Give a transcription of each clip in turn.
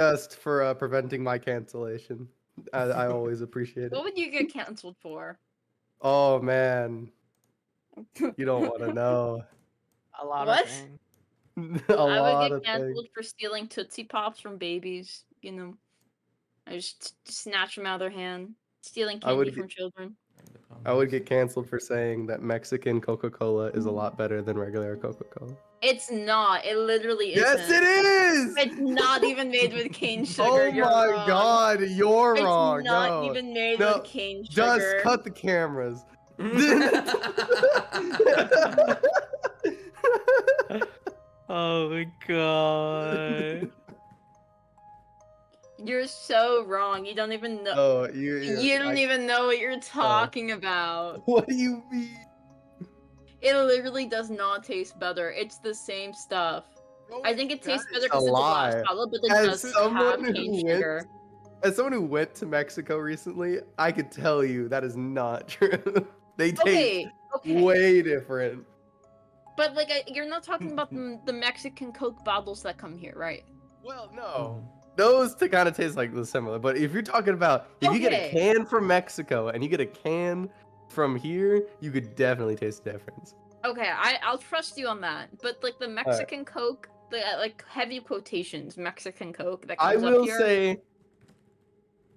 just for preventing my cancellation. I always appreciate What it. would you get canceled for? Oh man, you don't want to know. A lot of What? things. A I would lot get of things. canceled for stealing Tootsie Pops from babies. You know, I just snatch them out of their hand, stealing I would candy get- from children. I would get canceled for saying that Mexican Coca-Cola is a lot better than regular Coca-Cola. It's not. It literally isn't. Yes, it is. It's not even made with cane sugar. Oh You're my wrong. god, you're It's wrong. not No, even made no, with cane just sugar. cut the cameras. Oh my god. You're so wrong. You don't even know. Oh, You don't even know what you're talking about. What do you mean? It literally does not taste better. It's the same stuff. I think it tastes better because it's a glass lie. bottle, but it As doesn't someone have who cane went- sugar. As someone who went to Mexico recently, I could tell you that is not true. They taste Okay. way different. But like, you're not talking about the Mexican Coke bottles that come here, right? Well, no. Those to kind of taste like the similar, but if you're talking about if you get a Okay. can from Mexico and you get a can from here, you could definitely taste the difference. Okay, I'll trust you on that. But like the Mexican Coke, the like heavy quotations Mexican Coke that I comes will up here. say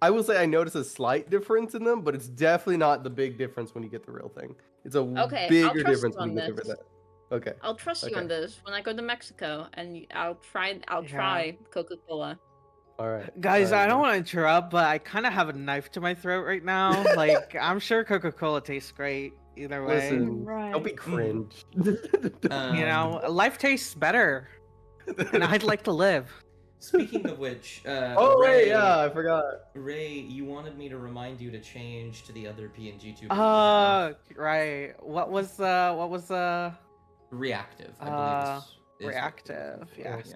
I notice a slight difference in them, but it's definitely not the big difference when you get the real thing. It's a Okay, I'll bigger trust difference you when on you get this. the Okay. I'll trust you Okay. on this when I go to Mexico, and I'll try Coca-Cola. All right. Guys, all right, I don't bro. want to interrupt, but I kind of have a knife to my throat right now. Like, I'm sure Coca-Cola tastes great either way. Listen, Right. don't be cringe. You know, life tastes better, and I'd like to live. Speaking of which, Oh Ray, wait, yeah, I forgot. Ray, you wanted me to remind you to change to the other PNG tuber. you have. Right. What was Reactive. I believe is what you're reactive, looking yeah. for, yeah.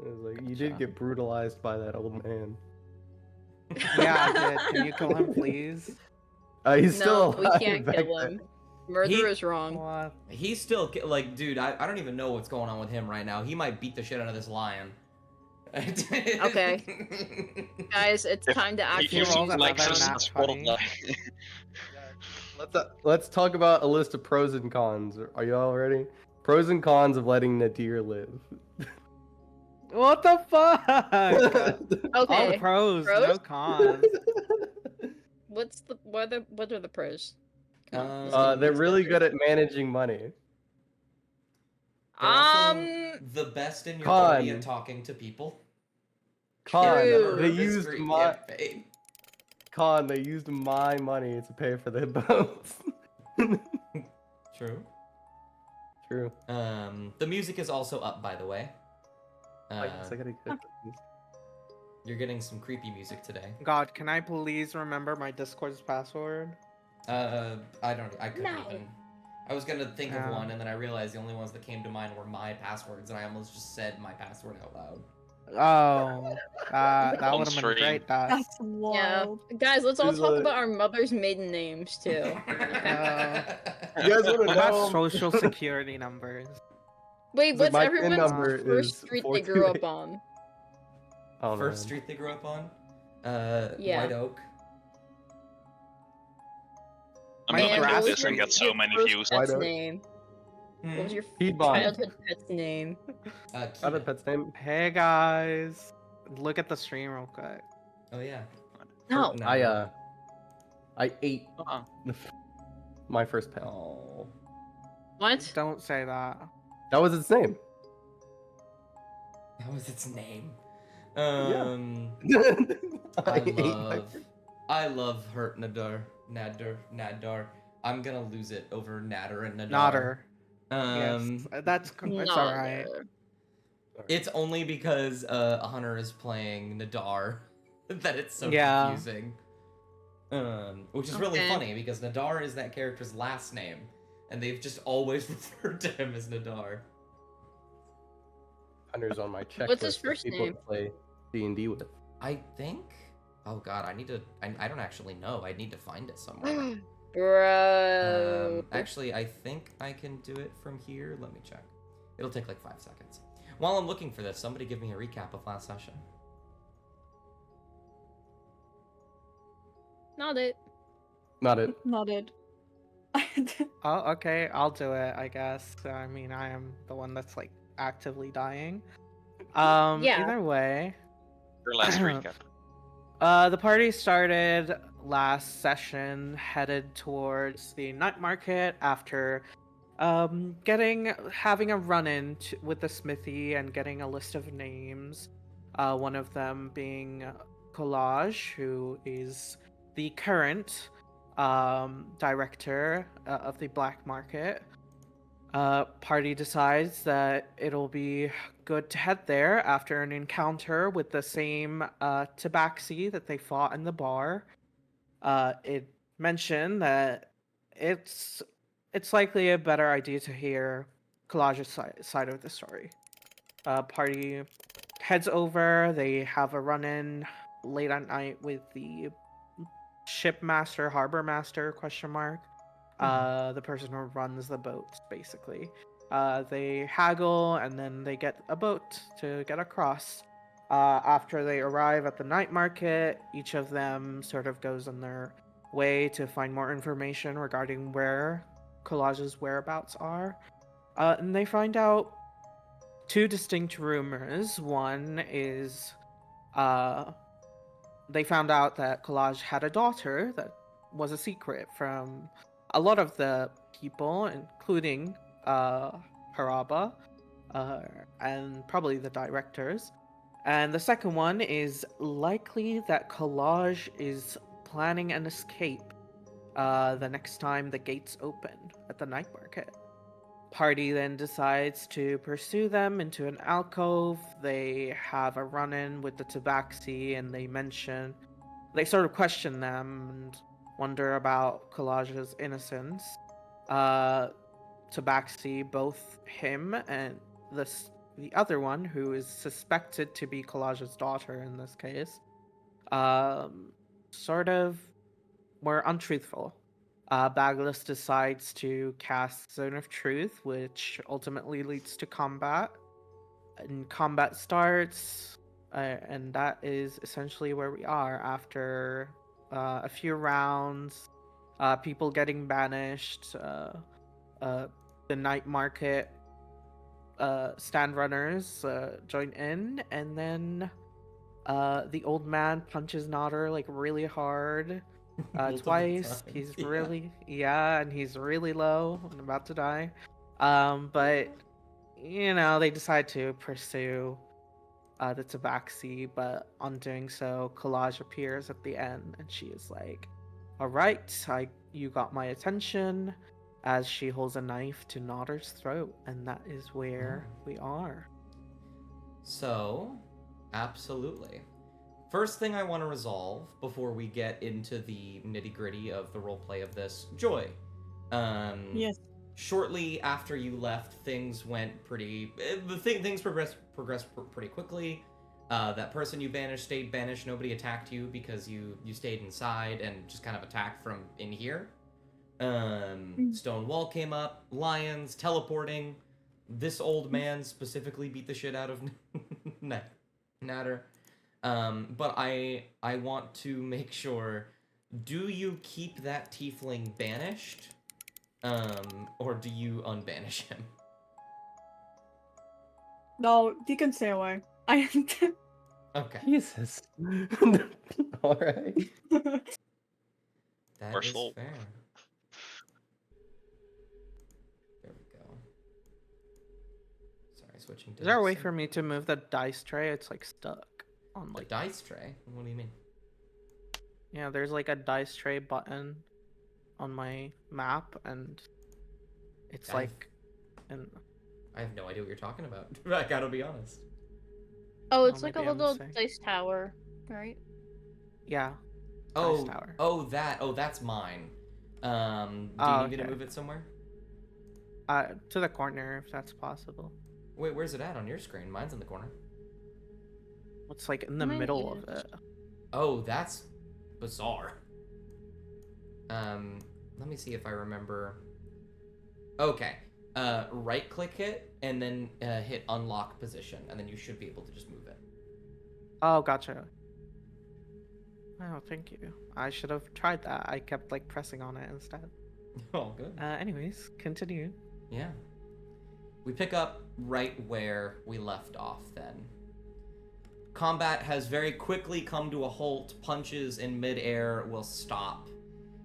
It was like you Gotcha. did get brutalized by that old man. Yeah, I did. Can you kill him, please? He's still No, we alive can't back kill then. him. Murder is wrong. What? He's still like, dude. I don't even know what's going on with him right now. He might beat the shit out of this lion. Okay. Guys, it's time to He actually rolls roll another that nat down. 20. Let's talk about a list of pros and cons. Are you all ready? Pros and cons of letting Nadir live. What the fuck? All Okay. pros, Pros? no cons. What are the pros? They're really good at managing money. They're also the best in your party Con. at talking to people. Con. True. They This used group my get paid. con. They used my money to pay for their boats. True. True. The music is also up, by the way. I guess I gotta get this. You're getting some creepy music today. God, can I please remember my Discord's password? I couldn't No. even. I was gonna think Yeah. of one, and then I realized the only ones that came to mind were my passwords, and I almost just said my password out loud. Oh, that On would have been stream. great, Dust. That's Yeah. wild. Guys, let's all He's talk like- about our mother's maiden names too. You guys wanna What about know? social security numbers? Wait, So what's my PIN everyone's number first is street they grew up 428. on? Oh, First man. street they grew up on? Yeah. White Oak. I'm My gonna And make what grass was this and your- get so your many first views. pet's Why don't- name? What was your Piedmont. childhood pet's name? How did Kiva. pet's name? Hey guys, look at the stream real quick. Oh yeah. No. I ate Uh-uh. my first pet. Oh. What? Don't say that. That was its name. That was its name. I I love Hurt Nadar. I'm gonna lose it over Nader and Nadar. Nader. Um, Yes, that's Not alright. there. It's only because Hunter is playing Nadar that it's so Yeah. confusing. Which is really Okay. funny because Nadar is that character's last name, and they've just always referred to him as Nadar. Hunter's on my checklist. What's his of first people name? to play D&D with. I think. Oh God, I need to. I don't actually know. I need to find it somewhere. Bro. Actually, I think I can do it from here. Let me check. It'll take like 5 seconds. While I'm looking for this, somebody give me a recap of last session. Not it. Not it. Nodded. Oh, okay, I'll do it, I guess. I mean, I am the one that's like actively dying. Yeah. Either way, Your last recap. the party started last session, headed towards the night market after having a run-in with the smithy and getting a list of names. One of them being Collage, who is the current director of the black market. Party decides that it'll be good to head there after an encounter with the same tabaxi that they fought in the bar. It mentioned that it's likely a better idea to hear Collage's side of the story. Party heads over. They have a run-in late at night with the shipmaster, harbor master, ? The person who runs the boats, basically. They haggle and then they get a boat to get across. After they arrive at the night market, each of them sort of goes on their way to find more information regarding where Collage's whereabouts are. And they find out two distinct rumors. One is they found out that Collage had a daughter that was a secret from a lot of the people, including Haraba, and probably the directors. And the second one is likely that Collage is planning an escape the next time the gates open at the night market. Party then decides to pursue them into an alcove. They have a run-in with the tabaxi and they sort of question them and wonder about Collage's innocence. Tabaxi, both him and the other one, who is suspected to be Collage's daughter in this case, sort of were untruthful. Bagless decides to cast Zone of Truth, which ultimately leads to combat. And combat starts, and that is essentially where we are after a few rounds, people getting banished, the night market stand runners join in, and then the old man punches Nodder like really hard. Multiple Twice. times, He's yeah. really and he's really low and about to die. But they decide to pursue the tabaxi, but on doing so, Collage appears at the end, and she is like, "All right, you got my attention," as she holds a knife to Nodder's throat, and that is where we are. So, absolutely. First thing I want to resolve before we get into the nitty-gritty of the roleplay of this, Joy. Yes. Shortly after you left, things went pretty. Things progressed pretty quickly. That person you banished stayed banished. Nobody attacked you because you stayed inside and just kind of attacked from in here. Stone wall came up. Lions teleporting. This old man specifically beat the shit out of Natter. But I want to make sure. Do you keep that tiefling banished? Or do you unbanish him? No, he can stay away. Okay. Jesus. All right. That is Marshall. fair. There we go. Sorry, switching to Is there a way this. for me to move the dice tray? It's like stuck on The like dice tray? What do you mean? yeah. There's like a dice tray button on my map, and it's I've- like, and I have no idea what you're talking about. I gotta be honest. Oh, it's Oh, like a maybe I'm little missing. dice tower, right? yeah. Oh, tower. that's mine. Do you Oh, need me to okay. move it somewhere? To the corner if that's possible. Wait, where's it at on your screen? Mine's in the corner. It's like in the Mine middle of is. it. Oh, that's bizarre. Let me see if I remember. Okay. Right click it and then hit unlock position, and then you should be able to just move it. Oh, gotcha. Oh, thank you. I should have tried that. I kept like pressing on it instead. Oh, good. Anyways, continue. Yeah. We pick up right where we left off then. Combat has very quickly come to a halt. Punches in midair will stop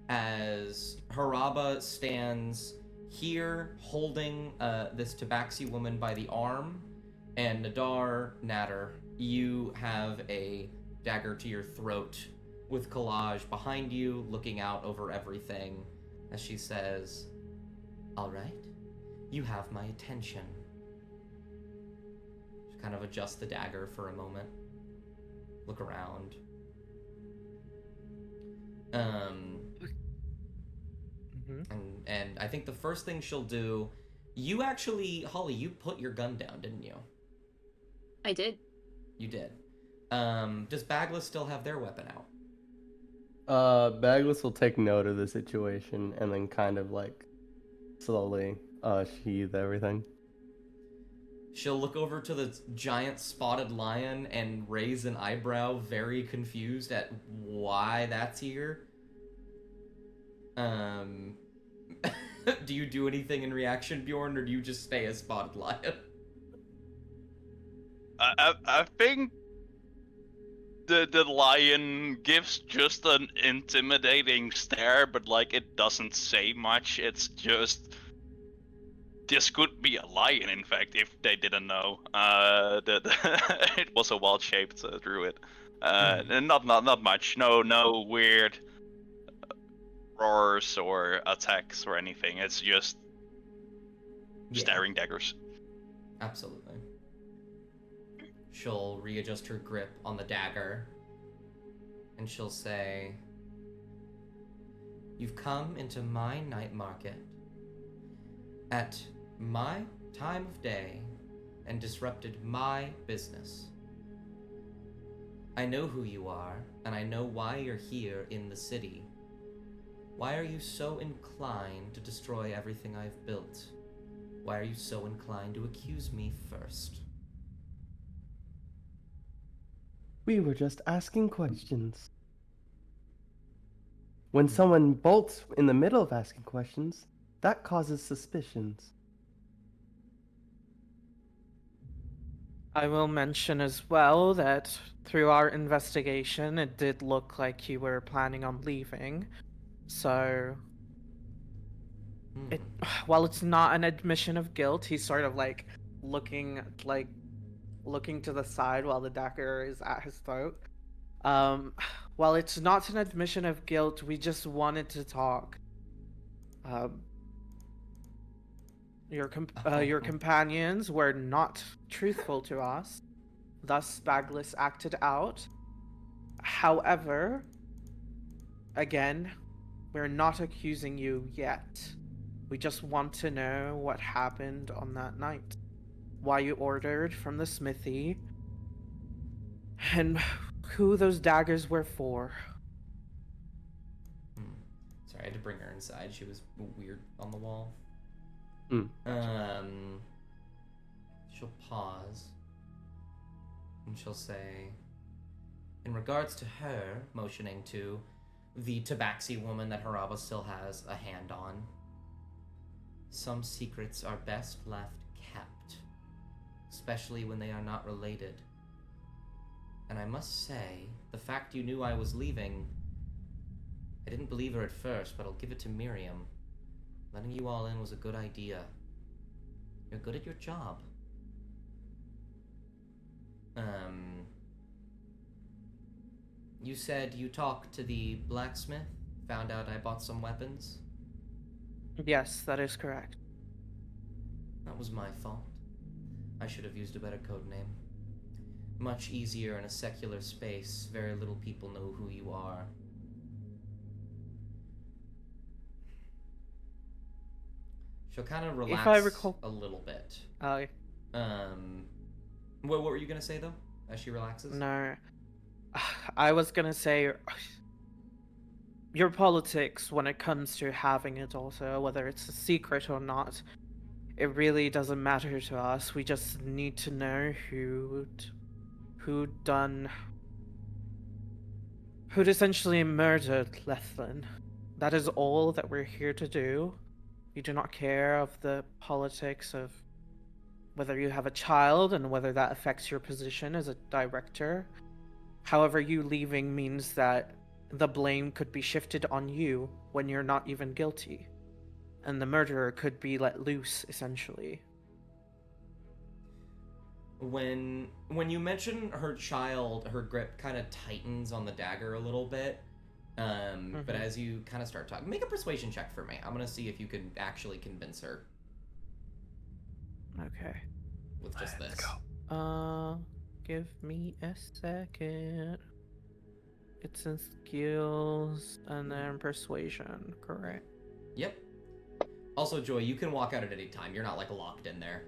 as Haraba stands here holding this Tabaxi woman by the arm, and Nader, you have a dagger to your throat with Collage behind you, looking out over everything as she says, "All right, you have my attention." Just kind of adjust the dagger for a moment. Look around. And I think the first thing she'll do, you actually, Holly, you put your gun down, didn't you? I did. You did. Does Bagless still have their weapon out? Bagless will take note of the situation and then kind of like slowly sheathe everything. She'll look over to the giant spotted lion and raise an eyebrow, very confused at why that's here. Do you do anything in reaction, Bjorn, or do you just stay as spotted lion? I think the lion gives just an intimidating stare, but like it doesn't say much. It's just this could be a lion, in fact, if they didn't know. It was a wild-shaped druid. And not much. No weird roars or attacks or anything. It's just staring daggers. Absolutely. She'll readjust her grip on the dagger, and she'll say, "You've come into my night market at my time of day and disrupted my business. I know who you are, and I know why you're here in the city. Why are you so inclined to destroy everything I've built? Why are you so inclined to accuse me first?" We were just asking questions. When someone bolts in the middle of asking questions, that causes suspicions. I will mention as well that through our investigation, it did look like you were planning on leaving. So, while it's not an admission of guilt, he's sort of like looking to the side while the dagger is at his throat. While it's not an admission of guilt, we just wanted to talk. Your companions were not truthful to us, thus Bagless acted out. However, again, we're not accusing you yet. We just want to know what happened on that night, why you ordered from the smithy, and who those daggers were for. Sorry, I had to bring her inside. She was weird on the wall. She'll pause, and she'll say, in regards to her, motioning to the Tabaxi woman that Haraba still has a hand on, some secrets are best left kept, especially when they are not related. And I must say, the fact you knew I was leaving, I didn't believe her at first, but I'll give it to Miriam. Letting you all in was a good idea. You're good at your job. You said you talked to the blacksmith, found out I bought some weapons? Yes, that is correct. That was my fault. I should have used a better code name. Much easier in a secular space. Very little people know who you are. She'll kind of relax If I recall... a little bit. What were you gonna say though, as she relaxes? No, I was gonna say your politics when it comes to having it also, whether it's a secret or not, it really doesn't matter to us. We just need to know who done who'd essentially murdered Lethlin. That is all that we're here to do. We do not care of the politics of whether you have a child and whether that affects your position as a director. However, you leaving means that the blame could be shifted on you when you're not even guilty. And the murderer could be let loose, essentially. When you mention her child, her grip kind of tightens on the dagger a little bit. But as you kind of start talking, make a persuasion check for me. I'm gonna see if you can actually convince her Okay. with just Let's this. go. Give me a second. It's in skills and then persuasion, correct? Yep. Also, Joy, you can walk out at any time. You're not like locked in there.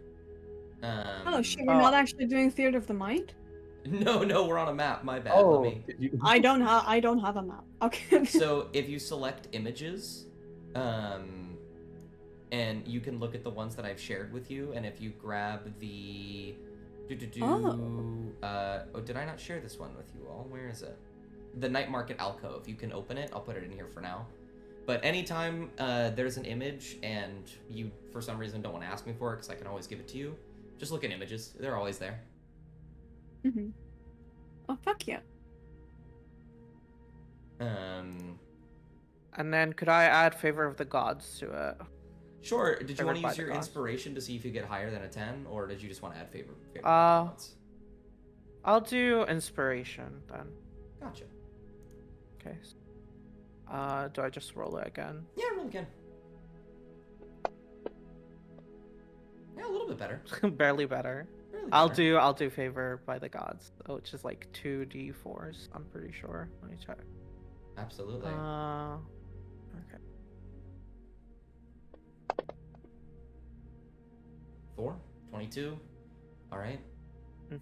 Oh shit, we're not actually doing Theater of the Mind? No, we're on a map. My bad. Oh, Let me... did you... I don't have a map. Okay. So if you select images, and you can look at the ones that I've shared with you, and if you grab the oh, did I not share this one with you all? Where is it? The Night Market alcove. You can open it. I'll put it in here for now. But anytime there's an image and you, for some reason, don't want to ask me for it, because I can always give it to you, just look at images. They're always there. Mhm. Oh fuck yeah. And then could I add Favor of the Gods to it? Sure. Did you Favored want to by use the your gods. inspiration to see if you get higher than a 10, or did you just want to add favor of the Uh, gods? I'll do Inspiration then. Gotcha. Okay. Do I just roll it again? Yeah, roll again. Yeah, a little bit better. Barely better. Barely I'll better. do Favor by the Gods, which is like 2d4s, I'm pretty sure. Let me check. Absolutely. Okay. 4, 22. All right. Mhm.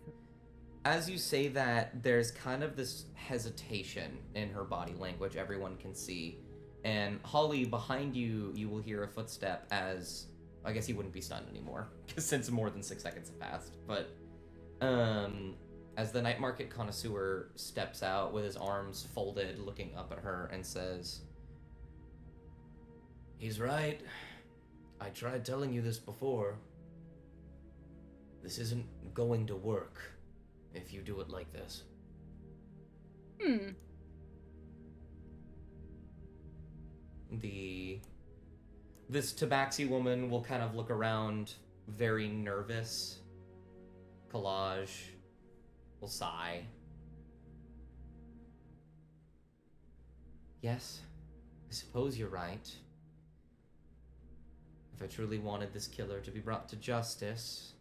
As you say that, there's kind of this hesitation in her body language everyone can see. And Holly, behind you, you will hear a footstep as... I guess he wouldn't be stunned anymore, since more than 6 seconds have passed. But as the Night Market connoisseur steps out with his arms folded, looking up at her, and says, "He's right. I tried telling you this before. This isn't going to work if you do it like this." This Tabaxi woman will kind of look around, very nervous. Collage will sigh. "Yes, I suppose you're right. If I truly wanted this killer to be brought to justice,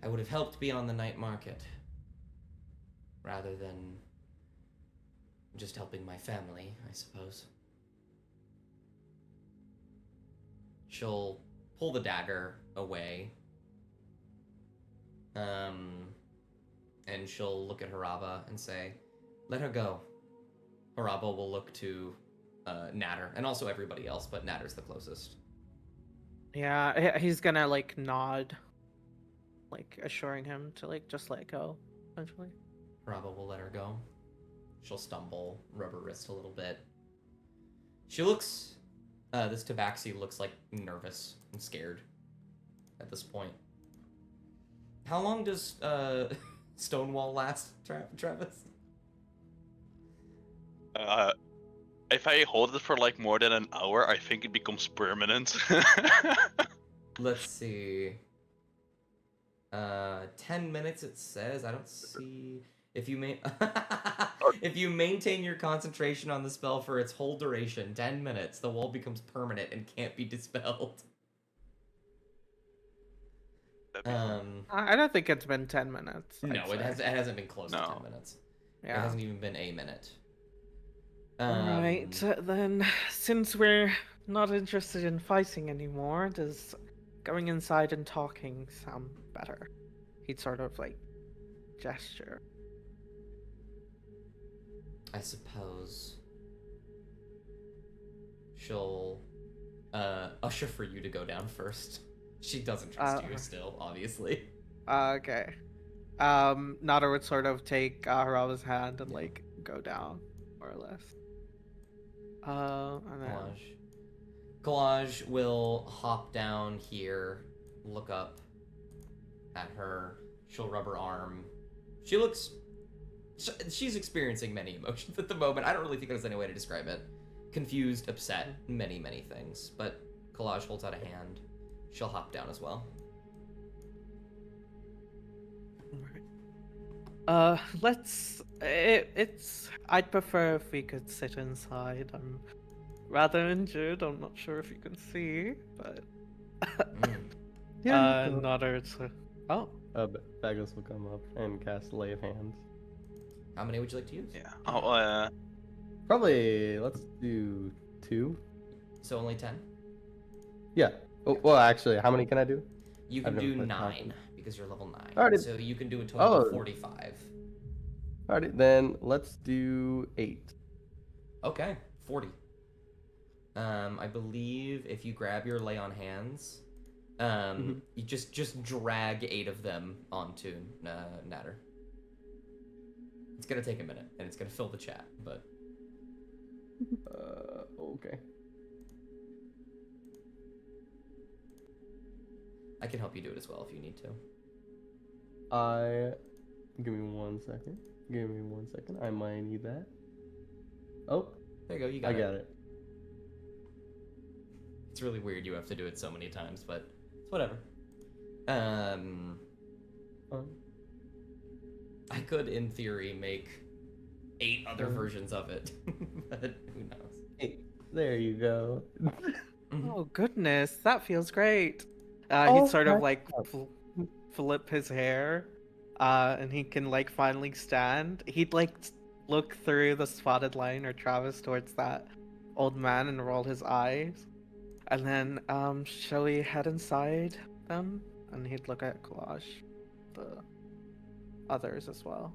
I would have helped be on the Night Market, rather than just helping my family, I suppose." She'll pull the dagger away, and she'll look at Haraba and say, "Let her go." Haraba will look to Natter, and also everybody else, but Natter's the closest. Yeah, he's gonna like nod, like assuring him to like just let go, essentially. Haraba will let her go. She'll stumble, rub her wrist a little bit. She looks... this Tabaxi looks like nervous and scared at this point. How long does Stonewall last, Travis? If I hold it for like more than an hour, I think it becomes permanent. Let's see. 10 minutes it says. I don't see... If you if you maintain your concentration on the spell for its whole duration, 10 minutes, the wall becomes permanent and can't be dispelled. I don't think it's been 10 minutes. No, I'd say. it hasn't been close to No. 10 minutes. It Yeah. hasn't even been a minute. Right, then, since we're not interested in fighting anymore, does going inside and talking sound better? He'd sort of like gesture. I suppose she'll usher for you to go down first. She doesn't trust you still, obviously. Okay. Nada would sort of take Haraba's hand and like go down, more or less. And then Collage will hop down here, look up at her. She'll rub her arm. She's experiencing many emotions at the moment. I don't really think there's any way to describe it. Confused, upset, many, many things. But Collage holds out a hand. She'll hop down as well. I'd prefer if we could sit inside. I'm rather injured. I'm not sure if you can see, but Nutter. Oh, Bagos will come up and cast Lay of Hands. How many would you like to use? Yeah. Oh, Probably let's do 2. So only 10? Yeah. Oh, well, actually, how many can I do? You I've can never do played 9 Paladin. because you're level 9. Alrighty. So you can do a total of Oh. 45. Alrighty, then let's do 8. Okay, 40. I believe if you grab your lay on hands, you just drag 8 of them onto Natter. It's gonna take a minute, and it's gonna fill the chat, but Okay. I can help you do it as well if you need to. Give me 1 second. Give me 1 second. I might need that. Oh, There you go, you got I it. got it. It's really weird you have to do it so many times, but it's whatever. I could, in theory, make 8 other versions of it, but who knows? 8. There you go. oh goodness, that feels great. Oh, He'd sort of heck like yeah. flip his hair, and he can like finally stand. He'd like look through the spotted line or Travis towards that old man and roll his eyes, and then shall we head inside them? And he'd look at Collage, the others as well.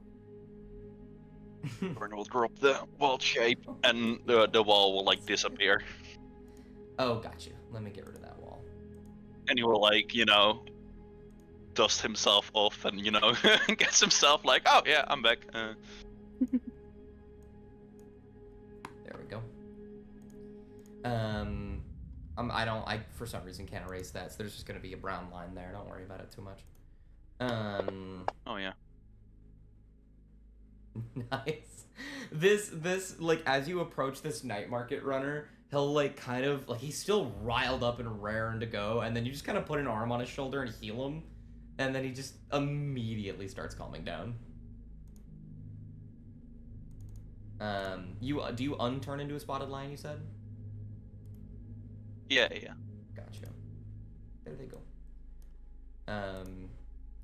Burn will drop the wall shape, and the wall will like disappear, Oh, got you. Let me get rid of that wall. and he will like dust himself off, and gets himself like, oh yeah, I'm back. There we go. I for some reason can't erase that, so there's just gonna be a brown line there. Don't worry about it too much. Oh yeah. Nice. This like as you approach this night market runner, he'll like kind of like he's still riled up and raring to go, and then you just kind of put an arm on his shoulder and heal him, and then he just immediately starts calming down. Do you unturn into a spotted lion, you said? Yeah. Gotcha. There they go.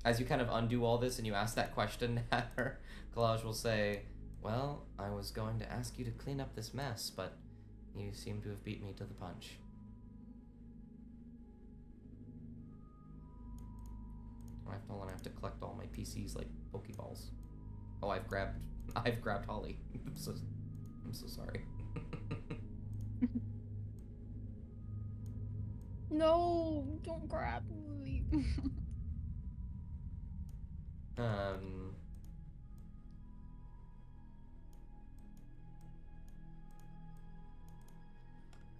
As you kind of undo all this and you ask that question at her, Collage will say, well, I was going to ask you to clean up this mess, but you seem to have beat me to the punch. Hold on, I have to collect all my PCs like Pokeballs. Oh, I've grabbed Holly. I'm so sorry. No, don't grab me.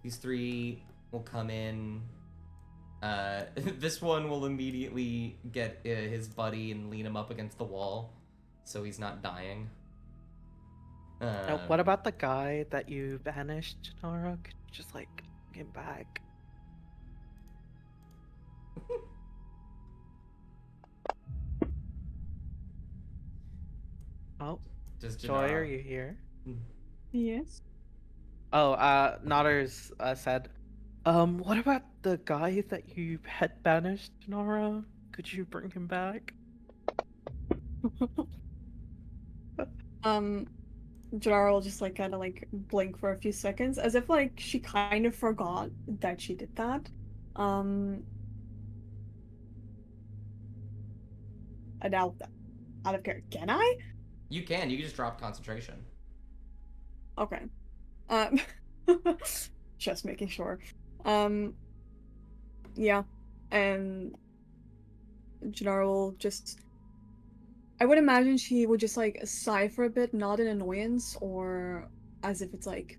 These 3 will come in. This one will immediately get his buddy and lean him up against the wall, so he's not dying. Now, what about the guy that you banished, Nora? Could you just like bring him back? Oh, Does Joy, Janara- are you here? Yes. Oh, Notters said, what about the guy that you had banished, Nora? Could you bring him back? Janara will just like kind of like blink for a few seconds, as if like she kind of forgot that she did that. And now, out of character, can I? You can just drop concentration. Okay. Just making sure. Yeah, and Janara will just I would imagine she would just like sigh for a bit, not in annoyance or as if it's like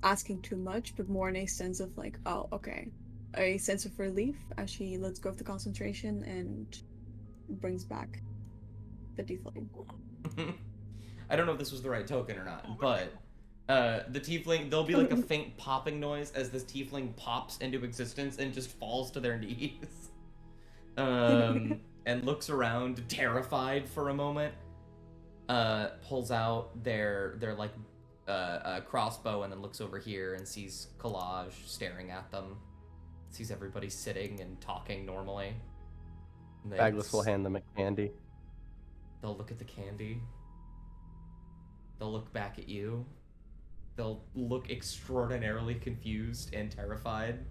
asking too much, but more in a sense of like, oh, okay. A sense of relief as she lets go of the concentration and brings back the tiefling. I don't know if this was the right token or not, but the tiefling, there'll be like a faint popping noise as this tiefling pops into existence and just falls to their knees. And looks around terrified for a moment. Pulls out their like crossbow and then looks over here and sees Collage staring at them. Sees everybody sitting and talking normally. And Bagless will hand them a candy. They'll look at the candy. They'll look back at you. They'll look extraordinarily confused and terrified.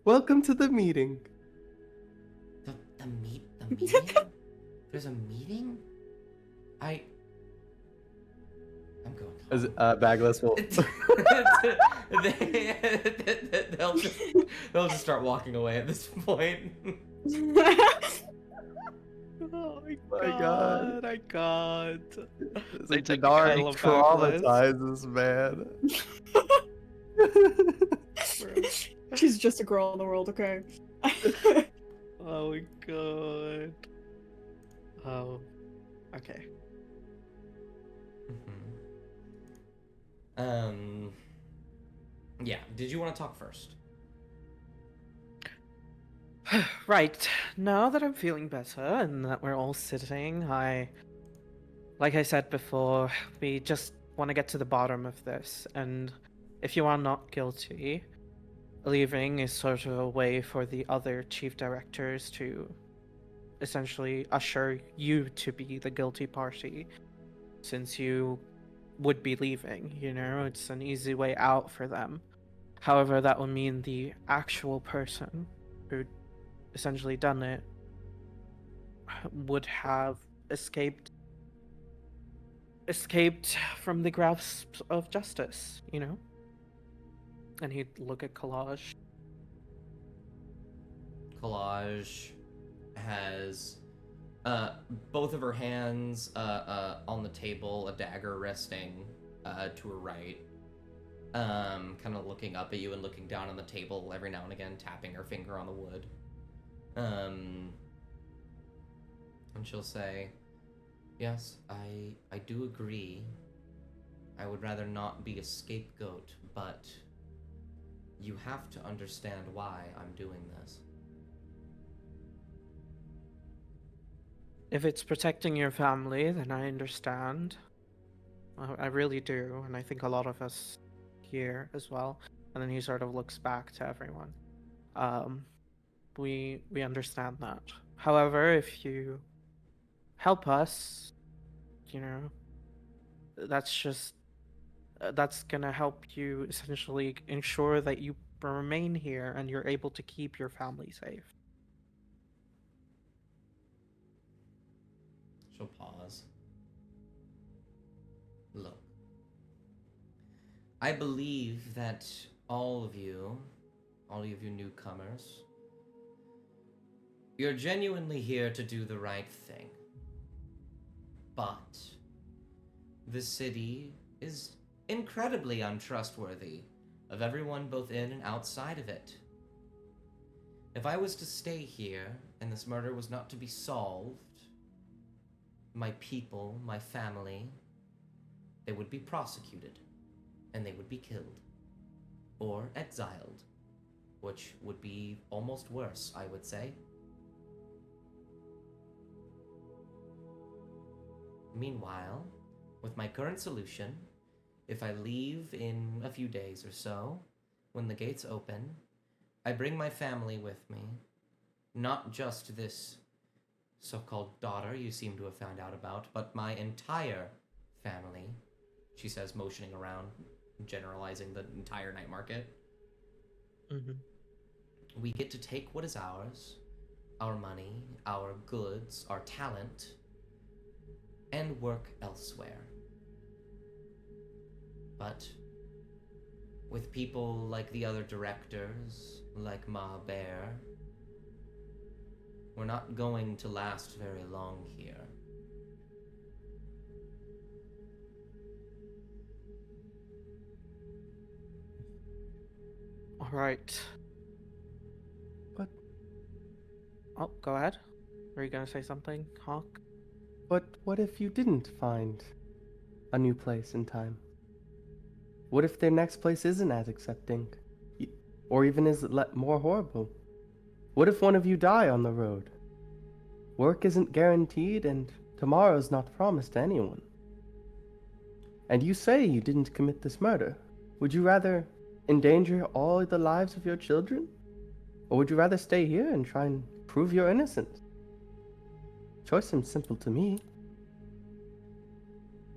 Welcome to the meeting. The meeting? There's a meeting? I'm going home. As Bagless will. They'll just start walking away at this point. Oh my God. I can't. It's They like take Denari Isle of Bagless. traumatizes, man. She's just a girl in the world, okay? Oh my god. Oh. Okay. Yeah, did you want to talk first? Right. Now that I'm feeling better and that we're all sitting, like I said before, we just want to get to the bottom of this. And if you are not guilty, leaving is sort of a way for the other chief directors to essentially usher you to be the guilty party, since you would be leaving, you know? It's an easy way out for them. However, that would mean the actual person who essentially done it would have escaped from the grasp of justice, you know? And he'd look at Collage. Collage has both of her hands on the table, a dagger resting to her right. Kind of looking up at you and looking down on the table every now and again, tapping her finger on the wood. And she'll say, "Yes, I do agree. I would rather not be a scapegoat, but you have to understand why I'm doing this." If it's protecting your family, then I understand. I really do, and I think a lot of us here as well. And then he sort of looks back to everyone. We understand that. However, if you help us, you know, that's gonna help you essentially ensure that you remain here and you're able to keep your family safe. She'll pause. Look, I believe that all of you newcomers, you're genuinely here to do the right thing. But the city is incredibly untrustworthy of everyone both in and outside of it. If I was to stay here and this murder was not to be solved, my people, my family, they would be prosecuted, and they would be killed, or exiled, which would be almost worse, I would say. Meanwhile, with my current solution, if I leave in a few days or so, when the gates open, I bring my family with me, not just this so-called daughter you seem to have found out about, but my entire family, she says, motioning around, generalizing the entire night market. Mm-hmm. We get to take what is ours, our money, our goods, our talent, and work elsewhere. But with people like the other directors, like Ma Bear, We're not going to last very long here. All right. But Oh, go ahead. Were you gonna say something, Hawk? but what if you didn't find a new place in time? What if their next place isn't as accepting, or even is more horrible? What if one of you die on the road? Work isn't guaranteed, and tomorrow's not promised to anyone. And you say you didn't commit this murder. Would you rather endanger all the lives of your children? Or would you rather stay here and try and prove your innocence? Choice seems simple to me.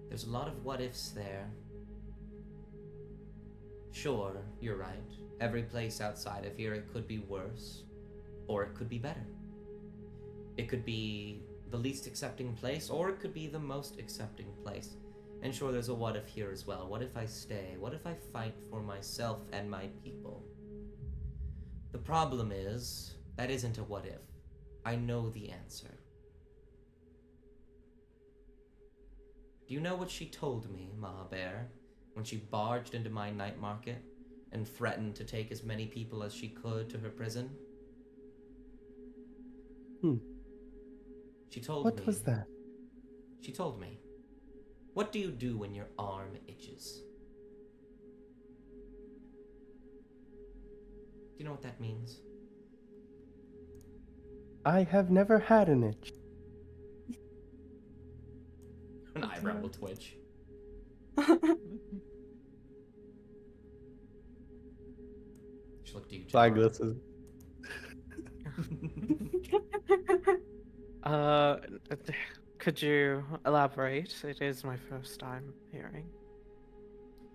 There's a lot of what ifs there. Sure, you're right. Every place outside of here, it could be worse, or it could be better. It could be the least accepting place, or it could be the most accepting place. And sure, there's a what if here as well. What if I stay? What if I fight for myself and my people? The problem is, that isn't a what if. I know the answer. Do you know what she told me, Mahabear, when she barged into my night market and threatened to take as many people as she could to her prison? She told me... What was that? She told me, what do you do when your arm itches? Do you know what that means? I have never had an itch. An eyebrow will twitch. She looked at you, John. Glasses. Could you elaborate? It is my first time hearing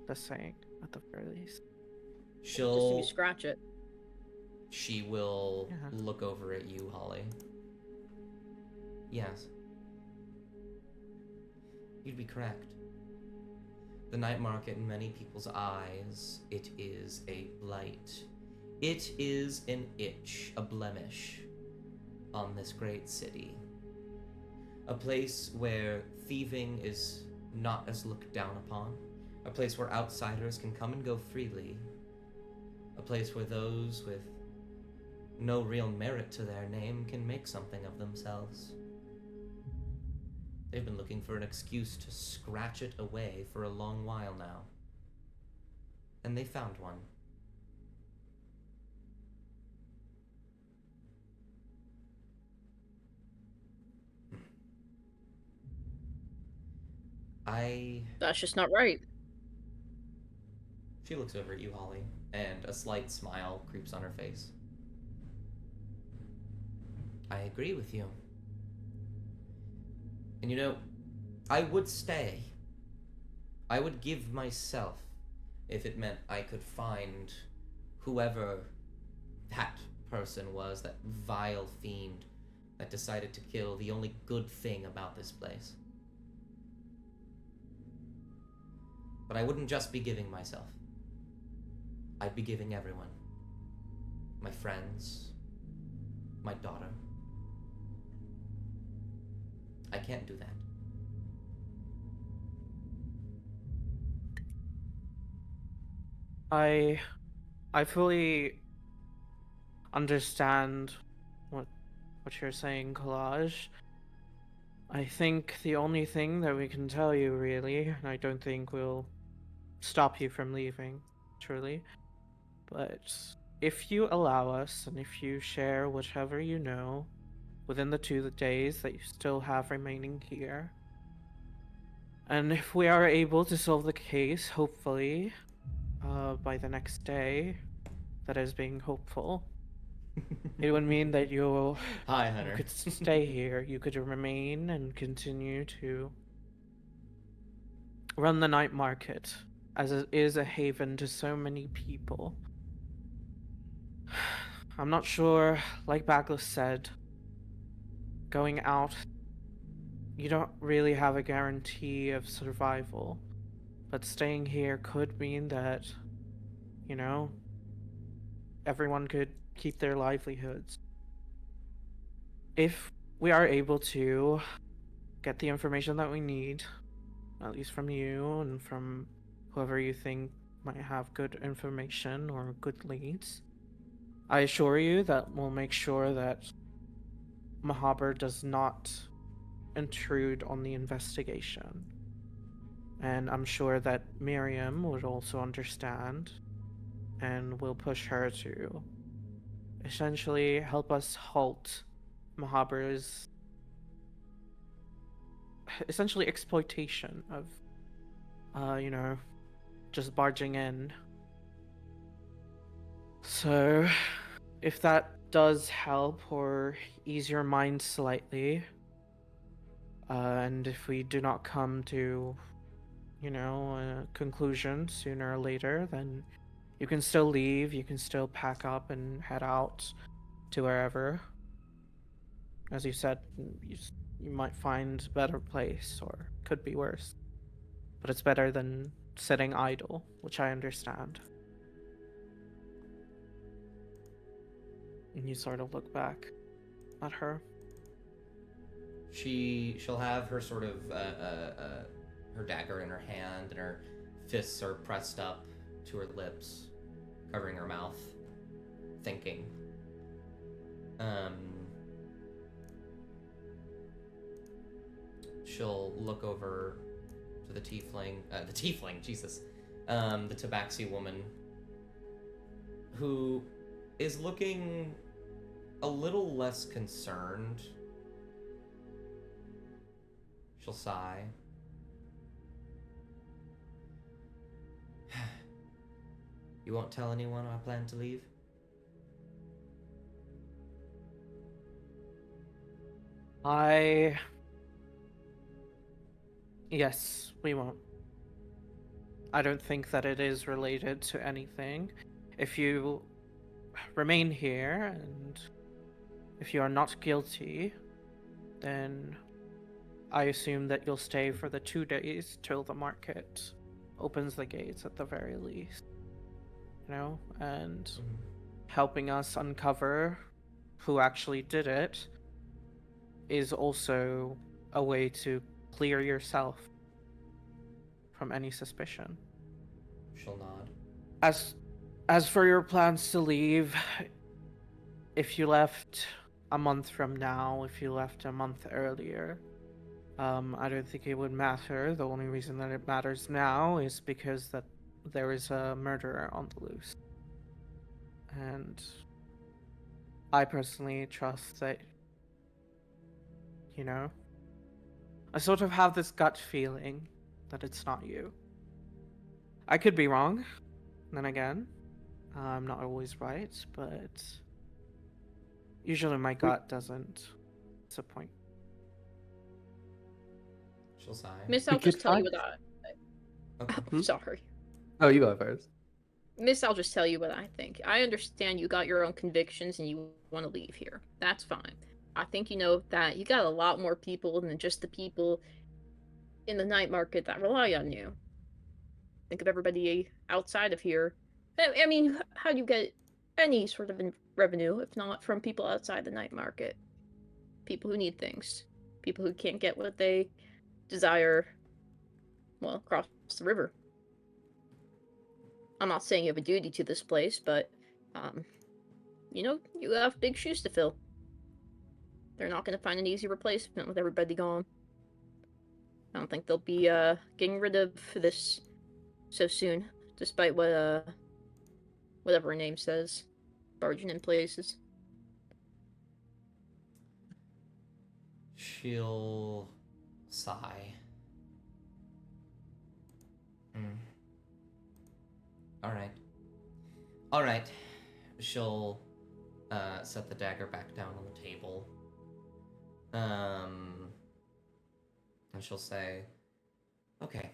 the saying, at the very least. Just if you She'll... scratch it. She will Yeah. look over at you, Holly. Yes. You'd be correct. The night market, in many people's eyes, it is a blight. It is an itch, a blemish on this great city. A place where thieving is not as looked down upon. A place where outsiders can come and go freely. A place where those with no real merit to their name can make something of themselves. They've been looking for an excuse to scratch it away for a long while now. And they found one. That's just not right. She looks over at you, Holly, and a slight smile creeps on her face. I agree with you. And you know, I would stay. I would give myself if it meant I could find whoever that person was, that vile fiend that decided to kill the only good thing about this place. But I wouldn't just be giving myself. I'd be giving everyone. My friends. My daughter. I can't do that. I fully understand what you're saying, Collage. I think the only thing that we can tell you, really, and I don't think we'll stop you from leaving, truly, but if you allow us, and if you share whatever you know within the 2 days that you still have remaining here, and if we are able to solve the case, hopefully, by the next day, that is being hopeful, it would mean that you Hi, Hunter. could stay here, you could remain and continue to run the night market, as it is a haven to so many people. I'm not sure, like Baglis said, going out, you don't really have a guarantee of survival, but staying here could mean that, you know, everyone could keep their livelihoods. if we are able to get the information that we need, at least from you and from whoever you think might have good information or good leads, I assure you that we'll make sure that Mahaber does not intrude on the investigation. And I'm sure that Miriam would also understand, and we'll push her to essentially help us halt Mahaber's essentially exploitation of, just barging in. So, if that does help or ease your mind slightly, and if we do not come to, a conclusion sooner or later, then you can still leave, you can still pack up and head out to wherever. As you said, you might find a better place, or could be worse. But it's better than sitting idle, which I understand. And you sort of look back at her. She'll have her sort of her dagger in her hand, and her fists are pressed up to her lips, covering her mouth, thinking. She'll look over to the tiefling, Jesus, the tabaxi woman, who is looking a little less concerned. She'll sigh. You won't tell anyone I plan to leave? Yes, we won't. I don't think that it is related to anything. If you remain here, and if you are not guilty, then I assume that you'll stay for the 2 days till the market opens the gates at the very least. And helping us uncover who actually did it is also a way to clear yourself from any suspicion. She'll nod. As for your plans to leave, if you left a month from now, if you left a month earlier, I don't think it would matter. The only reason that it matters now is because that there is a murderer on the loose. And I personally trust that, I sort of have this gut feeling that it's not you. I could be wrong. Then again, I'm not always right, but usually my gut doesn't disappoint. She'll sigh. Miss, We I'll just could tell you find- what I. Okay. Sorry. Oh, you go first. Miss, I'll just tell you what I think. I understand you got your own convictions and you want to leave here. That's fine. I think you know that you got a lot more people than just the people in the night market that rely on you. Think of everybody outside of here. I mean, how do you get any sort of revenue if not from people outside the night market? People who need things. People who can't get what they desire, well, across the river. I'm not saying you have a duty to this place, but, you have big shoes to fill. They're not going to find an easy replacement with everybody gone. I don't think they'll be, getting rid of this so soon, despite what, whatever her name says. Barging in places. She'll sigh. All right. She'll set the dagger back down on the table. And she'll say, "Okay.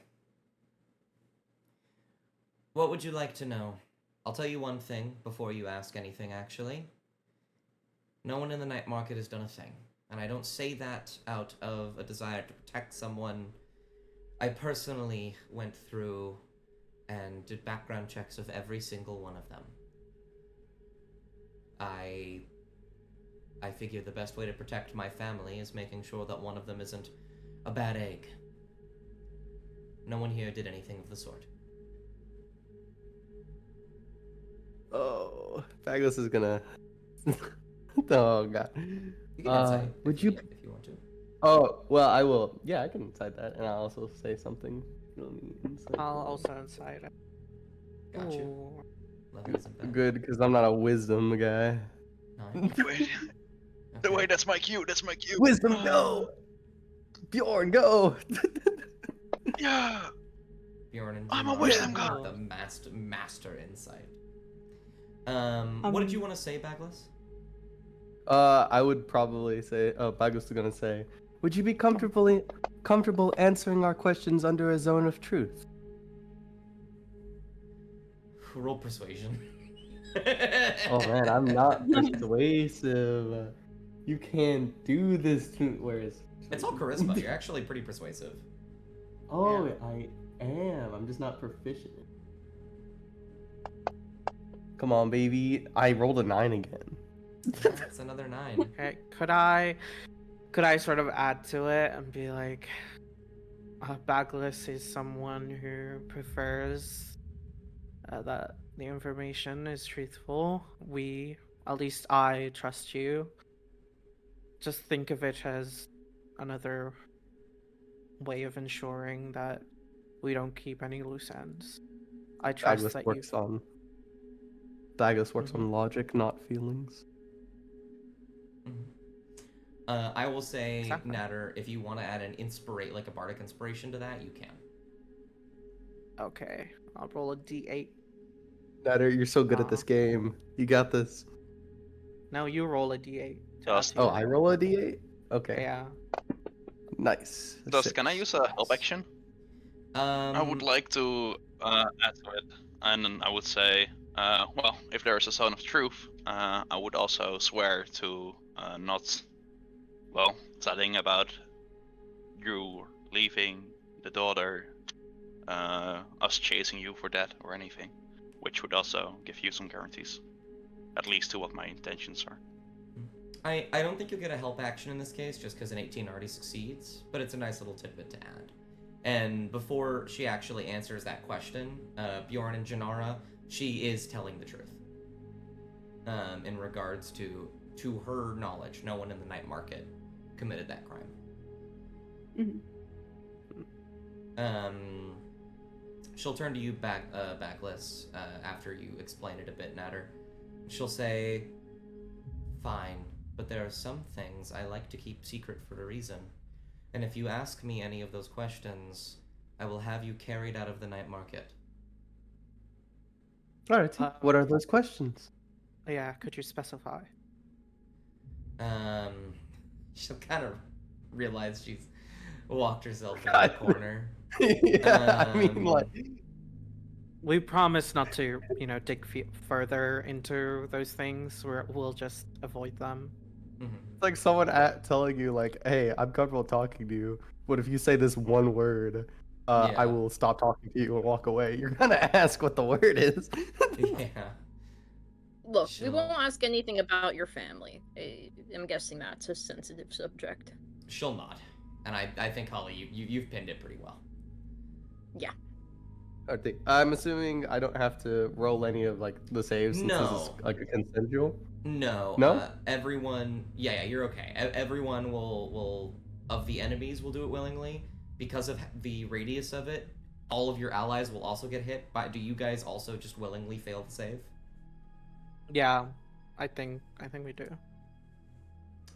What would you like to know? I'll tell you one thing before you ask anything, actually. No one in the night market has done a thing. And I don't say that out of a desire to protect someone. I personally went through and did background checks of every single one of them. I I figure the best way to protect my family is making sure that one of them isn't a bad egg. No one here did anything of the sort. Oh, Bagless is gonna. Oh god. You can insight would if you? if you want to. Oh well, I will. Yeah, I can incite that, and I'll also say something. You'll need insight. I'll also incite it. Got you. Ooh. 11 isn't bad. Good, because I'm not a wisdom guy. 9. Wait, Okay. wait, that's my cue. That's my cue. Wisdom, go! Bjorn, go! Yeah. Bjorn and I'm a Janara wisdom have god. the master insight. What did you want to say, Bagless? I would probably say. Oh, Bagus is gonna say. Would you be comfortable answering our questions under a zone of truth? Roll persuasion. Oh man, I'm not persuasive. You can't do this to. Whereas. It's all charisma. You're actually pretty persuasive. Oh, Yeah. I am. I'm just not proficient. Come on, baby. I rolled a 9 again. That's another 9. Okay, could I sort of add to it and be like, Bagless is someone who prefers that the information is truthful. At least I trust you. Just think of it as another way of ensuring that we don't keep any loose ends. I trust Bagus that works you. on. Bagus works Mhm. on logic, not feelings. I will say, Exactly. Natter, if you want to add an like a bardic inspiration to that, you can. Okay, I'll roll a d8. Natter, you're so good at this game. You got this. No, you roll a d8. to Does- add to Oh, your I roll. roll a d8? Okay. Yeah. Nice. Can I use a help action? I would like to add to it, and then I would say, well, if there is a zone of truth, I would also swear to not, well, telling about you leaving the daughter, us chasing you for that or anything, which would also give you some guarantees, at least to what my intentions are. I don't think you'll get a help action in this case, just because an 18 already succeeds, but it's a nice little tidbit to add. And before she actually answers that question, Bjorn and Janara, she is telling the truth. In regards to her knowledge, no one in the night market committed that crime. She'll turn to you Backless, after you explain it a bit, Natter. She'll say, "Fine, but there are some things I like to keep secret for a reason. And if you ask me any of those questions, I will have you carried out of the night market." Alright, what are those questions? Yeah, could you specify? She'll kind of realize she's walked herself in God. the corner. Yeah, I mean, Um, like. We promise not to, dig further into those things. We'll just avoid them. Mhm. It's like someone telling you, like, hey, I'm comfortable talking to you, but if you say this one word, I Yeah. will stop talking to you and walk away. You're gonna ask what the word is. Yeah. Look, we Sure. won't ask anything about your family. I'm guessing that's a sensitive subject. She'll nod. And I think, Holly, you've pinned it pretty well. I'm assuming I don't have to roll any of, like, the saves since this No. is, like, a consensual. No. No? Everyone. Yeah, you're okay. Everyone will of the enemies will do it willingly because of the radius of it. All of your allies will also get hit. But do you guys also just willingly fail to save? Yeah, I think we do.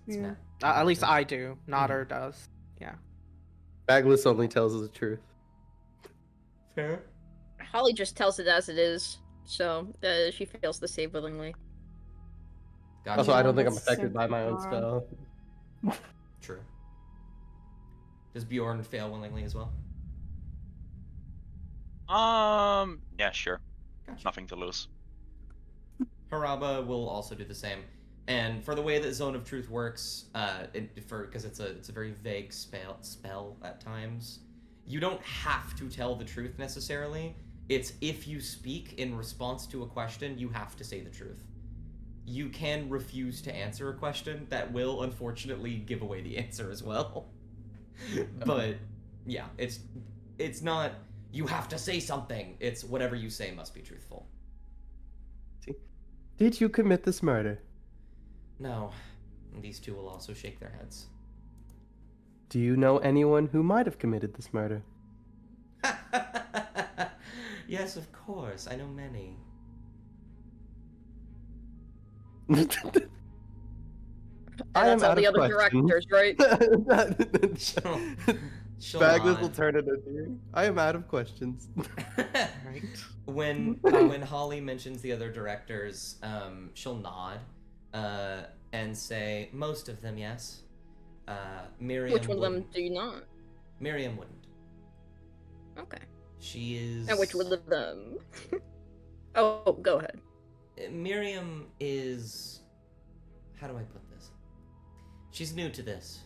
It's Yeah. Matt. At least I do. Nodder does. Yeah. Bagless only tells us the truth. Fair. Holly just tells it as it is, so she fails to save willingly. Gotcha. Also, I Yeah, don't think I'm that's affected so by my own hard. spell. True. Does Bjorn fail willingly as well? Yeah, sure. Gotcha. Nothing to lose. Haraba will also do the same. And for the way that Zone of Truth works, because it's a very vague spell at times, you don't have to tell the truth necessarily. It's if you speak in response to a question, you have to say the truth. you can refuse to answer a question that will unfortunately give away the answer as well. But yeah, it's not you have to say something. It's whatever you say must be truthful. Did you commit this murder? No, these two will also shake their heads. Do you know anyone who might have committed this murder? Yes, of course. I know many. I am That's all out the of other questions. directors, right? Bagless will Shalon. turn it into. I am out of questions. Right. When Holly mentions the other directors, she'll nod, and say most of them, yes. Miriam. Which one of them wouldn't. do you not? Miriam wouldn't. Okay. She is. And which one of them? Oh, go ahead. Miriam is. How do I put this? She's new to this.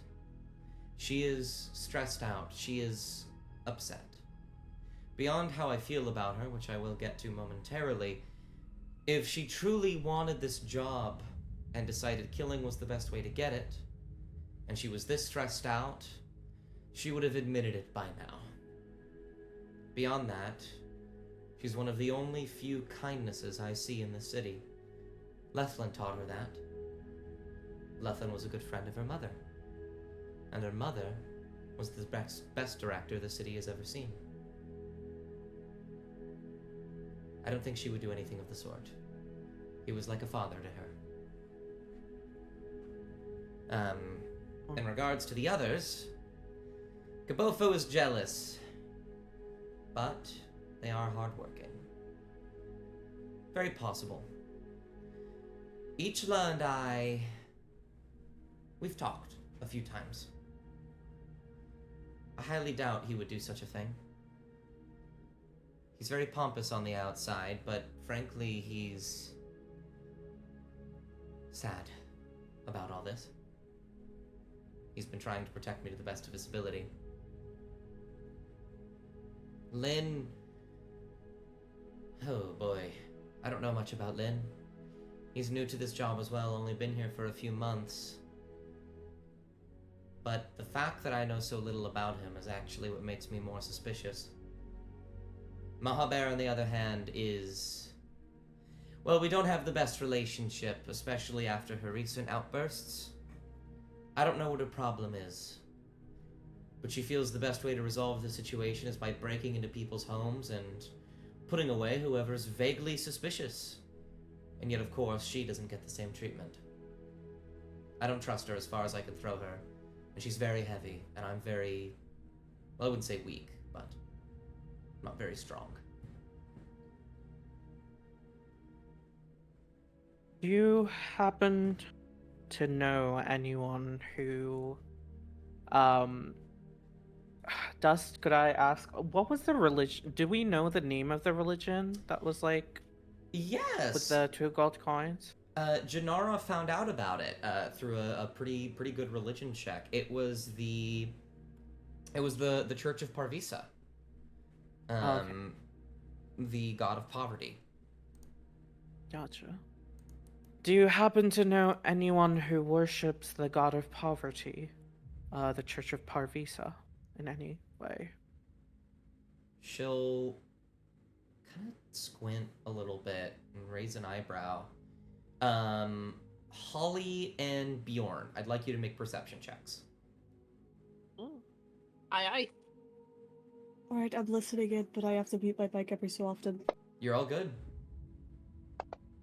She is stressed out. She is upset. Beyond how I feel about her, which I will get to momentarily, if she truly wanted this job and decided killing was the best way to get it, and she was this stressed out, she would have admitted it by now. Beyond that, she's one of the only few kindnesses I see in the city. Lethlin taught her that. Lethlin was a good friend of her mother. And her mother was the best director the city has ever seen. I don't think she would do anything of the sort. He was like a father to her. In regards to the others, Kabofo is jealous. But they are hardworking. Very possible. Ichla and I... We've talked a few times. I highly doubt he would do such a thing. He's very pompous on the outside, but frankly, he's... sad about all this. He's been trying to protect me to the best of his ability. Lynn... Oh boy. I don't know much about Lynn. He's new to this job as well, only been here for a few months. But the fact that I know so little about him is actually what makes me more suspicious. Mahaber, on the other hand, is... Well, we don't have the best relationship, especially after her recent outbursts. I don't know what her problem is. But she feels the best way to resolve the situation is by breaking into people's homes and putting away whoever's vaguely suspicious. And yet, of course, she doesn't get the same treatment. I don't trust her as far as I can throw her. And she's very heavy, and I'm very... Well, I wouldn't say weak, but not very strong. Do you happen to know anyone who, Dust, could I ask, what was the religion? Do we know the name of the religion that was like Yes! with the 2 gold coins? Janara found out about it through a pretty good religion check. It was the Church of Parvisa. Okay. The god of poverty. Gotcha. Do you happen to know anyone who worships the god of poverty, the Church of Parvisa, in any way? She'll kind of squint a little bit and raise an eyebrow. Holly and Bjorn, I'd like you to make perception checks. Aye. Alright, I'm listening in, but I have to mute my mic every so often. You're all good.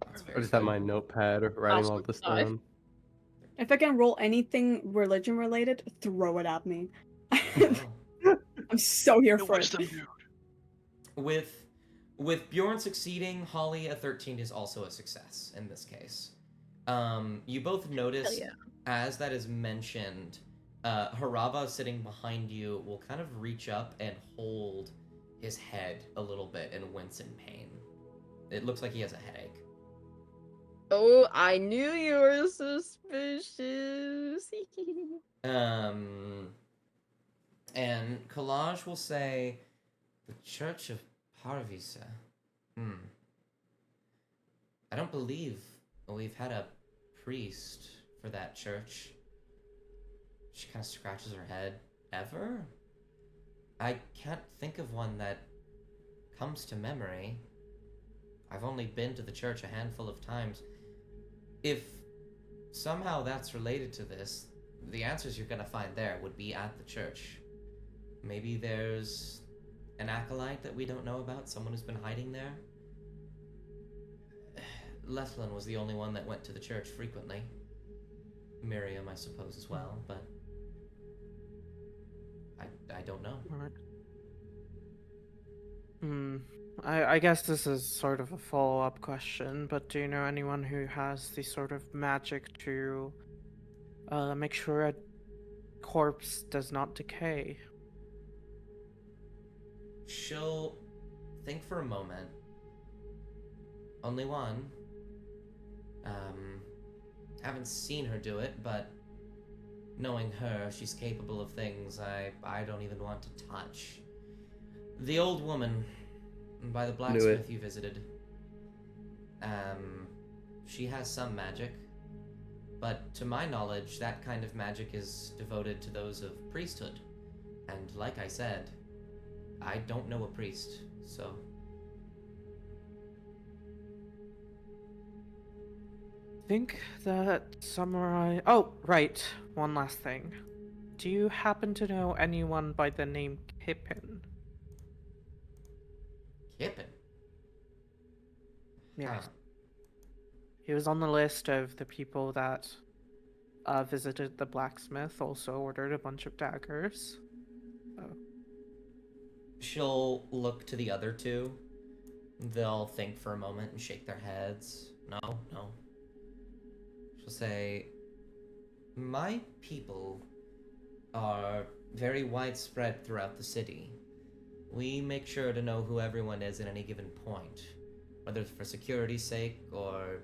That's I very just have good. my notepad writing all Also this five. down. If I can roll anything religion related, throw it at me. Well, I'm so here The for it. wisdom dude. with Bjorn succeeding, Holly at 13 is also a success in this case. You both notice yeah. as that is mentioned, Harava sitting behind you will kind of reach up and hold his head a little bit and wince in pain. It looks like he has a headache. Oh, I knew you were suspicious. And Collage will say, the Church of Parvisa. I don't believe We've had a priest for that church. She kind of scratches her head. Ever? I can't think of one that comes to memory. I've only been to the church a handful of times. If somehow that's related to this, the answers you're gonna find there would be at the church. Maybe there's an acolyte that we don't know about, someone who's been hiding there. Lethlin was the only one that went to the church frequently. Miriam, I suppose, as well, but I don't know. Alright. I guess this is sort of a follow-up question, but do you know anyone who has the sort of magic to make sure a corpse does not decay? She'll think for a moment. Only one. Haven't seen her do it, but knowing her, she's capable of things I don't even want to touch. The old woman by the blacksmith you visited. She has some magic, but to my knowledge, that kind of magic is devoted to those of priesthood. And like I said, I don't know a priest, so... Think that samurai... Oh, right. One last thing. Do you happen to know anyone by the name Kippen? Kippen? Yes. Huh. He was on the list of the people that visited the blacksmith, also ordered a bunch of daggers. She'll look to the other two. They'll think for a moment and shake their heads. No. She'll say, my people are very widespread throughout the city. We make sure to know who everyone is at any given point, whether it's for security's sake or,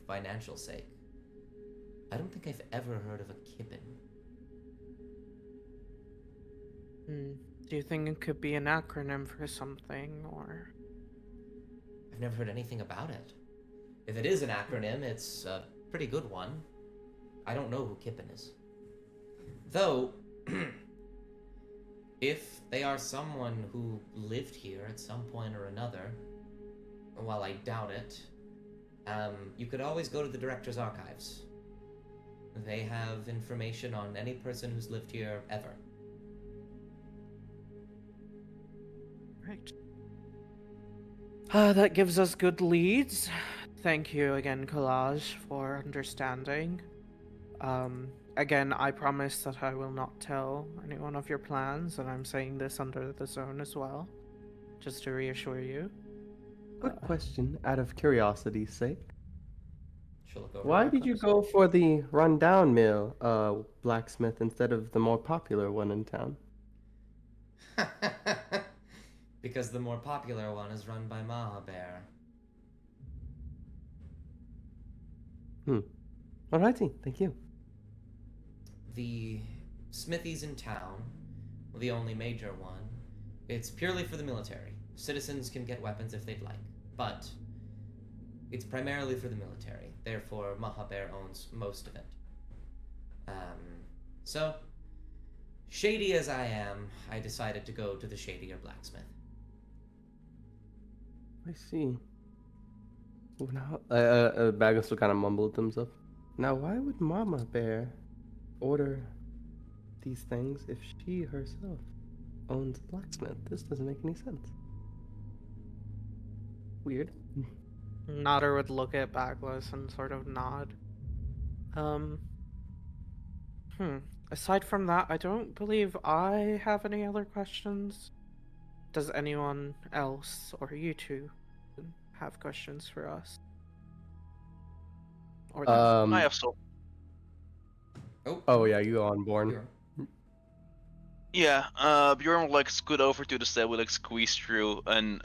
financial sake. I don't think I've ever heard of a Kippen. Do you think it could be an acronym for something, or... I've never heard anything about it. If it is an acronym, it's a pretty good one. I don't know who Kippen is. Though, if they are someone who lived here at some point or another, while I doubt it, you could always go to the Director's Archives. They have information on any person who's lived here ever. Right. That gives us good leads. Thank you again, Collage, for understanding. Again, I promise that I will not tell anyone of your plans, and I'm saying this under the zone as well, just to reassure you. Quick question, out of curiosity's sake. She'll look over Why her did you cards. go for the rundown mill blacksmith instead of the more popular one in town? Because the more popular one is run by Mahabear. Alrighty, thank you. The smithies in town, the only major one, it's purely for the military. Citizens can get weapons if they'd like, but it's primarily for the military. Therefore, Mahabear owns most of it. So, shady as I am, I decided to go to the shadier blacksmith. I see. Now, Baggles will kind of mumble to himself. Now, why would Mama Bear order these things if she herself owns a blacksmith? This doesn't make any sense. Weird. Nodder would look at Baglas and sort of nod. Aside from that, I don't believe I have any other questions. Does anyone else, or you two, have questions for us? Or I have some. Oh yeah, you go on, Born. You're- Yeah, Bjorn will scoot over to the step, will squeeze through, and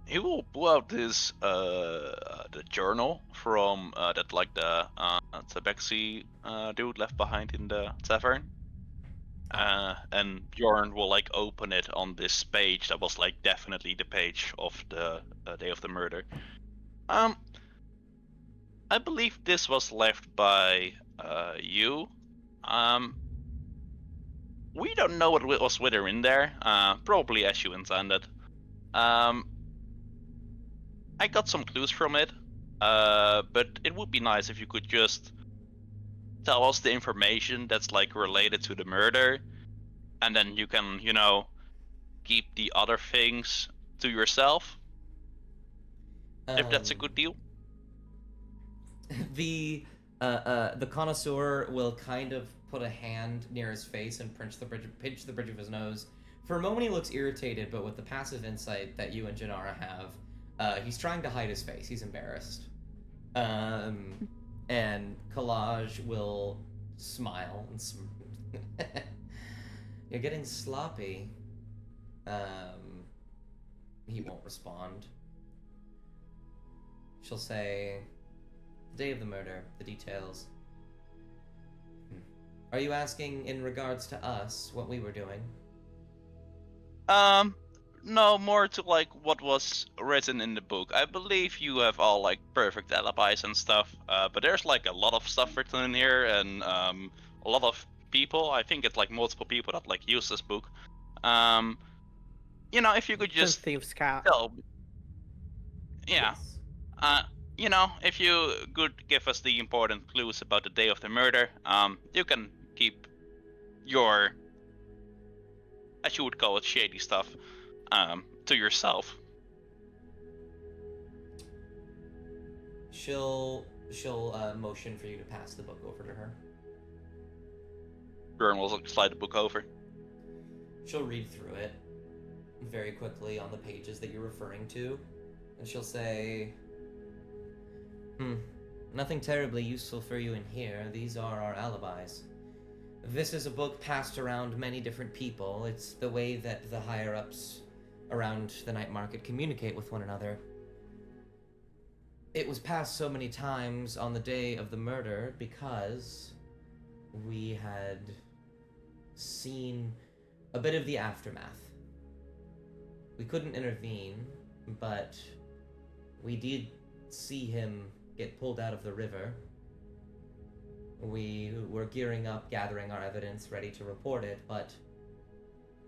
he will pull out this the journal from the Tabaxi dude left behind in the tavern. And Bjorn will open it on this page that was definitely the page of the day of the murder. I believe this was left by you. Um, we don't know what was with her in there. Probably as you intended. Um, I got some clues from it. But it would be nice if you could just tell us the information that's like related to the murder, and then you can, keep the other things to yourself. If that's a good deal. The connoisseur will kind of put a hand near his face and pinch the bridge of his nose. For a moment, he looks irritated, but with the passive insight that you and Janara have, he's trying to hide his face. He's embarrassed. And Collage will smile and you're getting sloppy. He won't respond. She'll say, the day of the murder, the details. Are you asking in regards to us, what we were doing? No, more to like what was written in the book. I believe you have all like perfect alibis and stuff, but there's like a lot of stuff written in here, and a lot of people. I think it's like multiple people that like use this book. If you could just Thieves' Cat. tell, yeah, Yes. if you could give us the important clues about the day of the murder, you can keep your, as you would call it, shady stuff, to yourself. She'll motion for you to pass the book over to her. Bjorn will slide the book over. She'll read through it very quickly on the pages that you're referring to, and she'll say, nothing terribly useful for you in here. These are our alibis. This is a book passed around many different people. It's the way that the higher-ups around the night market communicate with one another. It was passed so many times on the day of the murder because we had seen a bit of the aftermath. We couldn't intervene, but we did see him get pulled out of the river. We were gearing up, gathering our evidence, ready to report it, but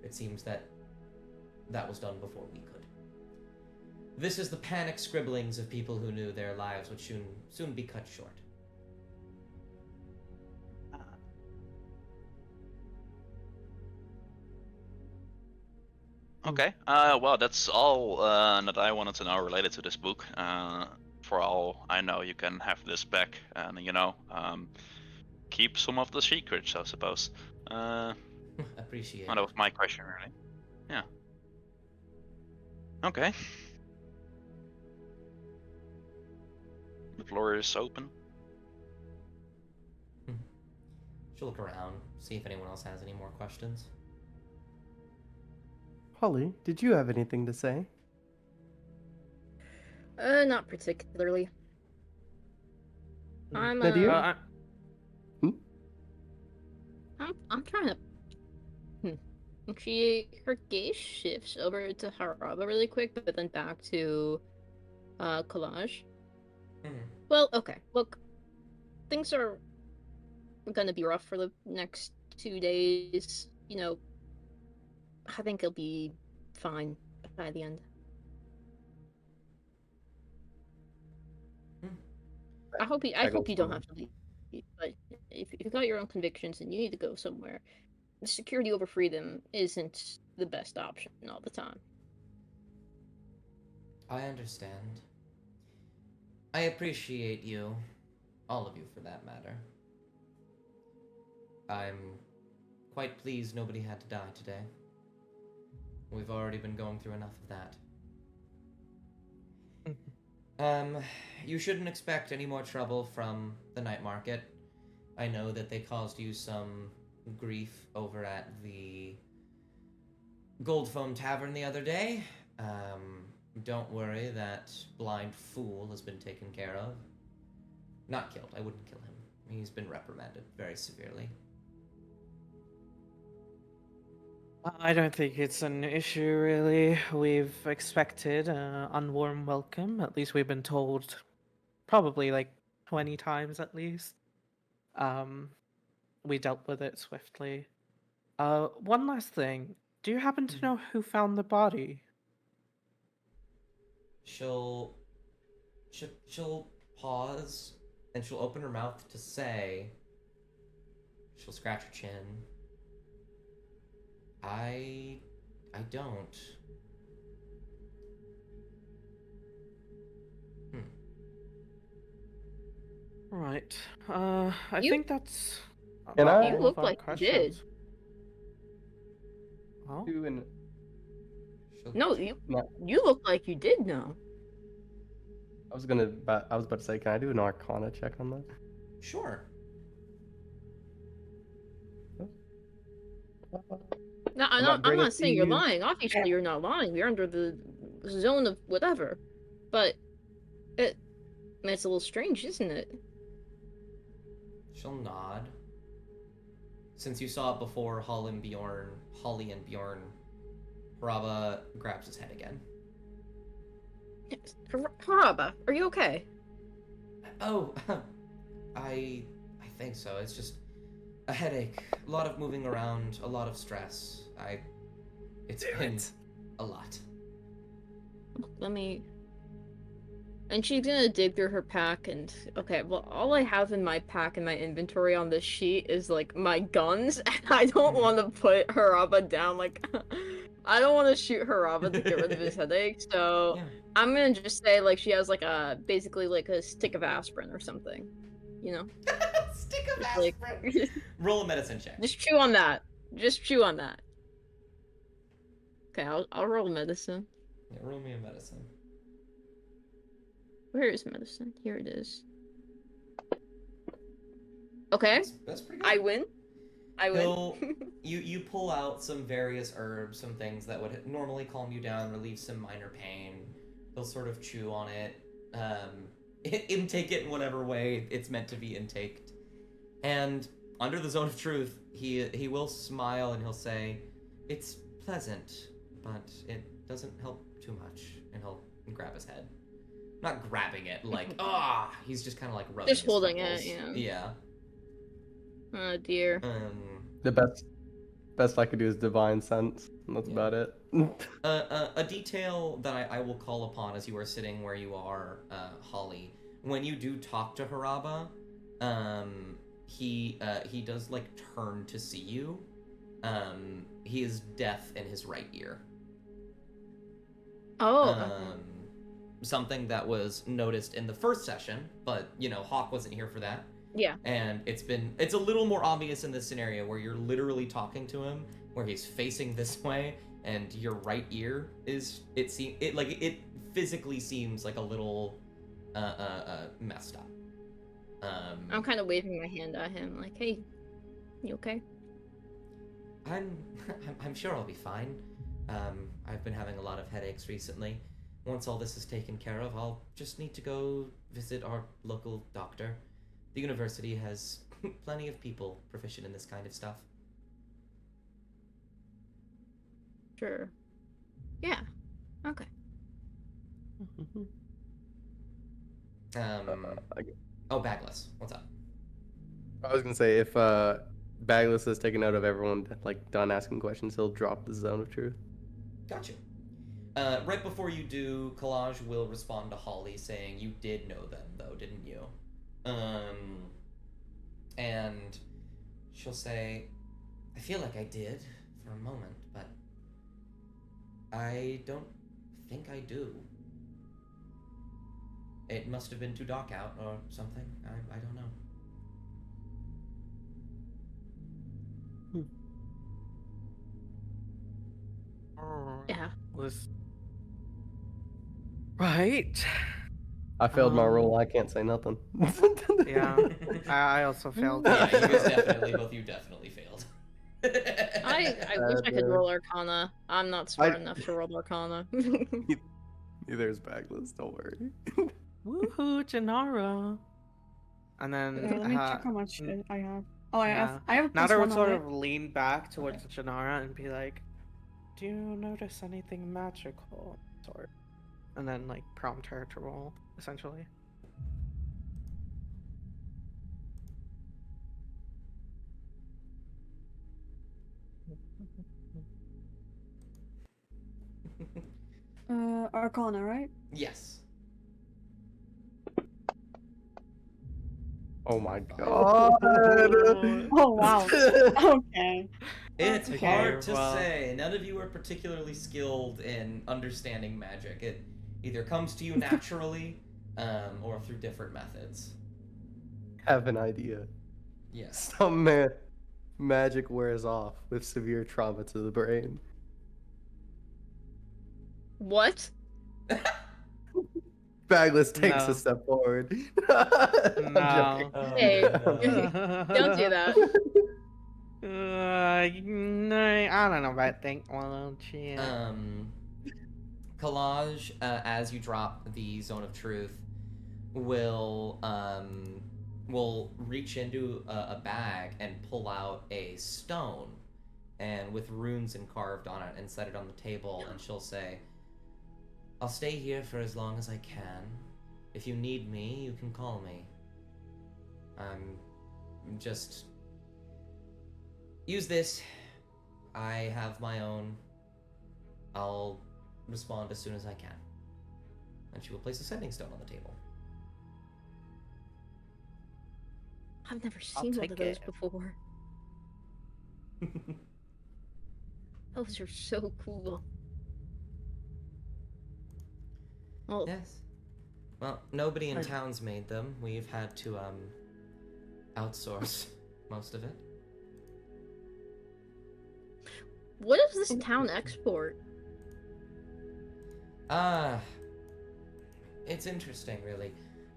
it seems that was done before we could. This is the panic scribblings of people who knew their lives would soon be cut short. Okay. Well, that's all that I wanted to know related to this book. For all I know, you can have this back, and keep some of the secrets, I suppose. Appreciate That it. was my question, really. Yeah. Okay. The floor is open. She'll look around, see if anyone else has any more questions. Holly, did you have anything to say? Not particularly. I'm Nadir? I'm trying to. Her gaze shifts over to Haraba really quick, but then back to Collage. Well, okay. Look, things are gonna be rough for the next 2 days. I think it'll be fine by the end. I hope you don't have to leave. But if you've got your own convictions and you need to go somewhere, security over freedom isn't the best option all the time. I understand. I appreciate you, all of you for that matter. I'm quite pleased nobody had to die today. We've already been going through enough of that. You shouldn't expect any more trouble from the night market. I know that they caused you some grief over at the Gold Foam Tavern the other day. Don't worry, that blind fool has been taken care of. Not killed, I wouldn't kill him. He's been reprimanded very severely. I don't think it's an issue, really. We've expected an unwarm welcome. At least we've been told probably like 20 times at least. We dealt with it swiftly. One last thing. Do you happen to know who found the body? She'll pause and she'll open her mouth to say. She'll scratch her chin. I don't. Right. I You- think that's. Can about I- all You of look our like you did. questions. Oh, Two and She'll, No, you look like you did know. I was about to say, can I do an Arcana check on that? Sure. No, I might I'm bring it not to saying you're you. lying. Obviously, you're not lying. You're under the zone of whatever. But it's a little strange, isn't it? She'll nod. Since you saw it before, Holly and Bjorn, Haraba grabs his head again. Haraba, are you okay? Oh, I think so. It's just a headache, a lot of moving around, a lot of stress. It's been a lot. Let me. And she's gonna dig through her pack and okay, well, all I have in my pack and my inventory on this sheet is like my guns, and I don't want to put Haraba down. Like, I don't want to shoot Haraba to get rid of his headache. So Yeah. I'm gonna just say like she has like basically like a stick of aspirin or something, you know? Stick of Just, like- aspirin. Roll a medicine check. Just chew on that. Just chew on that. Okay, I'll roll medicine. Yeah, roll me a medicine. Where is medicine? Here it is. Okay, That's pretty good. I win. I win. He'll- you pull out some various herbs, some things that would normally calm you down, relieve some minor pain. He'll sort of chew on it, intake it in whatever way it's meant to be intaked. And under the zone of truth, he will smile and he'll say, "It's pleasant, but it doesn't help too much." And he'll grab his head. Not grabbing it, like, he's just kind of like rubbing Just his holding it, freckles. yeah. Yeah. Oh dear. The best I could do is divine sense. And that's Yeah. about it. A detail that I will call upon as you are sitting where you are, Holly, when you do talk to Haraba, he does like turn to see you. He is deaf in his right ear. Oh. okay. Something that was noticed in the first session, but Hawk wasn't here for that. Yeah. And it's a little more obvious in this scenario where you're literally talking to him, where he's facing this way, and your right ear it physically seems like a little messed up. I'm kind of waving my hand at him, like, "Hey, you okay?" I'm sure I'll be fine. I've been having a lot of headaches recently. Once all this is taken care of, I'll just need to go visit our local doctor. The university has plenty of people proficient in this kind of stuff. Sure. Yeah. Okay. Oh, Bagless, what's up? I was gonna say if Bagless has taken note of everyone like done asking questions, he'll drop the zone of truth. Gotcha. Right before you do, Collage will respond to Holly saying, "You did know them, though, didn't you?" And she'll say, "I feel like I did for a moment, but I don't think I do. It must have been too dark out or something. I don't know." Yeah. Right. I failed my roll. I can't say nothing. Yeah. I also failed. Yeah, you definitely failed. I wish I could roll Arcana. I'm not smart enough to roll Arcana. Neither is Bagless. Don't worry. Woohoo, Janara. And then Okay, let me check how much I have. Oh, yeah. I have a Nada would +1 sort on of lean back towards Janara and be like, "Do you notice anything magical?" Sort. And then like prompt her to roll, essentially. Arcana, right? Yes. Oh my god. Oh wow. Okay. It's Okay. hard to well. say. None of you are particularly skilled in understanding magic. It either comes to you naturally, or through different methods. Have an idea. Yes. Some magic wears off with severe trauma to the brain. What? Bagless takes No. a step forward. I'm No. joking. Hey. Don't Don't do that. No, I don't know about that. Well, shit. Collage, as you drop the zone of truth, will reach into a bag and pull out a stone, and with runes carved on it, and set it on the table. And she'll say, "I'll stay here for as long as I can. If you need me, you can call me. Just use this. I have my own. I'll respond as soon as I can." And she will place a sending stone on the table. I've never I'll seen one take of those it. before. Those are so cool. Well, Yes. Well, nobody in town's made them. We've had to outsource most of it. what does this town export? It's interesting, really.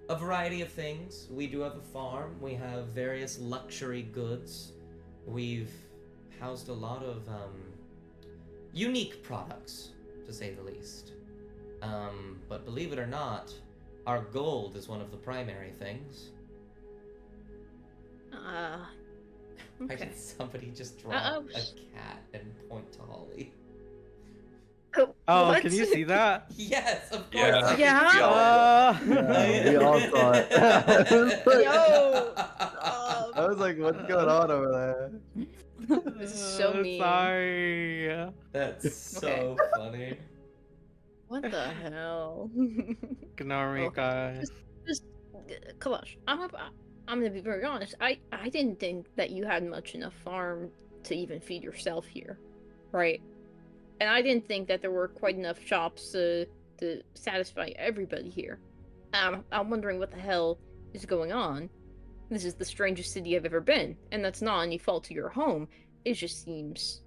A variety of things. We do have a farm. We have various luxury goods. We've housed a lot of unique products, to say the least. But believe it or not, our gold is one of the primary things. Why Okay. did somebody just draw Uh-oh. a cat and point to Holly? Oh, What? can you see that? Yes, of course. Yeah. I can Yeah. see all Yeah, we all saw it. Yo, I was like, what's going on over there? This is so mean. Sorry. That's so funny. What the hell? Ignore me, Okay. guys. Just, Kalash, I'm gonna be very honest. I didn't think that you had much enough farm to even feed yourself here, right? And I didn't think that there were quite enough shops to satisfy everybody here. I'm wondering what the hell is going on. This is the strangest city I've ever been, and that's not any fault to your home. It just seems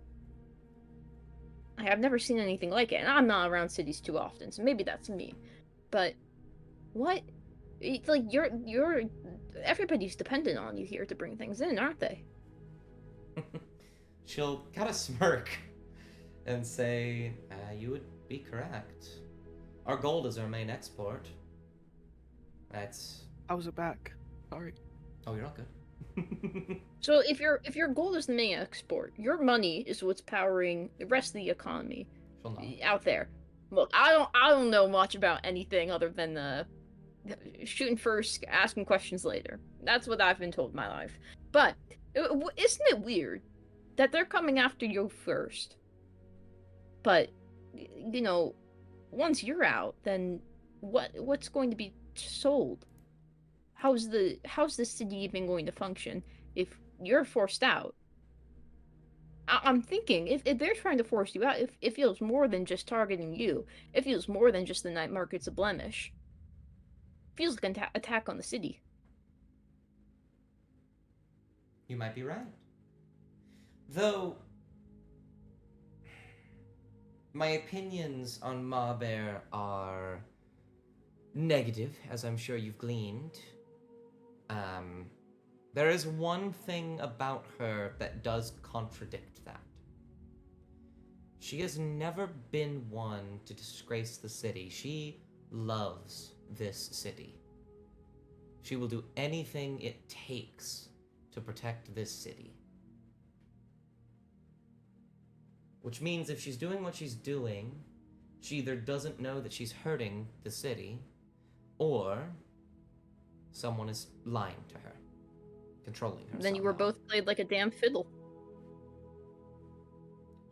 I've never seen anything like it, and I'm not around cities too often, so maybe that's me. But what? It's like you're everybody's dependent on you here to bring things in, aren't they? She'll kind of smirk and say, "You would be correct. Our gold is our main export. That's. I was back. Sorry. Oh, you're all good." So if your gold is the main export, your money is what's powering the rest of the economy She'll nod. out there. Look, I don't know much about anything other than shooting first, asking questions later. That's what I've been told in my life. But isn't it weird that they're coming after you first? But you know, once you're out, then what's going to be sold? How's the city even going to function if you're forced out? I'm thinking if they're trying to force you out, it feels more than just targeting you. It feels more than just the night market's a blemish. It feels like an attack on the city. You might be right. Though, my opinions on Ma Bear are negative, as I'm sure you've gleaned. There is one thing about her that does contradict that. She has never been one to disgrace the city. She loves this city. She will do anything it takes to protect this city. Which means if she's doing what she's doing, she either doesn't know that she's hurting the city, or someone is lying to her, controlling her. Then you were somehow. both played like a damn fiddle,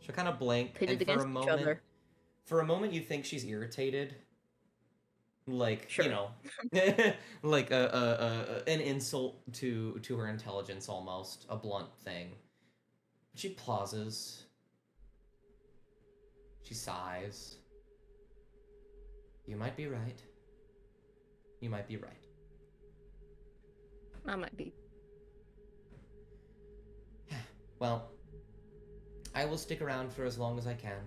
She'll kind of blink, pitted and for against a each moment, other. For a moment, you think she's irritated, like Sure. you know, like an insult to her intelligence, almost a blunt thing. She pauses. She sighs. You might be right. You might be right. I might be. Well, I will stick around for as long as I can.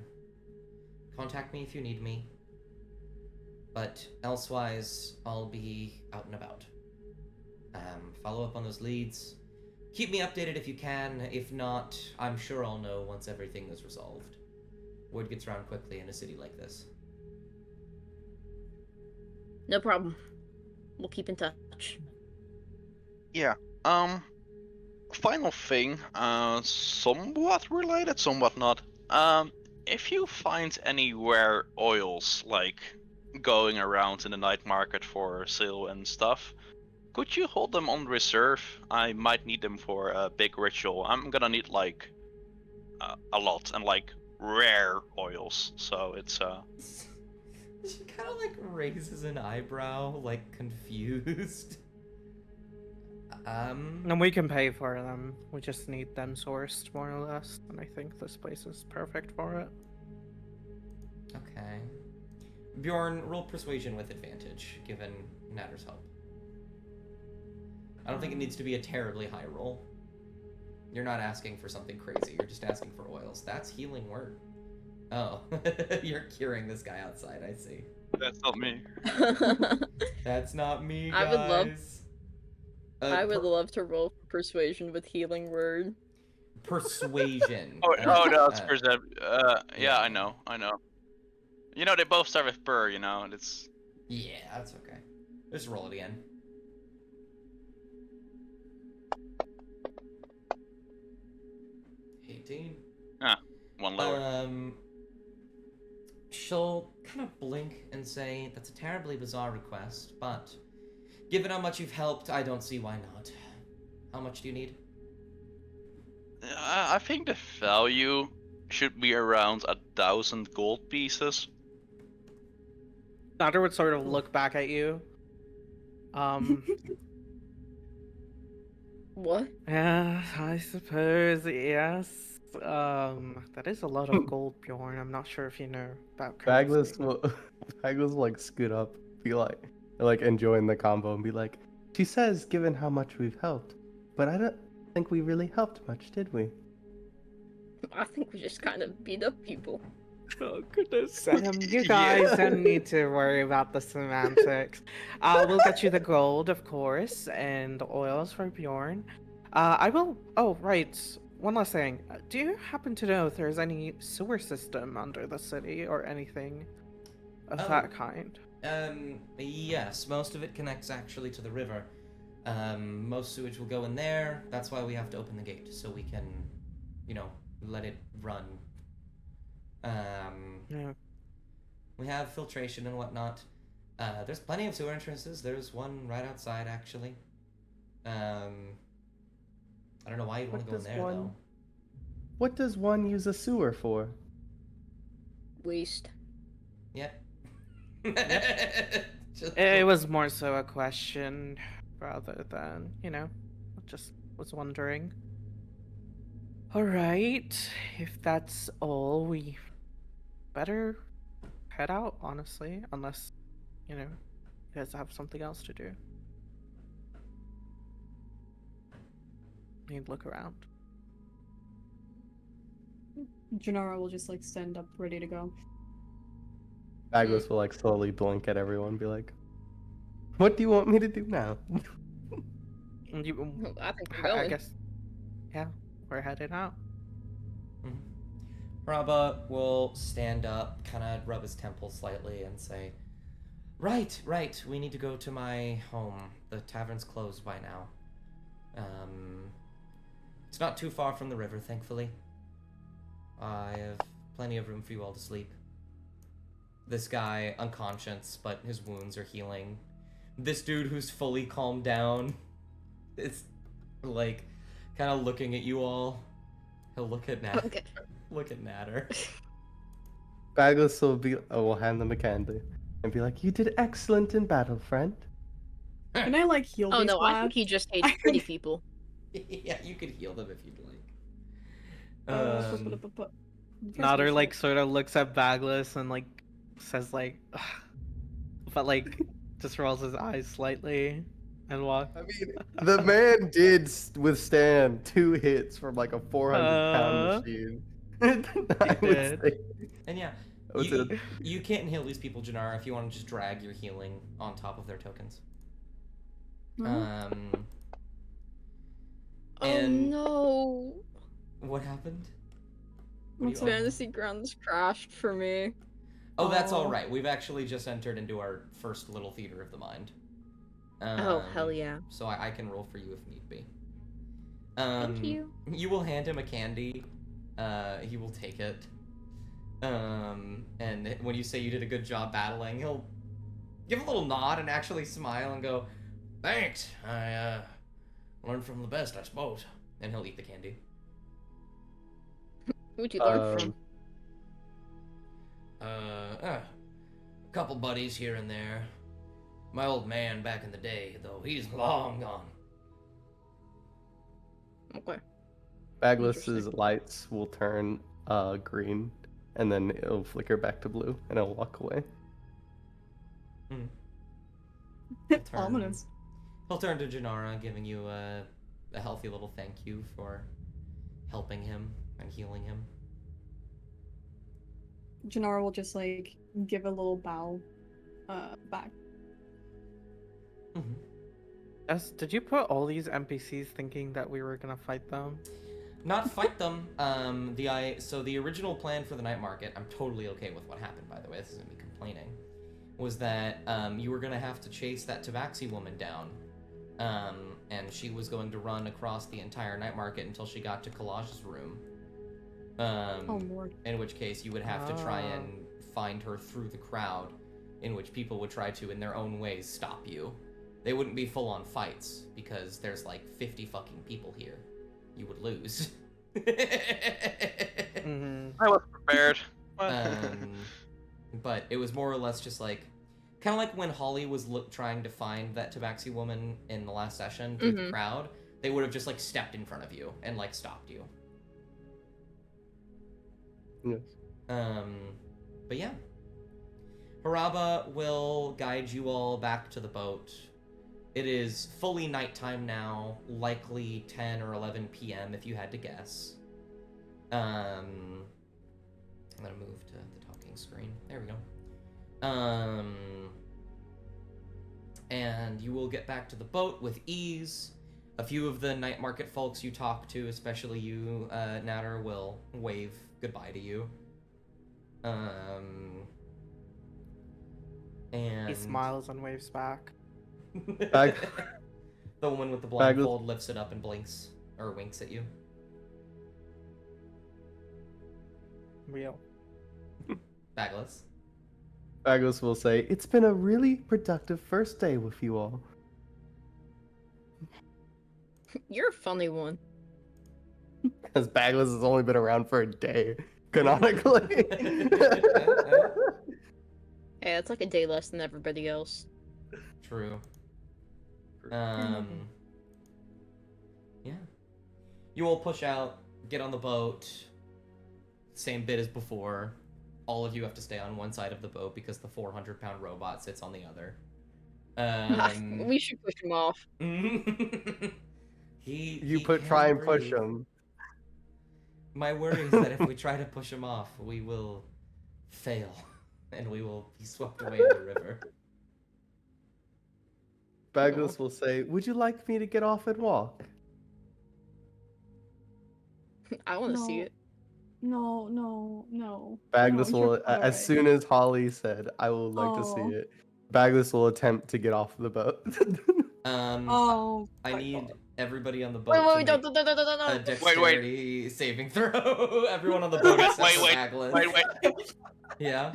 Contact me if you need me. But elsewise, I'll be out and about. Follow up on those leads. Keep me updated if you can. If not, I'm sure I'll know once everything is resolved. Word gets around quickly in a city like this. No problem. We'll keep in touch. Yeah. Final thing, somewhat related, somewhat not. If you find any rare oils, like going around in the night market for sale and stuff, could you hold them on reserve? I might need them for a big ritual. I'm gonna need like a lot, and like rare oils, so it's She kind of like raises an eyebrow, like confused. And we can pay for them. We just need them sourced, more or less. And I think this place is perfect for it. Okay. Bjorn, roll persuasion with advantage, given Natter's help. I don't think it needs to be a terribly high roll. You're not asking for something crazy, you're just asking for oils. That's healing word. Oh, you're curing this guy outside, I see. that's not me. That's not me, I guys. would love- I would love to roll for persuasion with healing word. Persuasion. Oh no, it's Uh, percep. Yeah, I know. You know, they both start with per. You know, it's. Yeah, that's okay. Just roll it again. One lower. She'll kind of blink and say, that's a terribly bizarre request, but given how much you've helped, I don't see why not. How much do you need? I think the value should be around 1,000 gold pieces. Natter would sort of look back at you. What? Yeah, I suppose, yes. That is a lot of gold, Bjorn. I'm not sure if you know about Bagless currency. will like scoot up, be like enjoying the combo and be like, she says, given how much we've helped, but I don't think we really helped much, did we? I think we just kind of beat up people. Oh goodness. You guys don't need to worry about the semantics. We'll get you the gold, of course, and the oils for Bjorn. I will. Oh, right. One last thing. Do you happen to know if there's any sewer system under the city or anything of that kind? Yes, most of it connects actually to the river. Most sewage will go in there. That's why we have to open the gate, so we can, let it run. Yeah. We have filtration and whatnot. There's plenty of sewer entrances. There's one right outside, actually. I don't know why you'd want to go in there, though. What does one use a sewer for? Waste. Yep. It was more so a question rather than, just was wondering. Alright, if that's all, we better head out, honestly, unless, you guys have something else to do. Need to look around. Janara will just like stand up ready to go. Bagless will like slowly blink at everyone and be like, what do you want me to do now? And you, I think we're I going. guess, yeah, we're headed out. Rabba will stand up, kind of rub his temple slightly, and say, Right, we need to go to my home. The tavern's closed by now. It's not too far from the river, thankfully. I have plenty of room for you all to sleep. This guy, unconscious, but his wounds are healing. This dude who's fully calmed down is, like, kind of looking at you all. He'll look at Natter. Okay. Look at Natter. Bagless will hand them a candy and be like, "You did excellent in battle, friend." Can I like heal Oh these no, I think lads? he just hates pretty people. Yeah, you could heal them if you'd like. Nodder like sort of looks at Bagless and like says like, "Ugh," but like just rolls his eyes slightly and walks. I mean, the man did withstand 2 hits from like a 400-pound machine. I would did. say. And yeah, I would say you can't heal these people, Janara, if you want to just drag your healing on top of their tokens. Huh? Oh And no. what happened? What What's do you- Fantasy Grounds crashed for me. Oh, that's all Oh. right. We've actually just entered into our first little theater of the mind. Oh, hell yeah. So I can roll for you if need be. Thank you. You will hand him a candy. He will take it. And when you say you did a good job battling, he'll give a little nod and actually smile and go, "Thanks. I learned from the best, I suppose." And he'll eat the candy. Who'd you learn from? A couple buddies here and there. My old man back in the day, though, he's long gone. Okay. Bagless's lights will turn green, and then it'll flicker back to blue, and it'll walk away. Ominous. He'll turn to Janara, giving you a healthy little thank you for helping him and healing him. Janara will just like give a little bow back. Did you put all these NPCs thinking that we were gonna fight them? Not fight them. So the original plan for the night market, I'm totally okay with what happened, by the way, this isn't me complaining, was that you were gonna have to chase that Tabaxi woman down. And she was going to run across the entire night market until she got to Collag's room. Oh lord. In which case you would have to try and find her through the crowd, in which people would try to, in their own ways, stop you. They wouldn't be full-on fights, because there's like 50 fucking people here. You would lose. Mm-hmm. I was prepared. But it was more or less just like, kind of like when Holly was trying to find that Tabaxi woman in the last session through the crowd, they would have just like stepped in front of you and like stopped you. Yes. But yeah. Haraba will guide you all back to the boat. It is fully nighttime now, likely 10 or 11 p.m. if you had to guess. I'm gonna move to the talking screen. There we go. And you will get back to the boat with ease. A few of the night market folks you talk to, especially you, Natter, will wave goodbye to you. And He smiles and waves back. Bag- The woman with the Bag- blindfold lifts it up and blinks or winks at you. Real. Bagless. Bagless will say, "It's been a really productive first day with you all." You're a funny one. Because Bagless has only been around for a day, canonically. Hey, it's like a day less than everybody else. True. Yeah. You all push out, get on the boat. Same bit as before. All of you have to stay on one side of the boat because the 400-pound robot sits on the other. We should push him off. You try and push him. My worry is that if we try to push him off, we will fail, and we will be swept away in the river. Bagless will say, "Would you like me to get off and walk?" I want to see it. No. Bagless No, will, you're as alright. soon as Holly said, "I would like to Oh. see it," Bagless will attempt to get off the boat. Oh. I my need God. everybody on the boat Wait, to don't, make don't, don't, don't, a don't. dexterity saving throw. Everyone on the boat except Wait, for wait, Bagless. Wait. Yeah.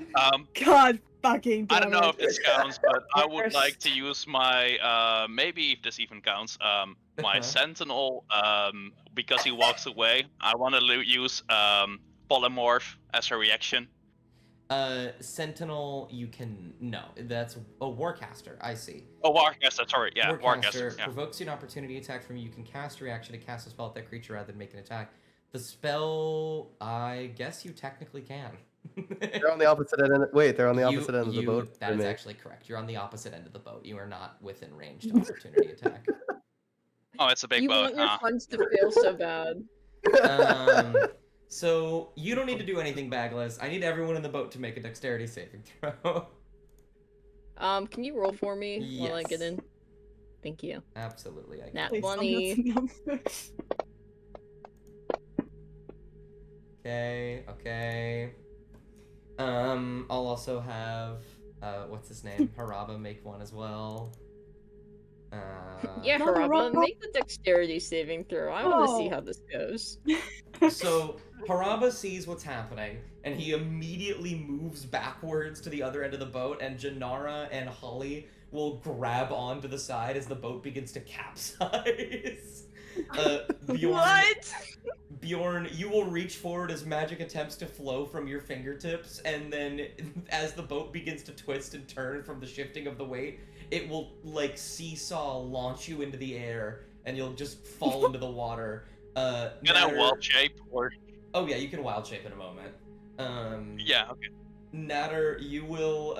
God fucking I damn don't know it. if this counts, but I would First. like to use my maybe if this even counts, my Uh-huh. sentinel, because he walks away. I want to use polymorph as a reaction. Sentinel, you can no. That's a Warcaster. I see. Oh, Warcaster, sorry, yeah, Warcaster Warcaster, yeah. provokes you an opportunity attack from you. You can cast a reaction to cast a spell at that creature rather than make an attack. The spell, I guess you technically can. They're on the opposite end. Wait, they're on the opposite end of the boat. That is actually correct. You're on the opposite end of the boat. You are not within range to opportunity attack. Oh, it's a big You boat. want your funds to fail so bad. So you don't need to do anything, Bagless. I need everyone in the boat to make a dexterity saving throw. Can you roll for me while I get Yes. in? Thank you. Absolutely, I can. Nat Please tell 20. me that's a number. Okay. I'll also have what's his name? Haraba make one as well. Yeah, No, Haraba, Haraba. make the dexterity saving throw. I want to see Oh. how this goes. So Haraba sees what's happening, and he immediately moves backwards to the other end of the boat, and Janara and Holly will grab onto the side as the boat begins to capsize. Bjorn, you will reach forward as magic attempts to flow from your fingertips, and then as the boat begins to twist and turn from the shifting of the weight, it will, like, seesaw launch you into the air, and you'll just fall into the water. Can I Natter- wild shape or? Oh yeah, you can wild shape in a moment. Yeah. Okay. Natter, you will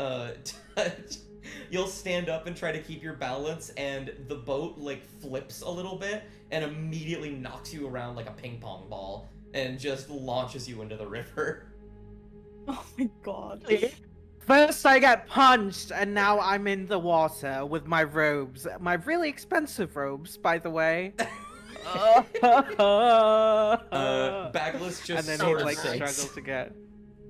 you'll stand up and try to keep your balance, and the boat like flips a little bit and immediately knocks you around like a ping pong ball and just launches you into the river. Oh my god. First I got punched, and now I'm in the water with my robes. My really expensive robes, by the way. Bagless just and then sort he of like sinks. struggles to get.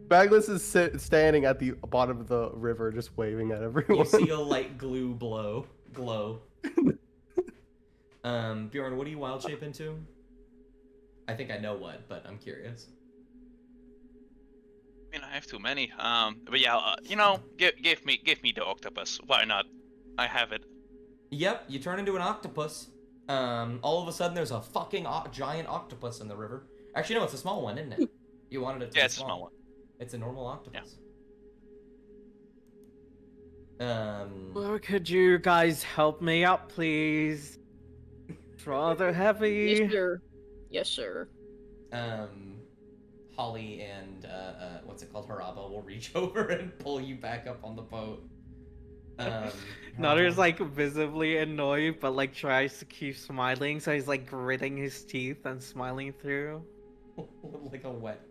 Bagless is standing at the bottom of the river, just waving at everyone. You see a light glow. Bjorn, what do you wild shape into? I think I know what, but I'm curious. I mean, I have too many. But yeah, give me the octopus. Why not? I have it. Yep, you turn into an octopus. All of a sudden there's a fucking giant octopus in the river. Actually, no, it's a small one, isn't it? You wanted it to Yeah, be it's a small one. It's a normal octopus. Well, could you guys help me up, please? It's rather heavy. Yes, sir. Yes, sir. Holly and what's it called, Haraba will reach over and pull you back up on the boat. Nutter's Haraba- like visibly annoyed, but like tries to keep smiling, so he's like gritting his teeth and smiling through. like a wet.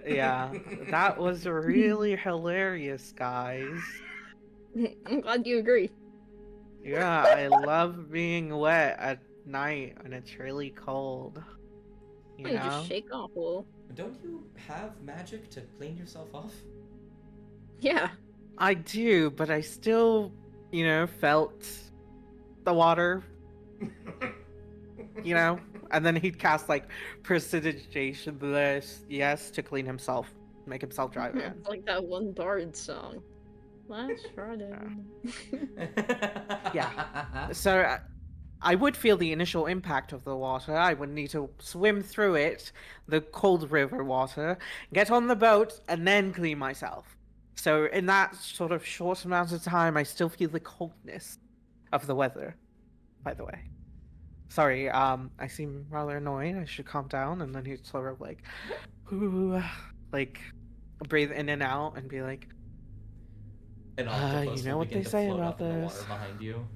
Yeah, that was really hilarious, guys. I'm glad you agree. Yeah, I love being wet at night when it's really cold. You You know? just shake off a little. Don't you have magic to clean yourself off? Yeah. I do, but I still, felt the water, And then he'd cast like prestidigitation yes to clean himself, make himself dry again. It's like that one Bard song. Last Friday. Yeah. So I would feel the initial impact of the water. I would need to swim through it, the cold river water, get on the boat, and then clean myself. So in that sort of short amount of time, I still feel the coldness of the weather, by the way. Sorry, I seem rather annoyed. I should calm down. And then he'd sort of like, like, breathe in and out and be like, An octopus you know will what begin they to say float about up in the this. water behind you.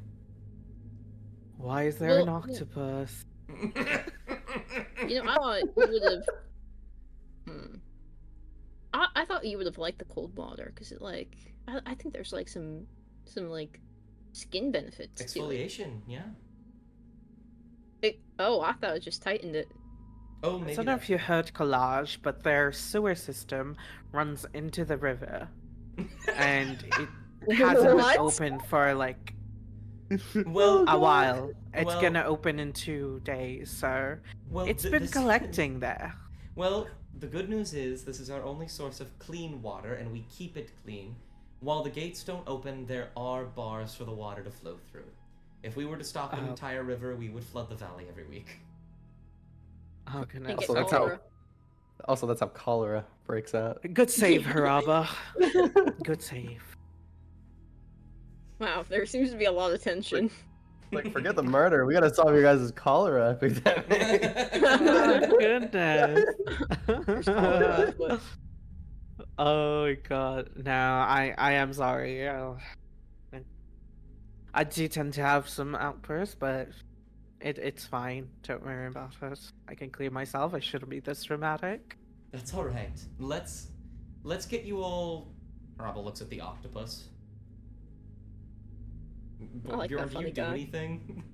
why is there an Well, octopus? You know, I thought you would have. I thought you would have liked the cold water because it like I think there's like some like skin benefits to it. Exfoliation, yeah. Oh, I thought it just tightened it. Oh, I maybe. don't know if you heard Collage, but their sewer system runs into the river. And it hasn't What? been open for like Well, a while. It's Well- gonna open in 2 days, so well, it's th- been this- collecting there. Well, the good news is this is our only source of clean water, and we keep it clean. While the gates don't open, there are bars for the water to flow through. If we were to stop an Oh. entire river, we would flood the valley every week. Oh And goodness. get So that's how- cholera. Also, that's how cholera breaks out. Good save, Haraba. Good save. Wow, there seems to be a lot of tension. Like, forget the murder. We gotta solve your guys' cholera epidemic. Oh, goodness. There's cholera, but- Oh my god. No, I am sorry. I do tend to have some outbursts, but it's fine. Don't worry about it. I can clear myself. I shouldn't be this dramatic. That's all right. Let's get you all. Haraba looks at the octopus. I like Bjorn, that do funny you do guy. anything?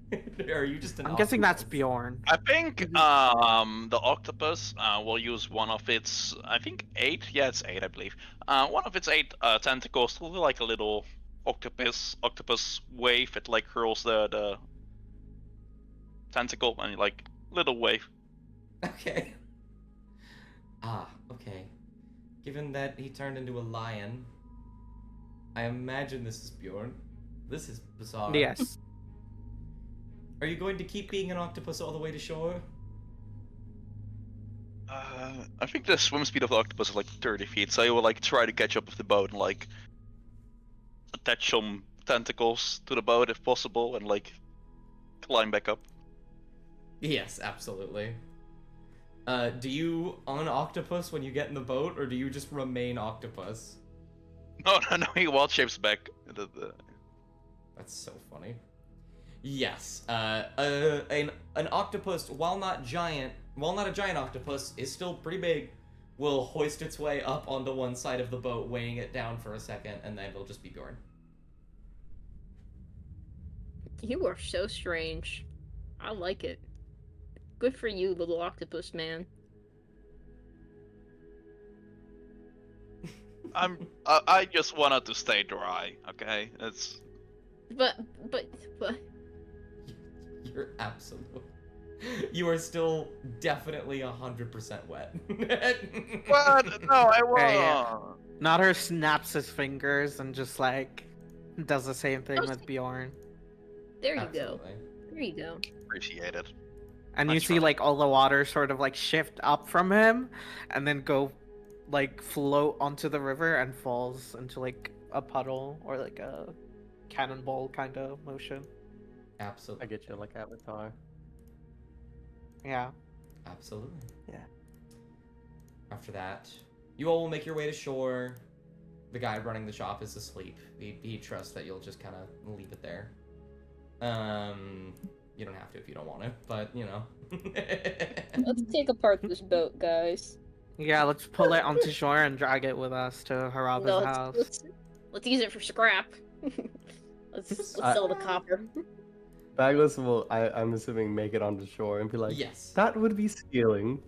Or are you just an I'm guessing that's octopus? Bjorn. I think the octopus will use one of its, I think 8. Yeah, it's 8, I believe. One of its 8 tentacles to do like a little octopus wave. It like hurls the tentacle and like little wave. Okay. Ah, okay. Given that he turned into a lion, I imagine this is Bjorn. This is bizarre. Yes. Are you going to keep being an octopus all the way to shore? I think the swim speed of the octopus is like 30 feet, so I will like try to catch up with the boat and like attach some tentacles to the boat if possible and like climb back up. Yes, absolutely. Do you un-octopus when you get in the boat, or do you just remain octopus? No, he wild shapes back. That's so funny. Yes, an octopus, while not a giant octopus, is still pretty big, will hoist its way up onto one side of the boat, weighing it down for a second, and then it'll just be Bjorn. You are so strange. I like it. Good for you, little octopus man. I just wanted to stay dry. Okay, it's. But You're absolute. You are still definitely 100% wet. What? No, I yeah. won't. Nader snaps his fingers and just like does the same thing Oh, with Bjorn. there you Absolutely. go. There you go. Appreciate it. And you That's see right. like all the water sort of like shift up from him and then go like float onto the river and falls into like a puddle or like a cannonball kind of motion. Absolutely. I get you, like Avatar. Yeah. Absolutely. Yeah. After that, you all will make your way to shore. The guy running the shop is asleep. He trusts that you'll just kind of leave it there. You don't have to if you don't want to, but you know. Let's take apart this boat, guys. Yeah, let's pull it onto shore and drag it with us to Haraba's No, house. let's use it for scrap. let's sell the copper. Bagless will, I'm assuming, make it onto shore and be like, Yes. that would be stealing.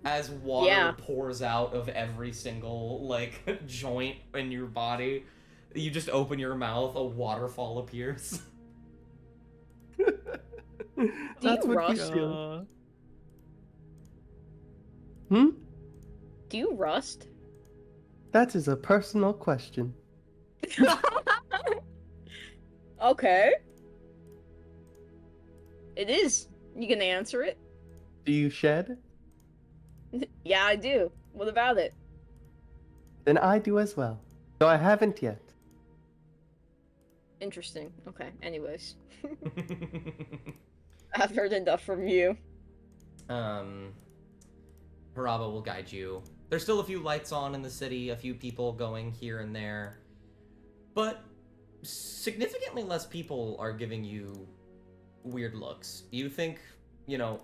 As water Yeah. pours out of every single like joint in your body, you just open your mouth, a waterfall appears. That you would be rush? stealing. Hmm? Do you rust? That is a personal question. Okay. It is. You can answer it. Do you shed? Yeah, I do. What about it? Then I do as well. Though I haven't yet. Interesting. Okay, anyways. I've heard enough from you. Haraba will guide you. There's still a few lights on in the city, a few people going here and there, but significantly less people are giving you weird looks. You think, you know,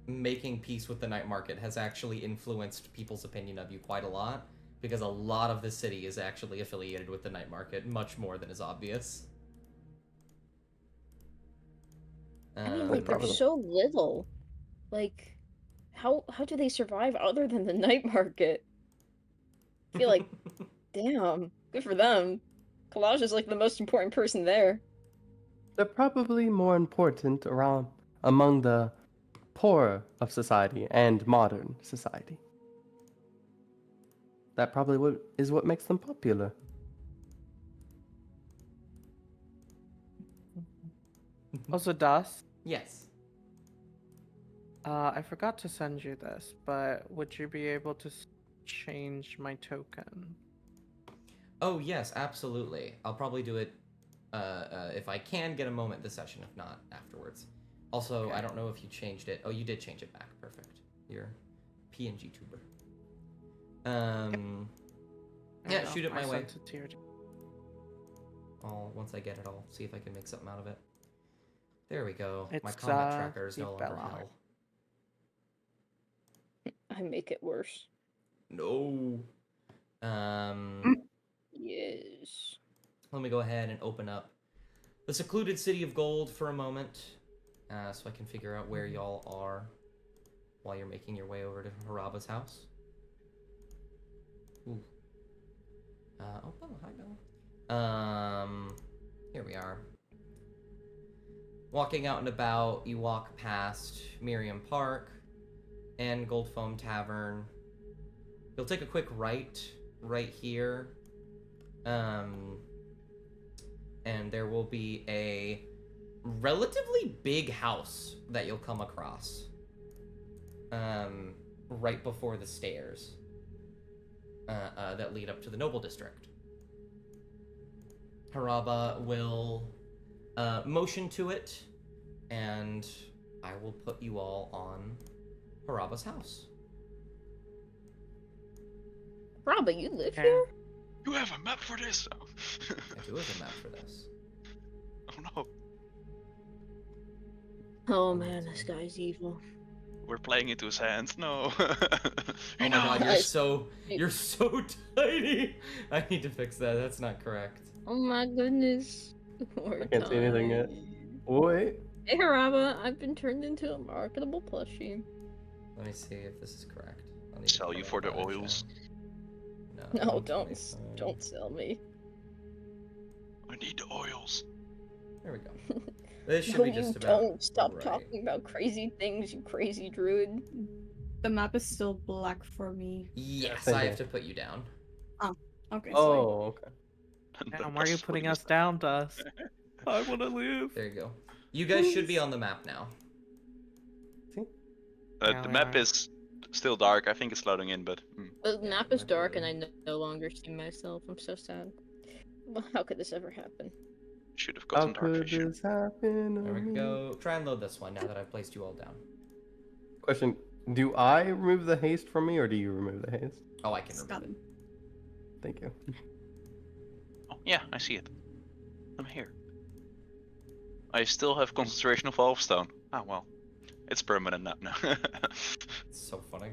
making peace with the night market has actually influenced people's opinion of you quite a lot, because a lot of the city is actually affiliated with the night market, much more than is obvious. I mean, like, they're probably. so little. Like, how do they survive other than the night market? I feel like, damn, good for them. Collage is like the most important person there. They're probably more important around among the poorer of society and modern society. That probably is what makes them popular. Also, Dust. Yes. I forgot to send you this, but would you be able to change my token? Oh yes, absolutely. I'll probably do it if I can get a moment this session. If not, afterwards. Also, I Okay. don't know if you changed it. Oh, you did change it back. Perfect. You're PNG tuber. There Yeah, you go. shoot it I my way. sent it to your... Once I get it, I'll see if I can make something out of it. There we go. My It's, combat tracker is no Deep longer Belloc. hell. I make it worse. No. Yes. Let me go ahead and open up the secluded city of gold for a moment, so I can figure out where y'all are while you're making your way over to Haraba's house. Ooh. Oh, Bella, hi, Bella. Here we are. Walking out and about, you walk past Miriam Park and Gold Foam Tavern. You'll take a quick right here. And there will be a relatively big house that you'll come across. Right before the stairs that lead up to the Noble District. Haraba will motion to it, and I will put you all on Haraba's house. Roba, you live Okay. here? You have a map for this? I do have a map for this. Oh no. Oh man, this guy's evil. We're playing into his hands. No. Oh my god, I- you're so tiny. I need to fix that. That's not correct. Oh my goodness. I can't see anything yet. Wait. Hey Haraba, I've been turned into a marketable plushie. Let me see if this is correct. I'll need to Sell you follow for the that, oils. No, No, 125. don't sell me. I need the oils. There we go. This should No, be you just about. don't. Stop right. talking about crazy things, you crazy druid. The map is still black for me. Yes, Same I here. have to put you down. Okay. Oh, okay. Damn, why are you putting us down, Dust? I want to live. There you go. You guys should be on the map now. Yeah, The we map are. is still dark. I think it's loading in, but The Yeah, map is might be dark and I loading. no longer see myself. I'm so sad. Well, how could this ever happen? should have How gotten dark could vision. this happen to There we me? go. Try and load this one now that I've placed you all down. Question: do I remove the haste from me, or do you remove the haste? Oh, I can It's remove got it. him. Thank you. Oh, yeah, I see it. I'm here. I still have concentration of Elfstone. Ah, well. It's permanent now. It's so funny.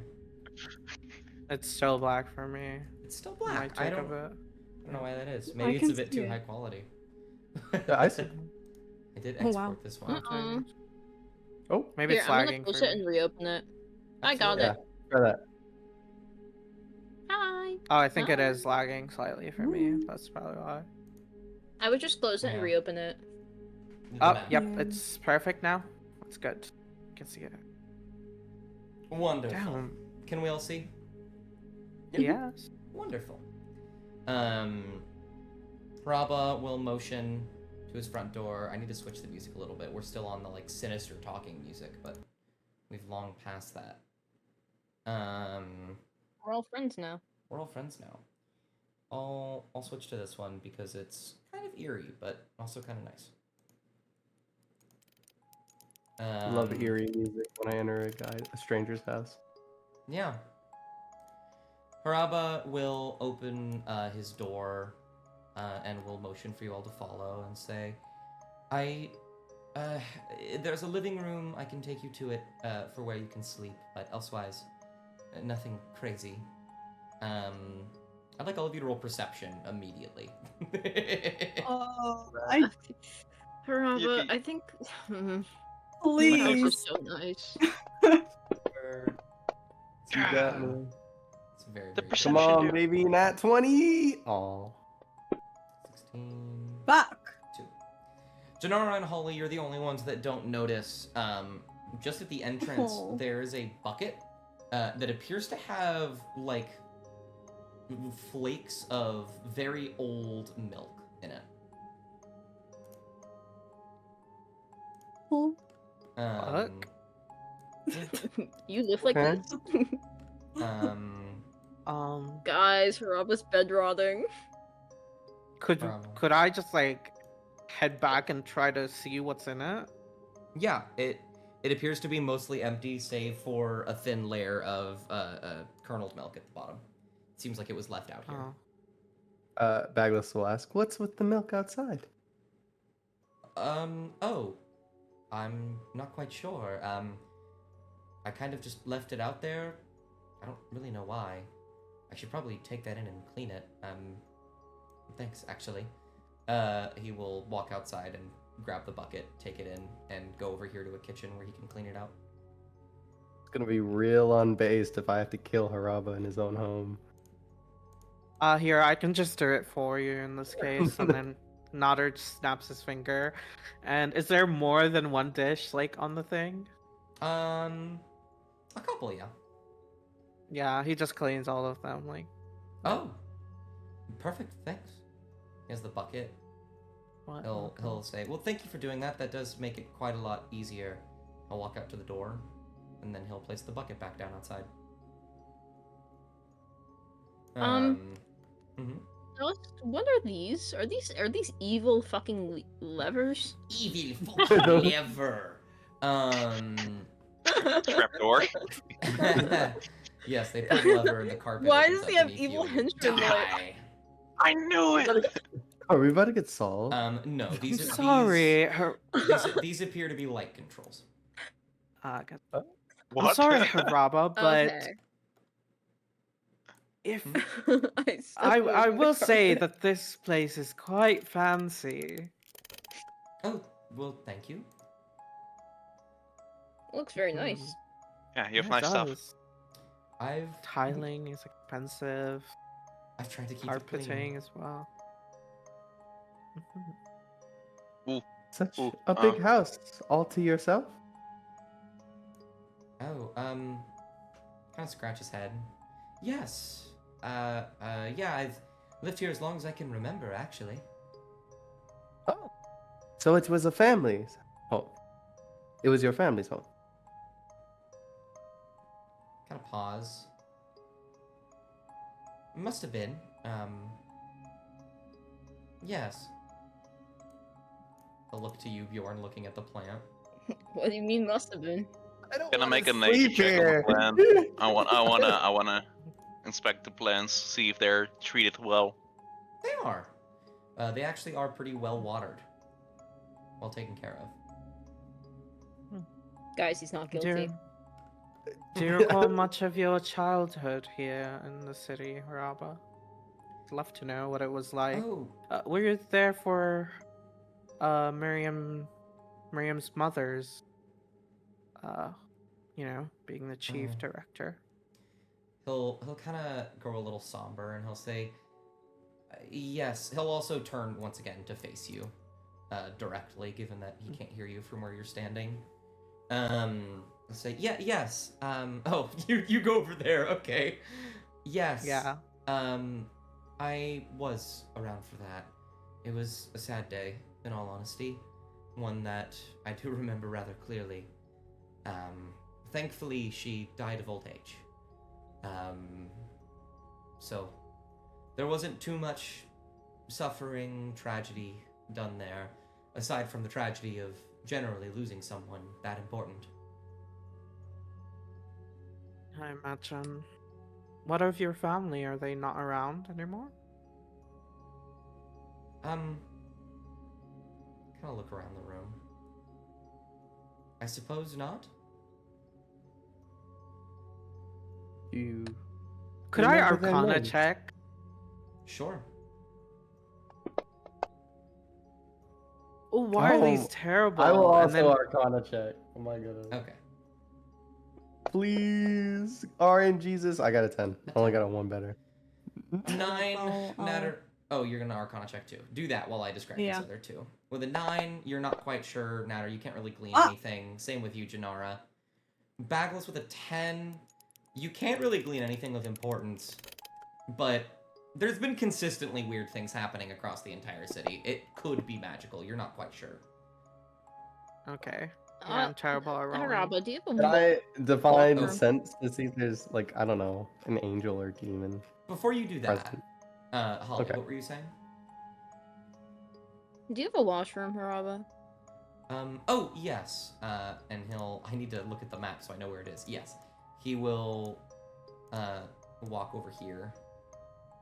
It's still black for me. It's still My black. I take don't of it. know why that is. Maybe it's can a bit see too it. high quality. Yeah, I see. I did Oh, export wow. this one. Oh, Maybe Here, it's I'm gonna lagging close for it me. and reopen it. I got yeah. it. Try that. Hi. Oh, I think it Hi. is lagging slightly for me. That's probably why. I would just close it and Yeah. reopen it. The Oh, map. yep, Yeah. it's perfect now. That's good. You can see it. Wonderful. Damn. Can we all see? Yes. Wonderful. Raba will motion to his front door. I need to switch the music a little bit. We're still on the like sinister talking music, but we've long passed that. We're all friends now. We're all friends now. I'll switch to this one because it's kind of eerie, but also kind of nice. I love eerie music when I enter a stranger's house. Yeah. Haraba will open his door and will motion for you all to follow and say, there's a living room. I can take you to it for where you can sleep, but elsewise, nothing crazy. I'd like all of you to roll perception immediately. Oh, Haraba, Yippee. I think. please. Haraba's so nice. You got me. It's very, The very perception- Come on, dude. baby, nat 20. Aw. 16. Back. 2. Janara and Holly, you're the only ones that don't notice. Just at the entrance, Oh. there is a bucket that appears to have like flakes of very old milk in it. Oh, Fuck. Yeah. You live like Okay. this? Guys, Haraba's bed rotting. Bravo. Could I just like head back and try to see what's in it? Yeah, it appears to be mostly empty, save for a thin layer of kerneled milk at the bottom. It seems like it was left out here. Oh. Bagless will ask, "What's with the milk outside?" Oh, I'm not quite sure. I kind of just left it out there. I don't really know why. I should probably take that in and clean it. Thanks, actually. He will walk outside and grab the bucket, take it in, and go over here to a kitchen where he can clean it out. It's gonna be real unbased if I have to kill Haraba in his own home. Here, I can just stir it for you in this case, and then Nodder just snaps his finger. And is there more than one dish, like, on the thing? A couple, yeah. Yeah, he just cleans all of them, like... Oh, perfect, thanks. Here's the bucket. What? He'll say, well, thank you for doing that. That does make it quite a lot easier. I'll walk out to the door, and then he'll place the bucket back down outside. Just, what are these? Are these evil fucking levers? Evil fucking lever. Trapdoor. Yes, they put a lever in the carpet. Why opens does he up have beneath evil you and henchmen, like- die. I knew it. Are we about to get solved? No, these are Sorry, these appear to be light controls. I'm What? sorry, Haraba, but Okay. if I I will say that this place is quite fancy. Oh, well, thank you. Looks very nice. Yeah, you have Yeah, it nice stuff. does. I've Tiling is expensive. tried to keep it Carpeting clean. as well. Such Ooh, a big house, all to yourself? Oh, kind of scratch his head. Yes. Yeah, I've lived here as long as I can remember, actually. Oh. So it was a family's home. It was your family's home. Kind of pause. Must have been. Yes. I'll look to you, Bjorn, looking at the plant. What do you mean must have been? I don't Gonna wanna make a nature sleep check on here. the plan. I wanna inspect the plants, see if they're treated well. They are. They actually are pretty well watered. Well taken care of. Guys, he's not guilty. Do you recall much of your childhood here in the city, Haraba? I'd love to know what it was like. Oh, Were you there for Miriam's mother's being the chief Oh. director? he'll kind of grow a little somber and he'll say, yes. He'll also turn once again to face you, directly, given that he can't hear you from where you're standing. He'll say, yeah, yes. Oh, you go over there. Okay. Yes. Yeah. I was around for that. It was a sad day, in all honesty. One that I do remember rather clearly. Thankfully, she died of old age. So, there wasn't too much suffering, tragedy done there, aside from the tragedy of generally losing someone that important. I imagine. What of your family? Are they not around anymore? Kind of look around the room. I suppose not. You Could I remember their Arcana names? check? Sure. Oh, why are these Oh, terrible? I will And also then- Arcana check. Oh my goodness. Okay. Please, RNGesus. I got a 10. I only got a 1 better. 9, I'll- Natter. Oh, you're gonna Arcana check too. Do that while I describe Yeah. these other two. With a 9, you're not quite sure, Natter. You can't really glean anything. Same with you, Janara. Bagless with a 10, you can't really glean anything of importance, but there's been consistently weird things happening across the entire city. It could be magical. You're not quite sure. Okay. Yeah, I'm terrible at rolling. Haraba, do you have a Can I divine Washroom. sense to see if there's like, I don't know, an angel or demon Before you do that, present? Holly, Okay. what were you saying? Do you have a washroom, Haraba? Oh, yes. And I need to look at the map so I know where it is. Yes. He will, walk over here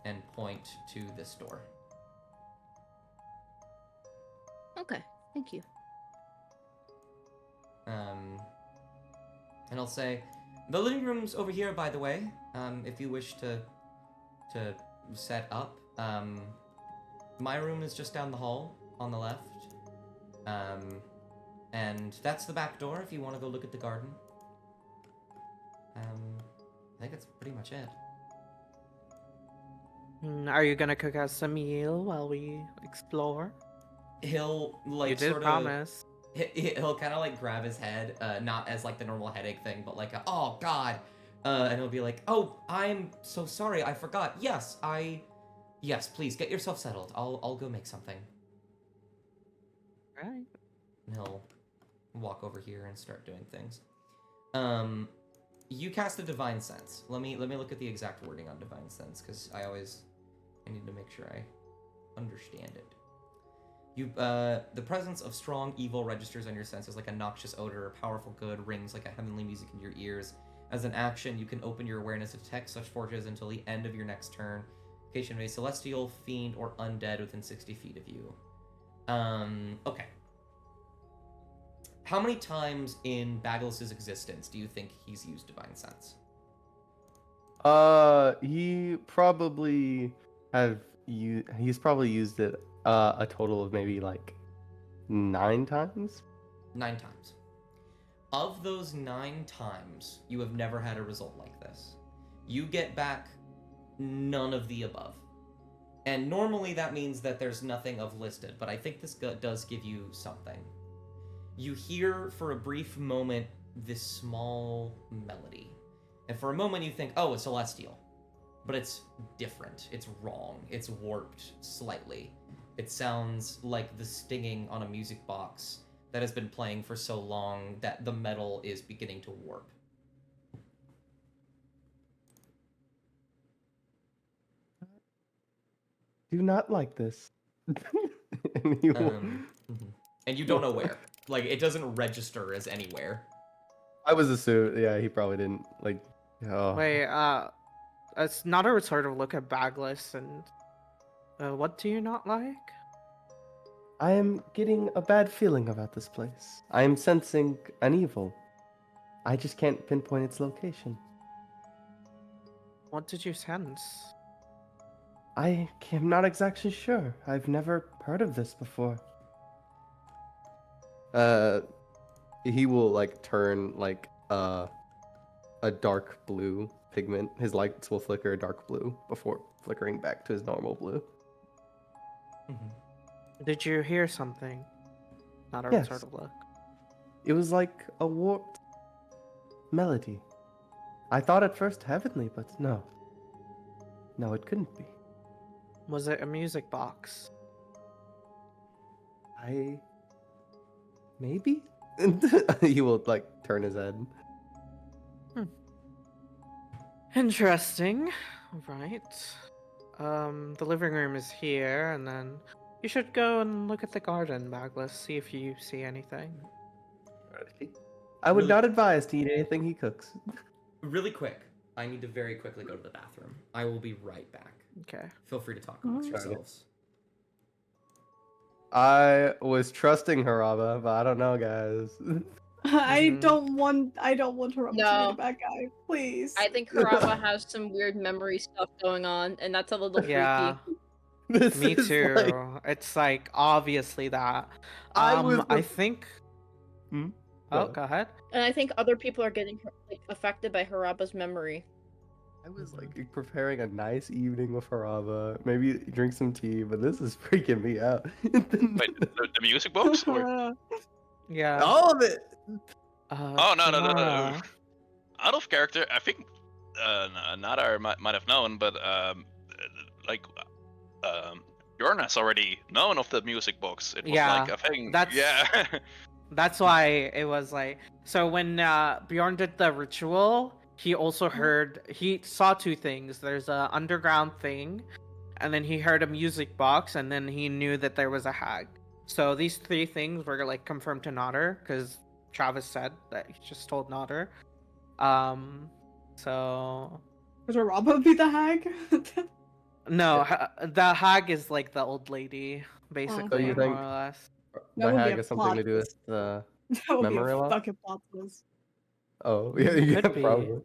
and point to this door. Okay, thank you. And I'll say, the living room's over here, by the way, if you wish to set up. My room is just down the hall on the left. And that's the back door if you want to go look at the garden. I think that's pretty much it. Are you gonna cook us a meal while we explore? He'll, like, You did sort of... promise. He'll kind of, like, grab his head, not as, like, the normal headache thing, but, like, oh, God. And he'll be like, oh, I'm so sorry, I forgot. Yes, Yes, please, get yourself settled. I'll go make something. Right. And he'll walk over here and start doing things. You cast a Divine Sense. Let me look at the exact wording on Divine Sense, because I need to make sure I understand it. The presence of strong evil registers on your senses like a noxious odor or powerful good rings like a heavenly music in your ears. As an action, you can open your awareness to detect such forces until the end of your next turn. Location of a celestial, fiend, or undead within 60 feet of you. Okay. How many times in Bagulus' existence do you think he's used Divine Sense? He probably he's probably used it a total of maybe like 9 times. 9 times. Of those 9 times, you have never had a result like this. You get back none of the above. And normally that means that there's nothing of listed, but I think this does give you something. You hear for a brief moment this small melody. And for a moment you think, oh, it's celestial. But it's different. It's wrong. It's warped slightly. It sounds like the stinging on a music box that has been playing for so long that the metal is beginning to warp. Do not like this. And he will- And you don't know where. Like, it doesn't register as anywhere. I was assuming, yeah, he probably didn't like. Oh. Wait, it's not a sort of look at Bagless and what do you not like? I am getting a bad feeling about this place. I am sensing an evil. I just can't pinpoint its location. What did you sense? I am not exactly sure. I've never heard of this before. He will like turn like a dark blue pigment. His lights will flicker a dark blue before flickering back to his normal blue. Did you hear something? Not a Yes. sort of look. It was like a warped melody. I thought at first heavenly, but no. No, it couldn't be. Was it a music box? Maybe? He will like turn his head. Interesting. Right. The living room is here, and then you should go and look at the garden, Bagless, see if you see anything. I would Really- not advise to eat anything he cooks. Really quick, I need to very quickly go to the bathroom. I will be right back. Okay. Feel free to talk amongst Alright. yourselves. I was trusting Haraba, but I don't know, guys. I Mhm. don't want her to be No. the bad guy. Please. I think Haraba has some weird memory stuff going on, and that's a little Yeah, This me is too. like- It's like obviously that. I was I the- think. Hmm? Oh, Go. go ahead. And I think other people are getting like affected by Haraba's memory. I was like preparing a nice evening with Haraba, maybe drink some tea, but this is freaking me out. Wait, the music box? Or... Yeah. All of it. Oh, no. Tamara. Out of character, I think Nadar might have known, but Bjorn has already known of the music box. It was Yeah, like a thing. that's- Yeah. That's why it was like. So when Bjorn did the ritual, he also he saw two things. There's a underground thing, and then he heard a music box, and then he knew that there was a hag. So these three things were like confirmed to Nodder because Travis said that he just told Nodder. So Would Araba be the hag? no, the hag is like the old lady, So basically, you more think or less. That the would be hag a has something to plot do with twist. the That would be memory a loss? fucking plot twist. Oh, yeah, yeah, Could be. probably.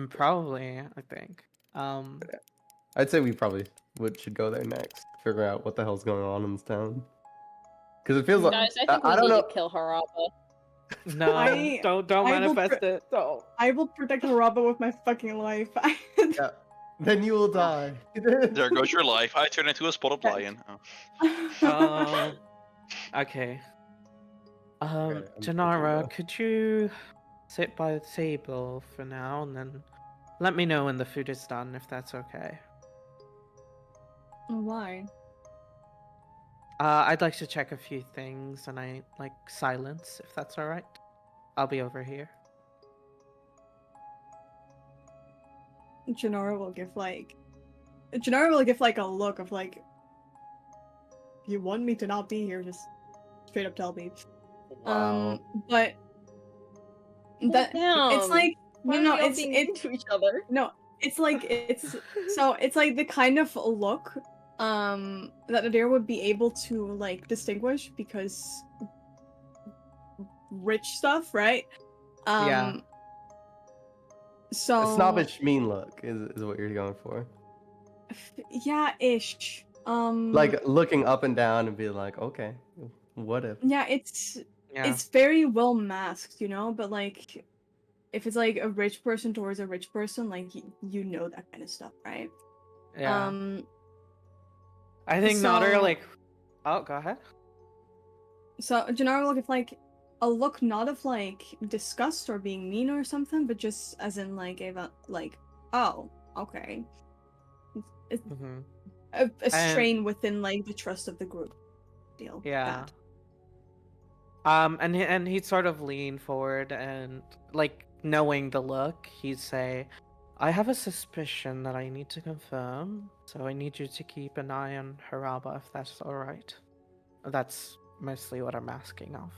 Probably, I think. I'd say we probably should go there next. Figure out what the hell's going on in this town. Because it feels like Guys, I think we I don't need know. to kill Harappa. No, don't I will manifest it. Don't. I will protect Araba with my fucking life. Yeah. Then you will die. There goes your life. I turn into a spotted Yes. lion. Oh. Okay. I'm thinking Janara, now. could you sit by the table for now and then let me know when the food is done, if that's okay? Why? I'd like to check a few things and I like silence, if that's alright. I'll be over here. Janara will give like a look of like, if you want me to not be here, just straight up tell me. Wow. But that it's like Why you are know, we all it's being it mean to each other? no, it's like it's so it's like the kind of look that Nadir would be able to like distinguish because rich stuff, right? Yeah. So A snobbish mean look is what you're going for. yeah, ish. Like looking up and down and be like, okay, what if? yeah, Yeah. it's very well masked, you know, but like if it's like a rich person towards a rich person, like you know that kind of stuff, right? Yeah. I think Nodder so- like oh, go ahead. So Janara will give like a look not of like disgust or being mean or something, but just as in like oh, okay. Mm-hmm. A And- strain within like the trust of the group deal. Yeah. That. And he'd sort of lean forward and, like, knowing the look, he'd say, I have a suspicion that I need to confirm, so I need you to keep an eye on Haraba if that's alright. That's mostly what I'm asking of.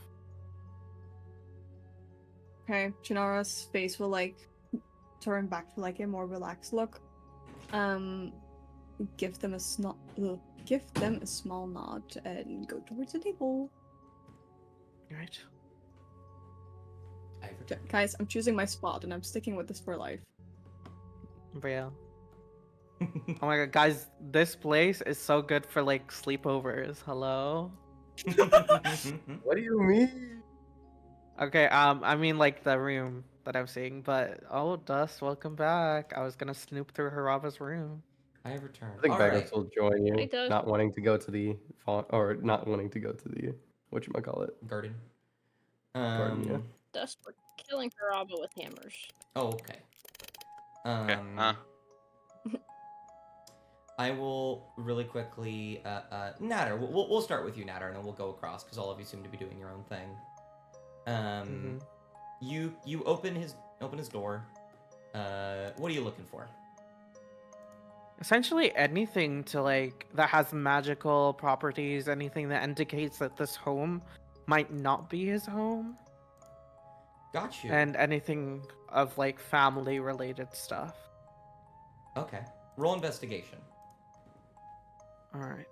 Okay, Janara's face will like turn back to like a more relaxed look. Give them a small nod and go towards the table. Right. Guys, I'm choosing my spot and I'm sticking with this for life. Real. Oh my god, guys, this place is so good for, like, sleepovers. Hello? What do you mean? Okay, I mean, like, the room that I'm seeing, but, oh, Dust, welcome back. I was gonna snoop through Haraba's room. I have returned. I think Alright. Vegas will join you, Hey, Doug. not wanting to go to the or not wanting to go to the whatchamacallit. Garden. Garden, yeah. Dust for killing Harappa with hammers. Oh, okay. Okay. I will really quickly, Natter. We'll start with you, Natter, and then we'll go across because all of you seem to be doing your own thing. You open his door. What are you looking for? Essentially anything to, like, that has magical properties, anything that indicates that this home might not be his home, Got you. and anything of, like, family related stuff. Okay. Roll investigation. Alright.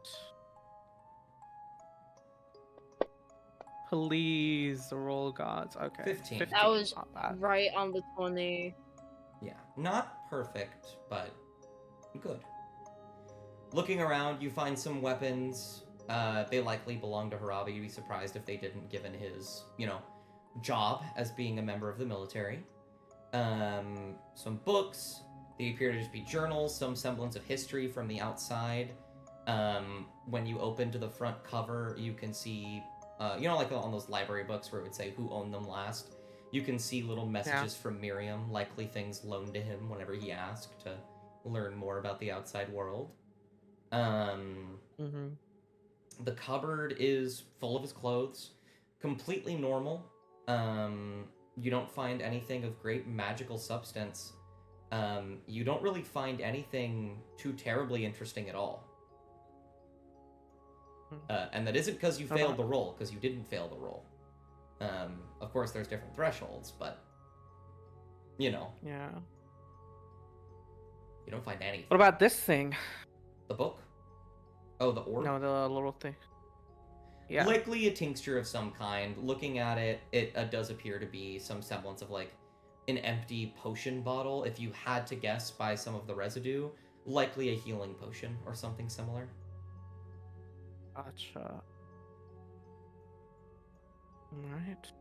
Please roll gods. Okay. 15. That was not bad. right on the 20. Yeah, not perfect, but good. Looking around, you find some weapons. They likely belong to Haraba. You'd be surprised if they didn't, given his, job as being a member of the military. Some books. They appear to just be journals, some semblance of history from the outside. When you open to the front cover, you can see, like on those library books where it would say who owned them last. You can see little messages from Miriam, likely things loaned to him whenever he asked to learn more about the outside world. The cupboard is full of his clothes. completely normal. You don't find anything of great magical substance. You don't really find anything too terribly interesting at all. And that isn't because you failed the roll, because you didn't fail the roll. Of course, there's different thresholds, but you know, Yeah. you don't find anything. What about this thing? The book? Oh, the orb? No, the little thing. Yeah. Likely a tincture of some kind. Looking at it, it does appear to be some semblance of like an empty potion bottle. If you had to guess by some of the residue, likely a healing potion or something similar. Gotcha. Alright.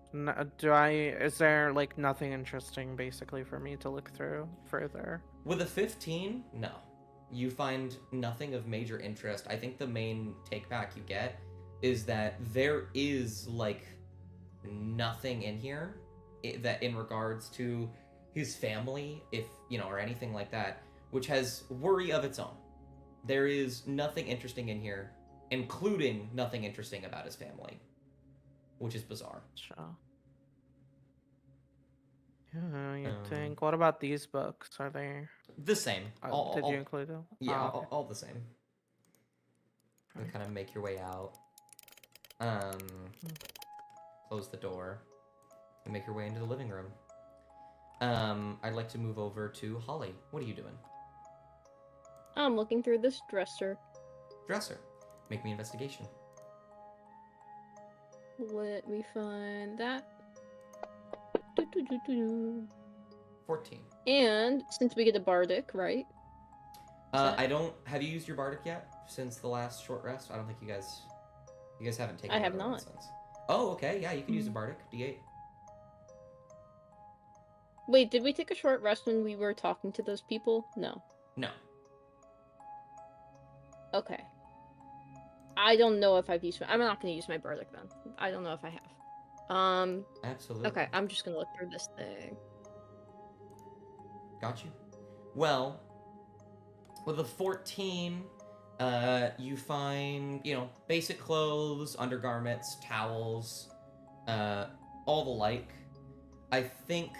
Is there like nothing interesting basically for me to look through further? With a 15, no. You find nothing of major interest. I think the main take back you get is that there is like nothing in here that in regards to his family, if you know, or anything like that, which has worry of its own. There is nothing interesting in here, including nothing interesting about his family, which is bizarre. Sure. Yeah, you think. What about these books? Are they? The same. Did you include them? Yeah, Oh, okay. all the same. You kind of make your way out. Close the door, and make your way into the living room. I'd like to move over to Holly. What are you doing? I'm looking through this dresser. Dresser. Make me investigation. Let me find that. Do-do-do-do-do. 14. And since we get a bardic, right? I don't. Have you used your bardic yet since the last short rest? I don't think you guys haven't taken. I have another one not. Since. Oh, okay. Yeah, you can use a bardic. D8. Wait, did we take a short rest when we were talking to those people? No. No. Okay. I don't know if I've used. I'm not gonna use my bardic then. I don't know if I have. Absolutely. Okay, I'm just gonna look through this thing. Got you. Well, with a 14, you find, you know, basic clothes, undergarments, towels, all the like. I think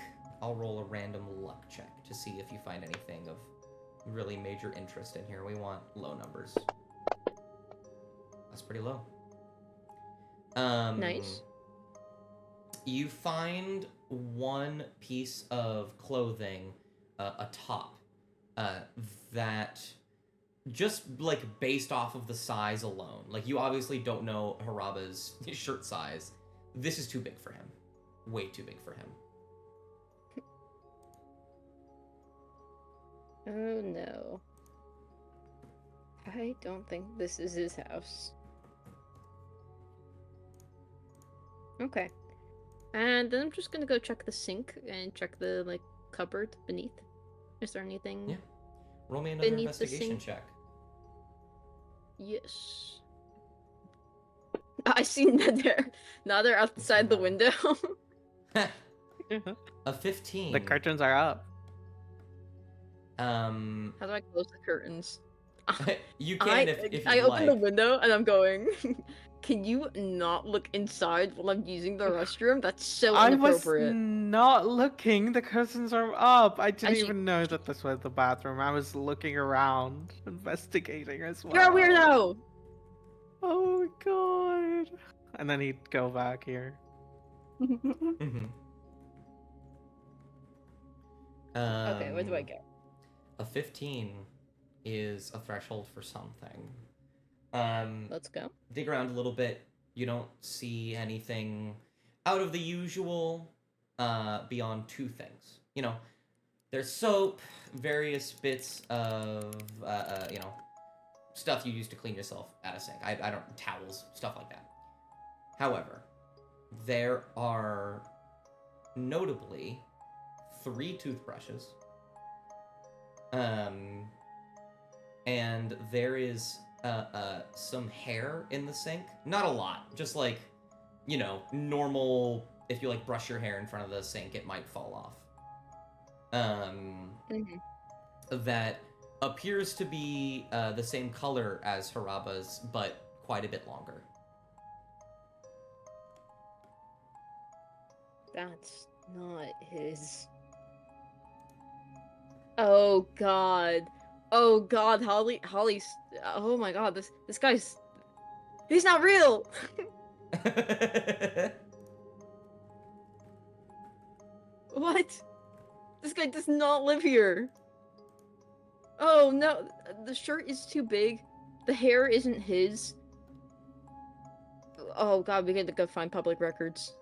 I'll roll a random luck check to see if you find anything of really major interest in here. We want low numbers. That's pretty low. Nice. You find one piece of clothing, a top, that just like based off of the size alone, like you obviously don't know Haraba's shirt size. This is too big for him. Way too big for him. Oh no. I don't think this is his house. Okay. And then I'm just gonna go check the sink and check the like cupboard beneath. Is there anything? Yeah. Roll me another Beneath the investigation sink. check. Yes. I see Nether. Nether outside the window. A 15. The curtains are up. How do I close the curtains? You can if you I open like. the window and I'm going. Can you not look inside while I'm using the restroom? That's so I was inappropriate. not looking. The curtains are up. I didn't As you- even know that this was the bathroom. I was looking around, investigating as well. You're a weirdo. Oh my god. And then he'd go back here. Mhm. Okay, what do I get? A 15 is a threshold for something. Let's go. Dig around a little bit. You don't see anything out of the usual beyond two things. You know, there's soap, various bits of, you know, stuff you use to clean yourself at a sink. I don't, towels, stuff like that. However, there are notably 3 toothbrushes. And there is some hair in the sink. Not a lot, just like, you know, normal, if you like brush your hair in front of the sink, it might fall off. That appears to be the same color as Haraba's, but quite a bit longer. That's not his. Oh god. Oh god, Holly's. Oh my god, this guy's. He's not real! What? This guy does not live here. Oh no, the shirt is too big. The hair isn't his. Oh god, we gotta go find public records.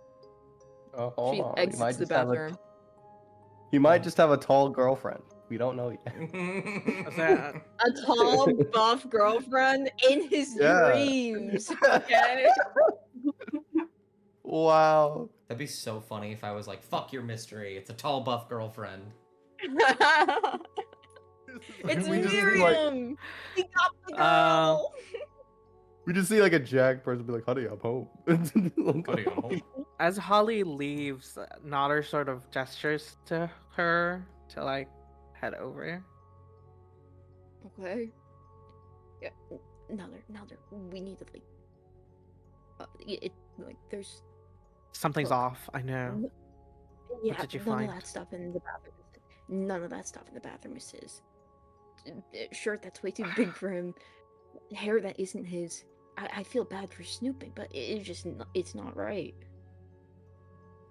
Oh, hold She on. He exits might the just have bathroom. he might just have a tall girlfriend. We don't know yet. Is that- A tall, buff girlfriend in his Yeah. dreams. Okay. Wow. That'd be so funny if I was like, "Fuck your mystery. It's a tall, buff girlfriend." It's We just see, like- Miriam. He got the Uh, girl. We just see like a Jack person be like, "Honey, I'm home." Honey, I'm home. As Holly leaves, Nodder sort of gestures to her to like head over. Okay. Yeah. Nother. We need to like. Like there's. Something's Look. off, I know. Yeah. did you none find? of that stuff in the bathroom. None of that stuff in the bathroom is his. Shirt that's way too big for him. Hair that isn't his. I feel bad for snooping, but it's just it's not right.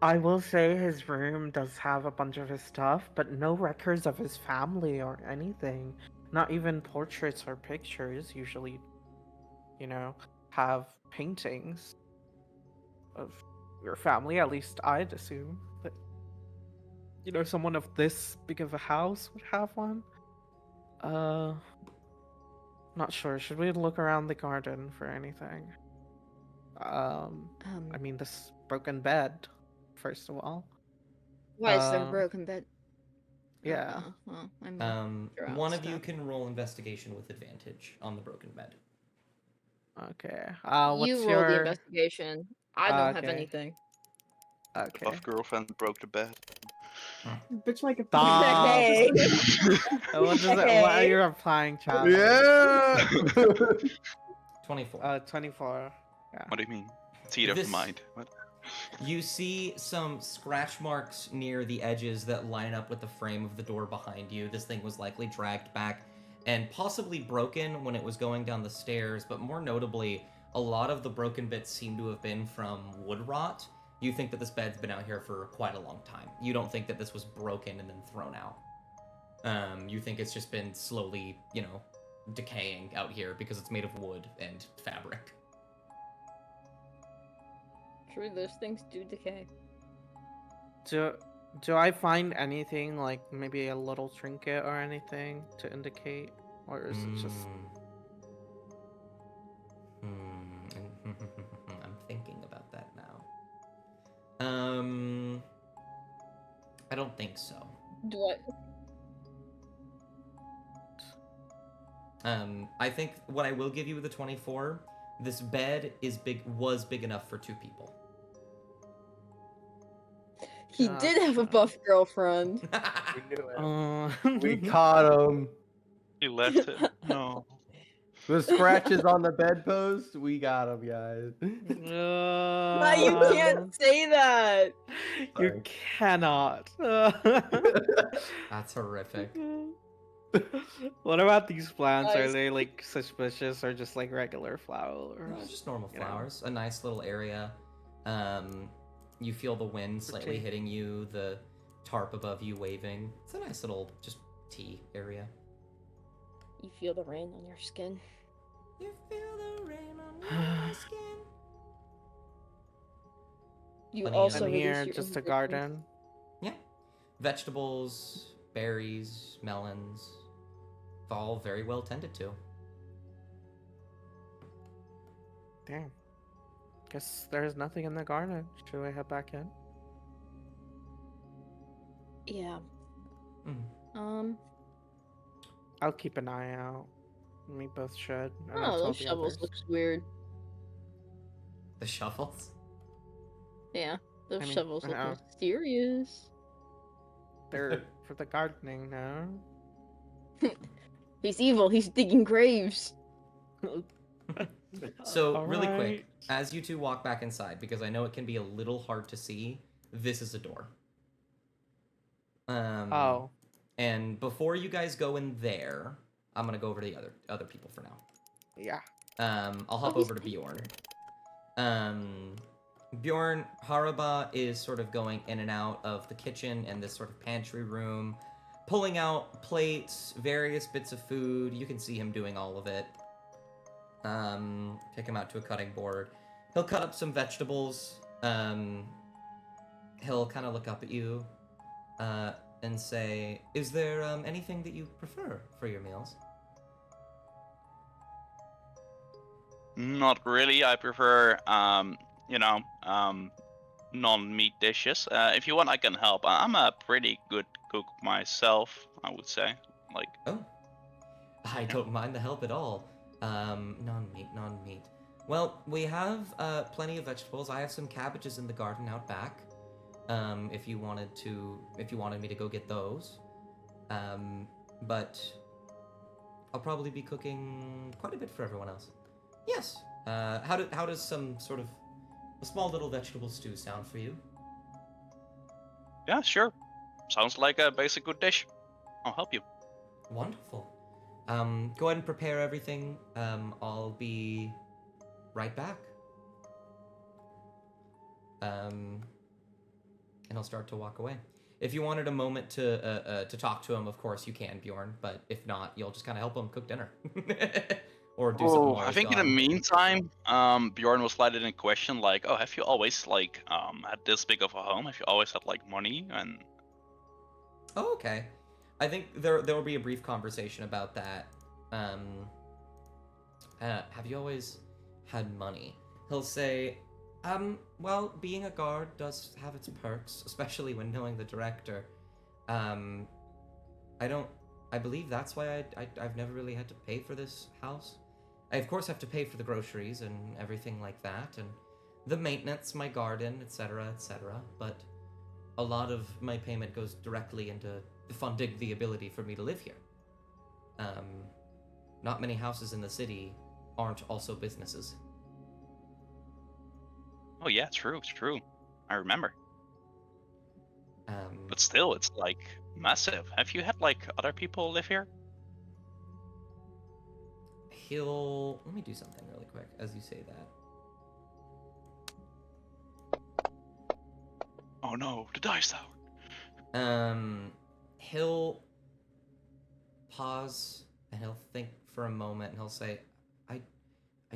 I will say his room does have a bunch of his stuff, but no records of his family or anything. Not even portraits or pictures. Usually, have paintings of your family. At least I'd assume that someone of this big of a house would have one. Not sure. Should we look around the garden for anything? I mean, this broken bed, first of all. Why is there a um, broken bed? Yeah. Well, I'm sure One of you stuff. can roll investigation with advantage on the broken bed. Okay. What's You roll your the investigation. I don't have Okay. anything. The Okay. buff girlfriend broke the bed. Bitch like a Stop. Hey. What is it? What are Okay. you applying, child? Yeah. 24. 24. Yeah. What do you mean? Theater This- of mind. What? You see some scratch marks near the edges that line up with the frame of the door behind you. This thing was likely dragged back and possibly broken when it was going down the stairs, but more notably, a lot of the broken bits seem to have been from wood rot. You think that this bed's been out here for quite a long time. You don't think that this was broken and then thrown out. You think it's just been slowly, decaying out here because it's made of wood and fabric. True, those things do decay. Do I find anything like maybe a little trinket or anything to indicate, or is it just? I'm thinking about that now. I don't think so. Do I? I think what I will give you with the 24, this bed was big enough for 2 people. He did have a buff girlfriend. We knew it. We We caught him. You left it. No. The scratches on the bedpost. We got him, guys. Why you can't say that? You Sorry. cannot. That's horrific. What about these plants? Are Guys. they like suspicious or just like regular flowers? No, just normal you know. flowers. A nice little area. You feel the wind slightly tea. hitting you, the tarp above you waving. It's a nice little just tea area. You feel the rain on your skin. You feel the rain on your skin. You Plenty also And release here, your just a inhibitions. garden. Yeah. Vegetables, berries, melons. It's all very well tended to. Damn. Guess there's nothing in the garden. Should we head back in? Yeah. Mm. I'll keep an eye out. We both should. and I'll Oh, tell those the shovels others. looks weird. The shovels? Yeah, those I mean, shovels I look know. mysterious. They're for the gardening now. He's evil. He's digging graves. So, really quick, Alright. as you two walk back inside, because I know it can be a little hard to see, this is a door. Oh. And before you guys go in there, I'm gonna go over to the other people for now. Yeah. I'll hop over to Bjorn. Bjorn, Haraba is sort of going in and out of the kitchen and this sort of pantry room, pulling out plates, various bits of food. You can see him doing all of it. Take him out to a cutting board. He'll cut up some vegetables. He'll kind of look up at you, and say, "Is there anything that you prefer for your meals?" Not really. I prefer, non-meat dishes. If you want, I can help. I'm a pretty good cook myself, I would say. Like, Oh, I don't mind the help at all. Non-meat. Well, we have plenty of vegetables. I have some cabbages in the garden out back. If you wanted me to go get those. But I'll probably be cooking quite a bit for everyone else. Yes. How does some sort of a small little vegetable stew sound for you? yeah, sure. Sounds like a basic good dish. I'll help you. Wonderful. Go ahead and prepare everything. I'll be right back. And I'll start to walk away. If you wanted a moment to talk to him, of course you can, Bjorn. But if not, you'll just kind of help him cook dinner, or do something more. I think in the meantime, Bjorn will slide in a question like, "Oh, have you always had this big of a home? Have you always had money?" And Oh, okay. I think there will be a brief conversation about that. Have you always had money? He'll say, well, being a guard does have its perks, especially when knowing the director. I believe that's why I've never really had to pay for this house. I, of course, have to pay for the groceries and everything like that, and the maintenance, my garden, etc., etc., but a lot of my payment goes directly into funding the ability for me to live here. Not many houses in the city aren't also businesses. oh yeah, true, it's true. I remember. Um, But still, it's massive. Have you had other people live here? Let me do something really quick as you say that. Oh no, the dice tower. He'll pause and he'll think for a moment and he'll say, I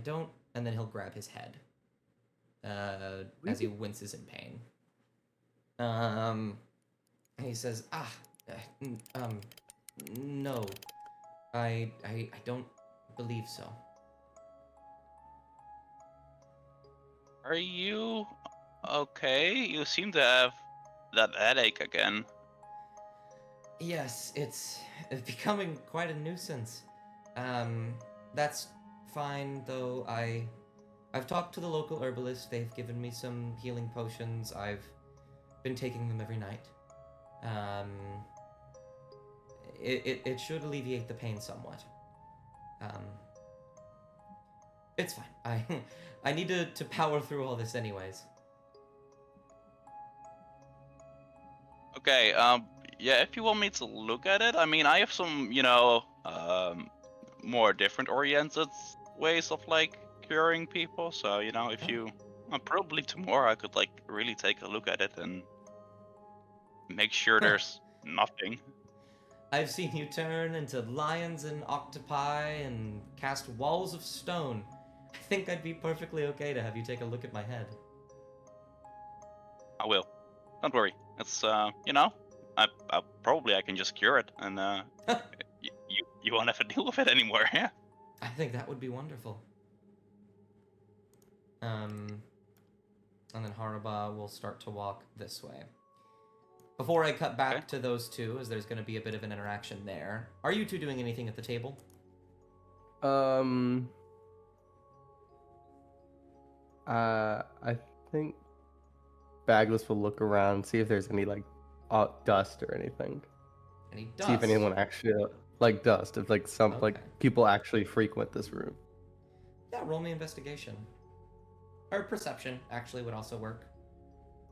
don't, and then he'll grab his head, as he winces in pain. And he says, no, I don't believe so. Are you okay? You seem to have that headache again. Yes, it's becoming quite a nuisance. That's fine, though. I've talked to the local herbalist. They've given me some healing potions. I've been taking them every night. It should alleviate the pain somewhat. It's fine. I need to power through all this anyways. Okay, yeah, if you want me to look at it, I mean, I have some, more different oriented ways of curing people. So, if you probably tomorrow I could really take a look at it and make sure there's nothing. I've seen you turn into lions and octopi and cast walls of stone. I think I'd be perfectly okay to have you take a look at my head. I will. Don't worry. It's I probably I can just cure it, and you won't have to deal with it anymore. Yeah. I think that would be wonderful. And then Haraba will start to walk this way. Before I cut back to those two, as there's going to be a bit of an interaction there, are you two doing anything at the table? I think Bagless will look around, see if there's any dust or anything. Any dust? See if anyone actually dust. If people actually frequent this room. Yeah, roll me investigation. Or perception, actually, would also work.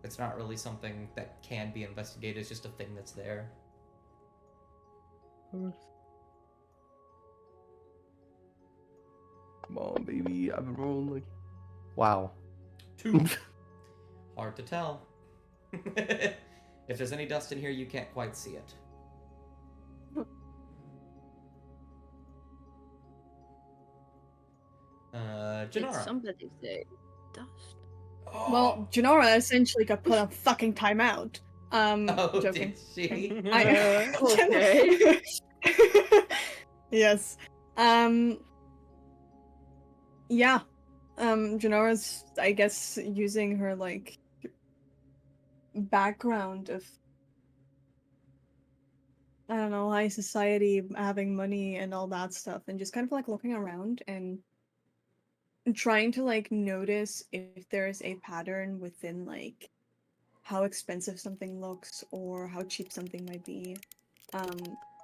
It's not really something that can be investigated. It's just a thing that's there. Come on, baby. I've been rolling like. Wow. 2. Hard to tell. If there's any dust in here, you can't quite see it. Did Janara. somebody say dust? Well, Janora essentially got put on fucking timeout. Oh, Joking. did she? Okay. Yes. Yeah. Janora's, I guess, using her like background of, I don't know, high society, having money and all that stuff, and just kind of like looking around and trying to like notice if there's a pattern within like how expensive something looks or how cheap something might be.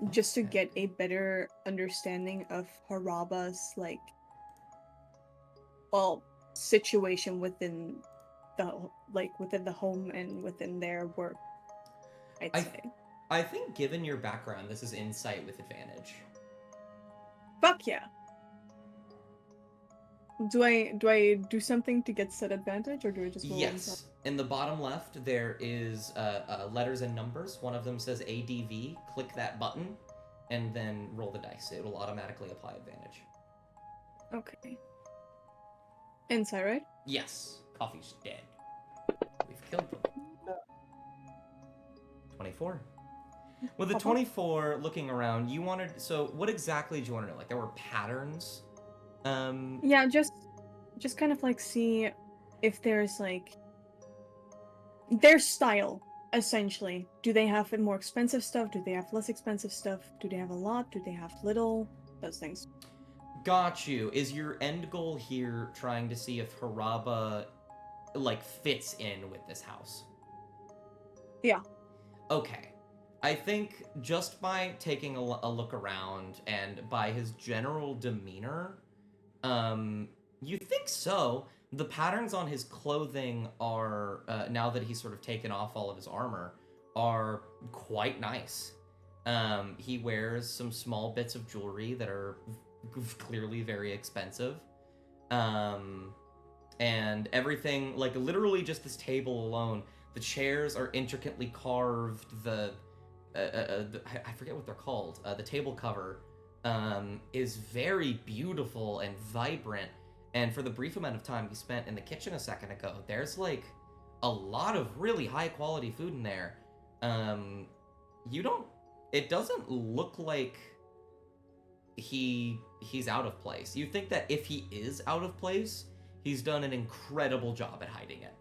Just to Okay. get a better understanding of Haraba's like, well, situation within the home and within their work, I'd I- say. I think given your background, this is insight with advantage. Fuck yeah. Do I do something to get set advantage, or do I just roll on top? Yes. In the bottom left, there is letters and numbers. One of them says ADV. Click that button, and then roll the dice. It will automatically apply advantage. Okay. Insight, right? Yes. Coffee's dead. We've killed them. 24. With the Papa? 24, looking around, you wanted... So, what exactly did you want to know? Like, there were patterns? Yeah, just kind of like see if there's like their style, essentially. Do they have more expensive stuff? Do they have less expensive stuff? Do they have a lot? Do they have little? Those things. Got you. Is your end goal here trying to see if Haraba, like, fits in with this house? Yeah. Okay. I think just by taking a look around and by his general demeanor, you think so. The patterns on his clothing are, now that he's sort of taken off all of his armor, are quite nice. He wears some small bits of jewelry that are clearly very expensive. And everything, like literally just this table alone, the chairs are intricately carved, I forget what they're called, the table cover is very beautiful and vibrant. And for the brief amount of time you spent in the kitchen a second ago, there's like a lot of really high quality food in there. It doesn't look like he's out of place. You think that if he is out of place, he's done an incredible job at hiding it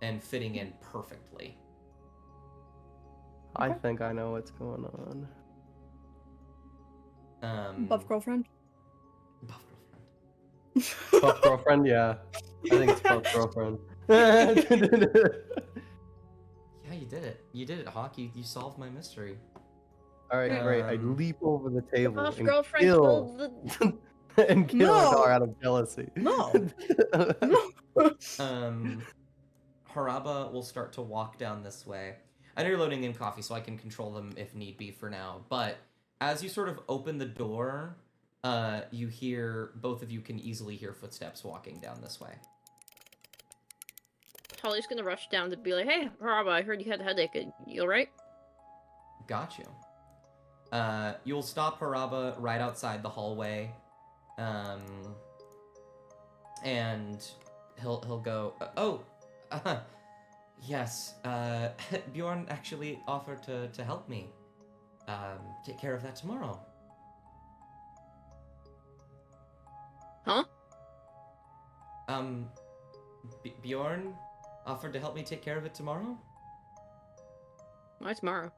and fitting in perfectly. I think I know what's going on. Buff girlfriend. Buff girlfriend. Buff girlfriend, yeah. I think it's buff girlfriend. Yeah, you did it. You did it, Hawk. You solved my mystery. All right, great. I leap over the table Buff and girlfriend kill killed and kill No. Adar out of jealousy. No. No. Haraba will start to walk down this way. I know you're loading in coffee, so I can control them if need be for now. But as you sort of open the door, you hear, both of you can easily hear footsteps walking down this way. Holly's gonna rush down to be like, "Hey, Haraba, I heard you had a headache. You alright?" Got you. You'll stop Haraba right outside the hallway, and he'll go, yes, Bjorn actually offered to help me, take care of that tomorrow. Huh? Bjorn offered to help me take care of it tomorrow? Why tomorrow?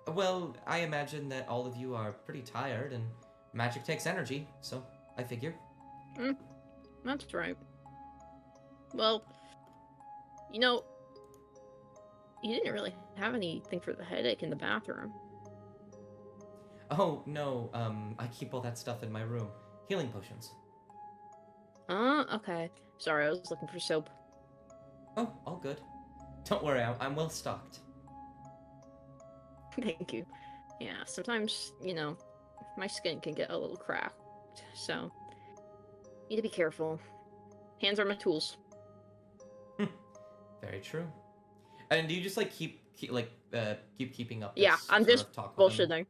Well, I imagine that all of you are pretty tired, and magic takes energy, so I figure. That's right. Well, you know, you didn't really have anything for the headache in the bathroom. Oh, no, I keep all that stuff in my room. Healing potions. Okay. Sorry, I was looking for soap. Oh, all good. Don't worry, I'm well stocked. Thank you. Yeah, sometimes, my skin can get a little cracked, so need to be careful. Hands are my tools. Very true. And do you just like keep keeping up this Yeah, I'm sort just of talk with him? bullshitting.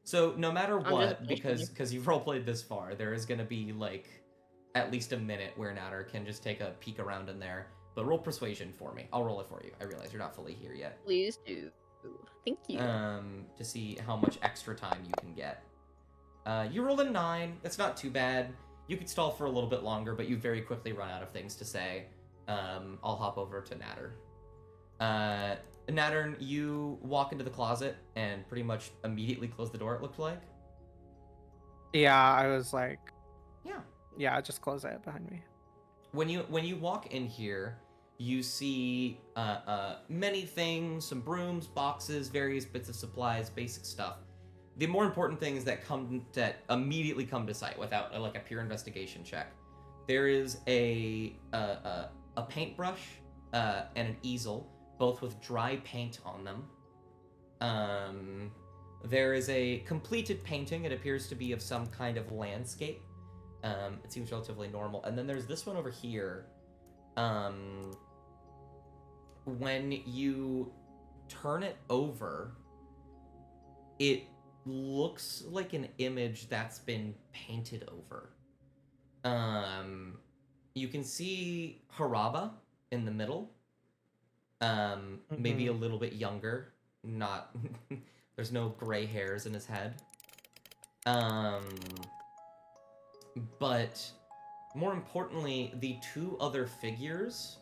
So no matter I'm just what, bullshitting. because you've roleplayed this far, there is gonna be like at least a minute where Natter can just take a peek around in there. But roll persuasion for me. I'll roll it for you. I realize you're not fully here yet. Please do. Thank you. To see how much extra time you can get. You rolled a 9. That's not too bad. You could stall for a little bit longer, but you very quickly run out of things to say. I'll hop over to Natter. Nattern, you walk into the closet and pretty much immediately close the door, it looked like. Yeah, I was like, Yeah. yeah, just close it behind me. When you walk in here, you see many things, some brooms, boxes, various bits of supplies, basic stuff. The more important things that immediately come to sight without like a pure investigation check. There is a paintbrush and an easel, both with dry paint on them. There is a completed painting. It appears to be of some kind of landscape. It seems relatively normal. And then there's this one over here. When you turn it over, it looks like an image that's been painted over. You can see Haraba in the middle. Maybe a little bit younger. Not there's no gray hairs in his head. But more importantly, the two other figures,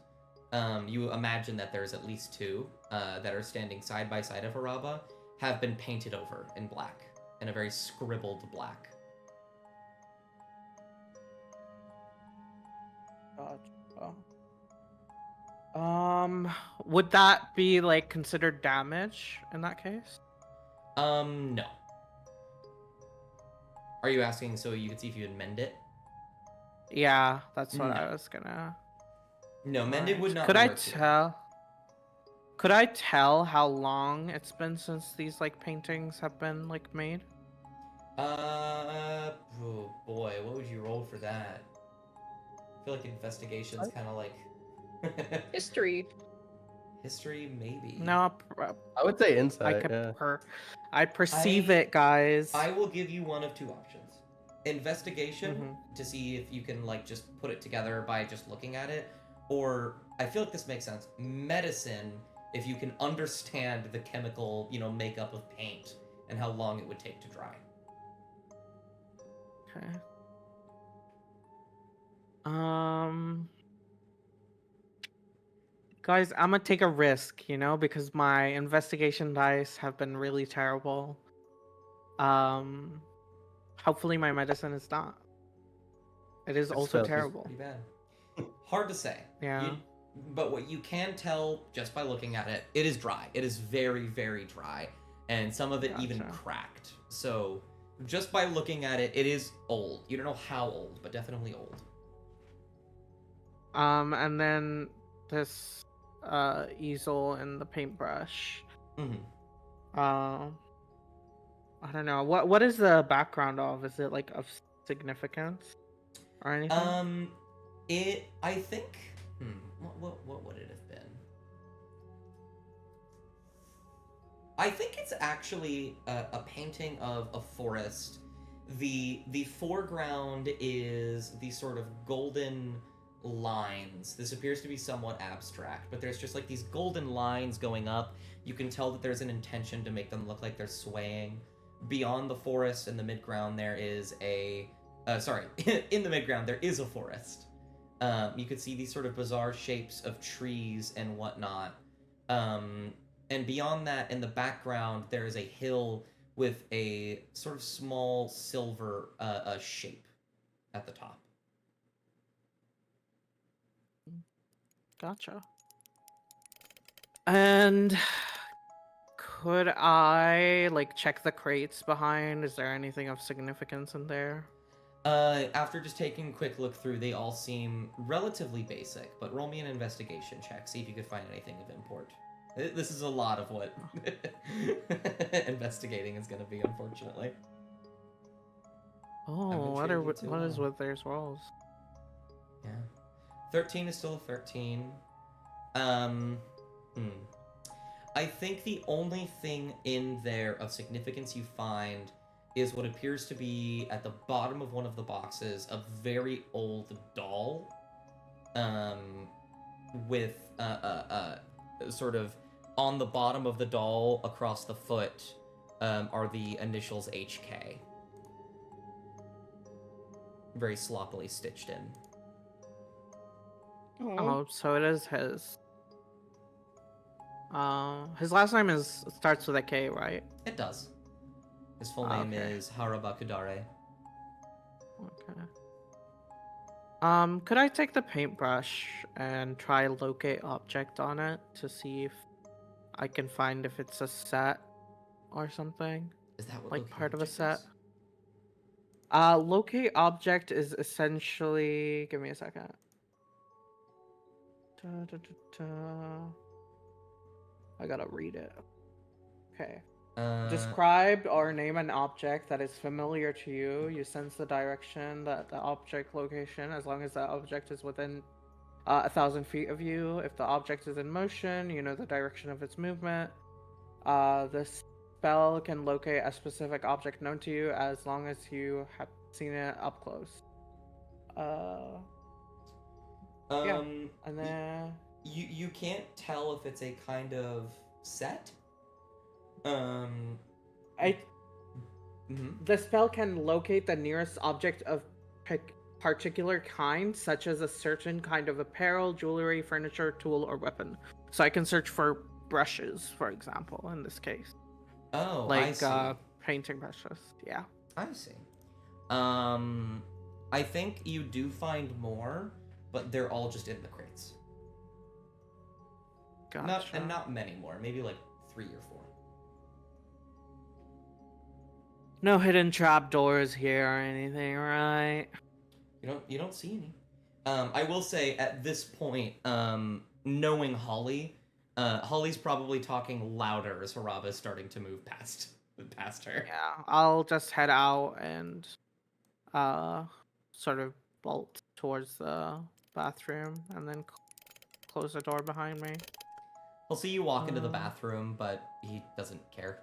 you imagine that there's at least two that are standing side by side of Haraba, have been painted over in black, in a very scribbled black. Gotcha. Would that be like considered damage in that case? No. Are you asking so you can see if you would mend it? Yeah, that's what No. I was gonna. No, mended would not Could I work here. tell? Could I tell how long it's been since these like paintings have been like made? Oh boy, what would you roll for that? I feel like investigation's kind of like History. history, maybe. No, I would say I insight. could Yeah. I perceive it, guys. I will give you one of two options. Investigation Mm-hmm. to see if you can like just put it together by just looking at it, or I feel like this makes sense. Medicine, if you can understand the chemical, makeup of paint and how long it would take to dry. Okay. Guys, I'm gonna take a risk, because my investigation dice have been really terrible. Hopefully my medicine is not. It is It's also failed. terrible. Pretty bad. Hard to say. Yeah. But what you can tell just by looking at it, it is dry. It is very, very dry. And some of it even Gotcha. cracked. So just by looking at it, it is old. You don't know how old, but definitely old. And then this easel and the paintbrush. Mm-hmm. I don't know. What is the background of? Is it like of significance or anything? I think. What would it have been? I think it's actually a painting of a forest. The foreground is the sort of golden lines. This appears to be somewhat abstract, but there's just like these golden lines going up. You can tell that there's an intention to make them look like they're swaying. Beyond the forest in the midground, there is in the midground, there is a forest. You could see these sort of bizarre shapes of trees and whatnot. And beyond that, in the background, there is a hill with a sort of small silver shape at the top. Gotcha. And could I like check the crates behind? Is there anything of significance in there? After just taking a quick look through, they all seem relatively basic, but roll me an investigation check. See if you could find anything of import. This is a lot of what investigating is going to be, unfortunately. Oh, been what treating are you too what is well. with their rolls? Yeah. 13 is still a 13. I think the only thing in there of significance you find is what appears to be at the bottom of one of the boxes a very old doll, with sort of on the bottom of the doll across the foot are the initials HK. Very sloppily stitched in. Oh, Oh, so it is his. His last name starts with a K, right? It does. His full name Okay. is Harabakudare. Okay. Could I take the paintbrush and try locate object on it to see if I can find if it's a set or something? Is that what Like locate part of a object set? is? Locate object is essentially. Give me a second. Da, da, da, da. I gotta read it. Okay. Describe or name an object that is familiar to you. You sense the direction that the object location, as long as the object is within 1,000 feet of you. If the object is in motion, you know the direction of its movement. This spell can locate a specific object known to you as long as you have seen it up close. Yeah, and then You can't tell if it's a kind of set. I Mhm. the spell can locate the nearest object of particular kind, such as a certain kind of apparel, jewelry, furniture, tool, or weapon. So I can search for brushes, for example, in this case. Oh, I Like see. painting brushes. Yeah. I see. I think you do find more, but they're all just in the crates. Gotcha. Not many more. Maybe like 3 or 4. No hidden trapdoors here or anything, right? You don't see any. I will say at this point, knowing Holly, Holly's probably talking louder as Haraba's starting to move past her. Yeah. I'll just head out and sort of bolt towards the bathroom and then close the door behind me. He'll see you walk into the Uh. bathroom, but he doesn't care.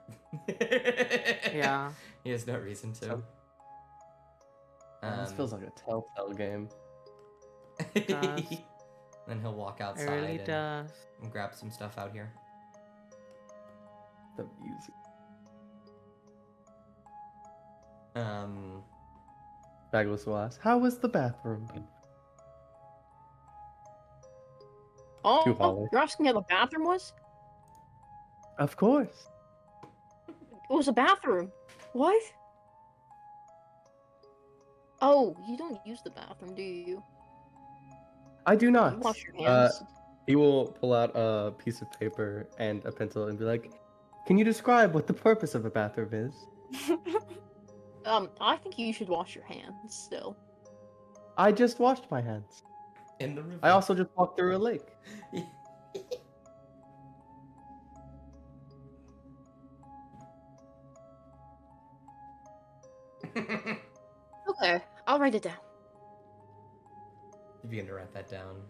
Yeah. He has no reason to. So- this feels like a Telltale game. does. Then he'll walk It outside really does. and grab some stuff out here. The music. Bagless will ask, "How was the bathroom?" oh, Too Holly. you're asking how the bathroom was? Of course. It was a bathroom. What? Oh, you don't use the bathroom, do you? I do You not. wash your hands. He will pull out a piece of paper and a pencil and be like, "Can you describe what the purpose of a bathroom is?" I think you should wash your hands still. I just washed my hands. In the river. I also just walked through a lake. Okay, I'll write it down. You begin to write that down.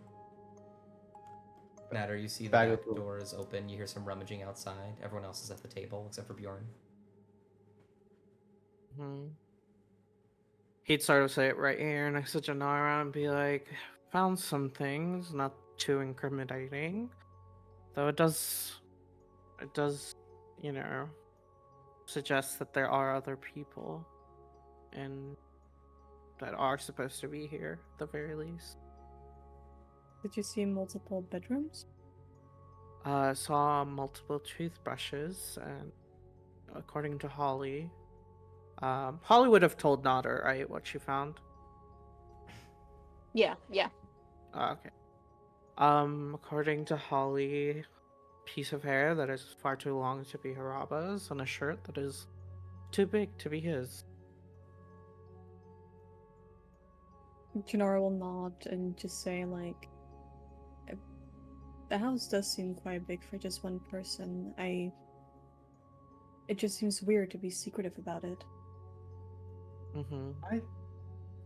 Natter, you see the Bag back of food. door is open. You hear some rummaging outside. Everyone else is at the table except for Bjorn. He'd sort of say it right here next to Janara and be like, found some things, not too incriminating. Though it does, you know, suggest that there are other people and that are supposed to be here at the very least. Did you see multiple bedrooms? Saw multiple toothbrushes, and according to Holly, Holly would have told Nodder, right, what she found? Yeah. Oh, okay. According to Holly, piece of hair that is far too long to be Haraba's, and a shirt that is too big to be his. Janara will nod and just say, like, "Uh, the house does seem quite big for just one person. It just seems weird to be secretive about it." Mm-hmm.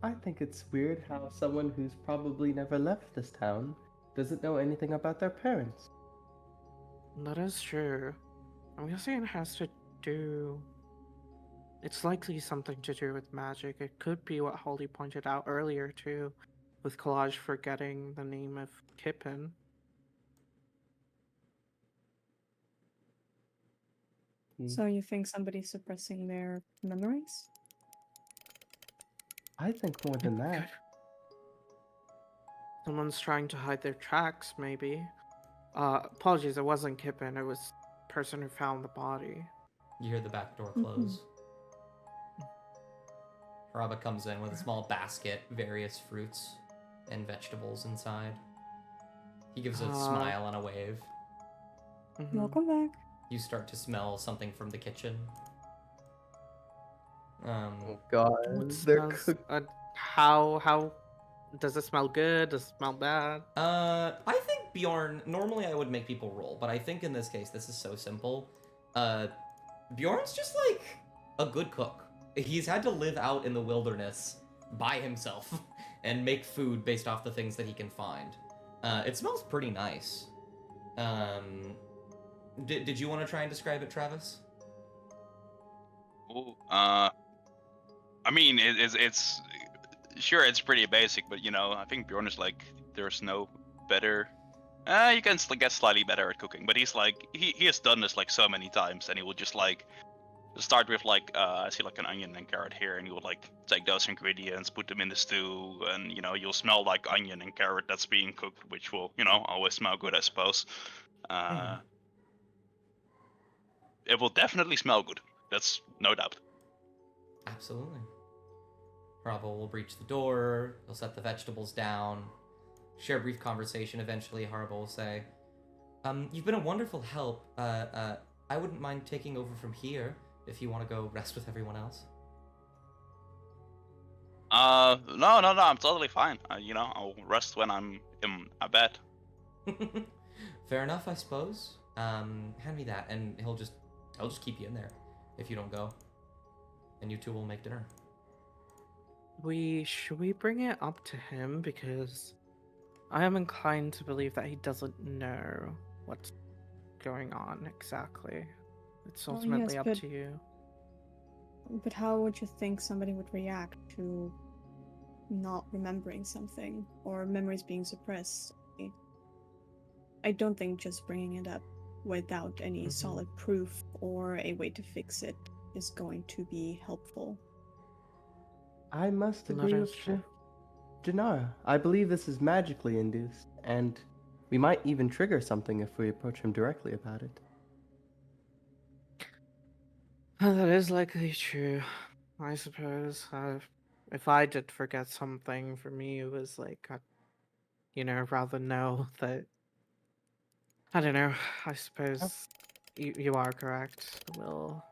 I think it's weird how someone who's probably never left this town doesn't know anything about their parents. That is true. I'm guessing it has to do. It's likely something to do with magic. It could be what Holly pointed out earlier, too, with Collage forgetting the name of Kippen. So you think somebody's suppressing their memories? I think more than that. Someone's trying to hide their tracks, maybe. Apologies, it wasn't Kippen, it was the person who found the body. You hear the back door Mhm. close. Haraba comes in with a small basket, various fruits and vegetables inside. He gives a smile and a wave. Mhm. Welcome back. You start to smell something from the kitchen. Oh god, What they're smells? How does it smell good? Does it smell bad? I think Bjorn. Normally, I would make people roll, but I think in this case, this is so simple. Bjorn's just like a good cook. He's had to live out in the wilderness by himself and make food based off the things that he can find. It smells pretty nice. Did you want to try and describe it, Travis? Ooh, I mean, it's sure it's pretty basic, but you know, I think Bjorn is like there's no better. You can get slightly better at cooking, but he's like he has done this like so many times, and he will just like start with like I see like an onion and carrot here, and you will like take those ingredients, put them in the stew, and you know you'll smell like onion and carrot that's being cooked, which will always smell good, I suppose. It will definitely smell good. That's no doubt. Absolutely. Bravo will breach the door. He'll set the vegetables down. Share a brief conversation. Eventually, Harbo will say, "You've been a wonderful help. I wouldn't mind taking over from here if you want to go rest with everyone else." No, I'm totally fine. You know, I'll rest when I'm in a bed. Fair enough, I suppose. Hand me that, and he'll just keep you in there if you don't go. And you two will make dinner. Should we bring it up to him, because I am inclined to believe that he doesn't know what's going on exactly. It's Well, ultimately yes, up but- to you. But how would you think somebody would react to not remembering something or memories being suppressed? I don't think just bringing it up without any Mhm. solid proof or a way to fix it is going to be helpful. I must That agree is with true. Janara. I believe this is magically induced, and we might even trigger something if we approach him directly about it. That is likely true, I suppose. If I did forget something, for me it was like, rather know that. I don't know. I suppose you are correct. We'll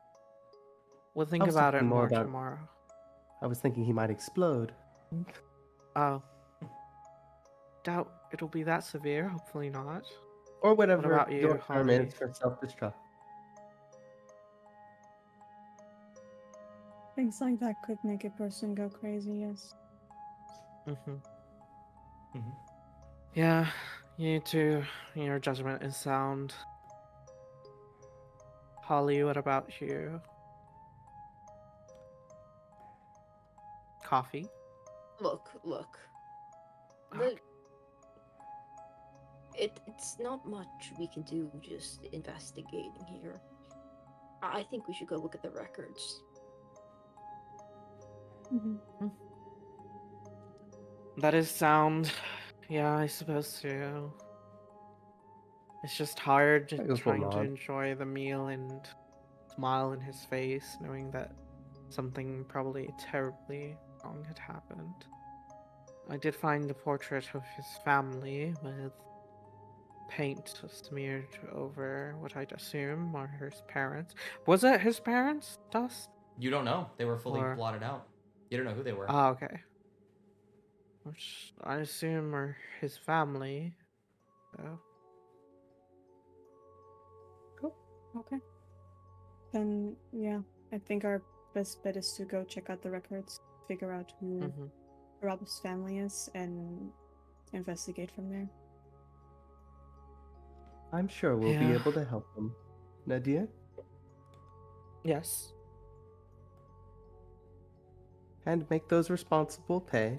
think was about it thinking more more about- tomorrow. I was thinking he might explode. Oh. Doubt it'll be that severe. Hopefully not. Or whatever about you, your term Holly? is for self-destruct. Things like that could make a person go crazy, yes. Mm-hmm. Mm-hmm. Yeah, you too. Your judgment is sound. Holly, what about you? Coffee? Look. It's not much we can do just investigating here. I think we should go look at the records. Mm-hmm. That is sound. Yeah, I suppose so. It's just hard I go for a trying to nod. enjoy the meal and smile in his face, knowing that something probably terribly wrong had happened. I did find the portrait of his family with paint smeared over what I'd assume are his parents. Was it his parents, Dust? You don't know. They were fully Or- blotted out. You don't know who they were. Ah, okay. which I assume are his family. So. Okay. Then yeah, I think our best bet is to go check out the records, figure out who Mm-hmm. Rob's family is, and investigate from there. I'm sure we'll be Yeah. able to help them. Nadia? Yes. And make those responsible pay.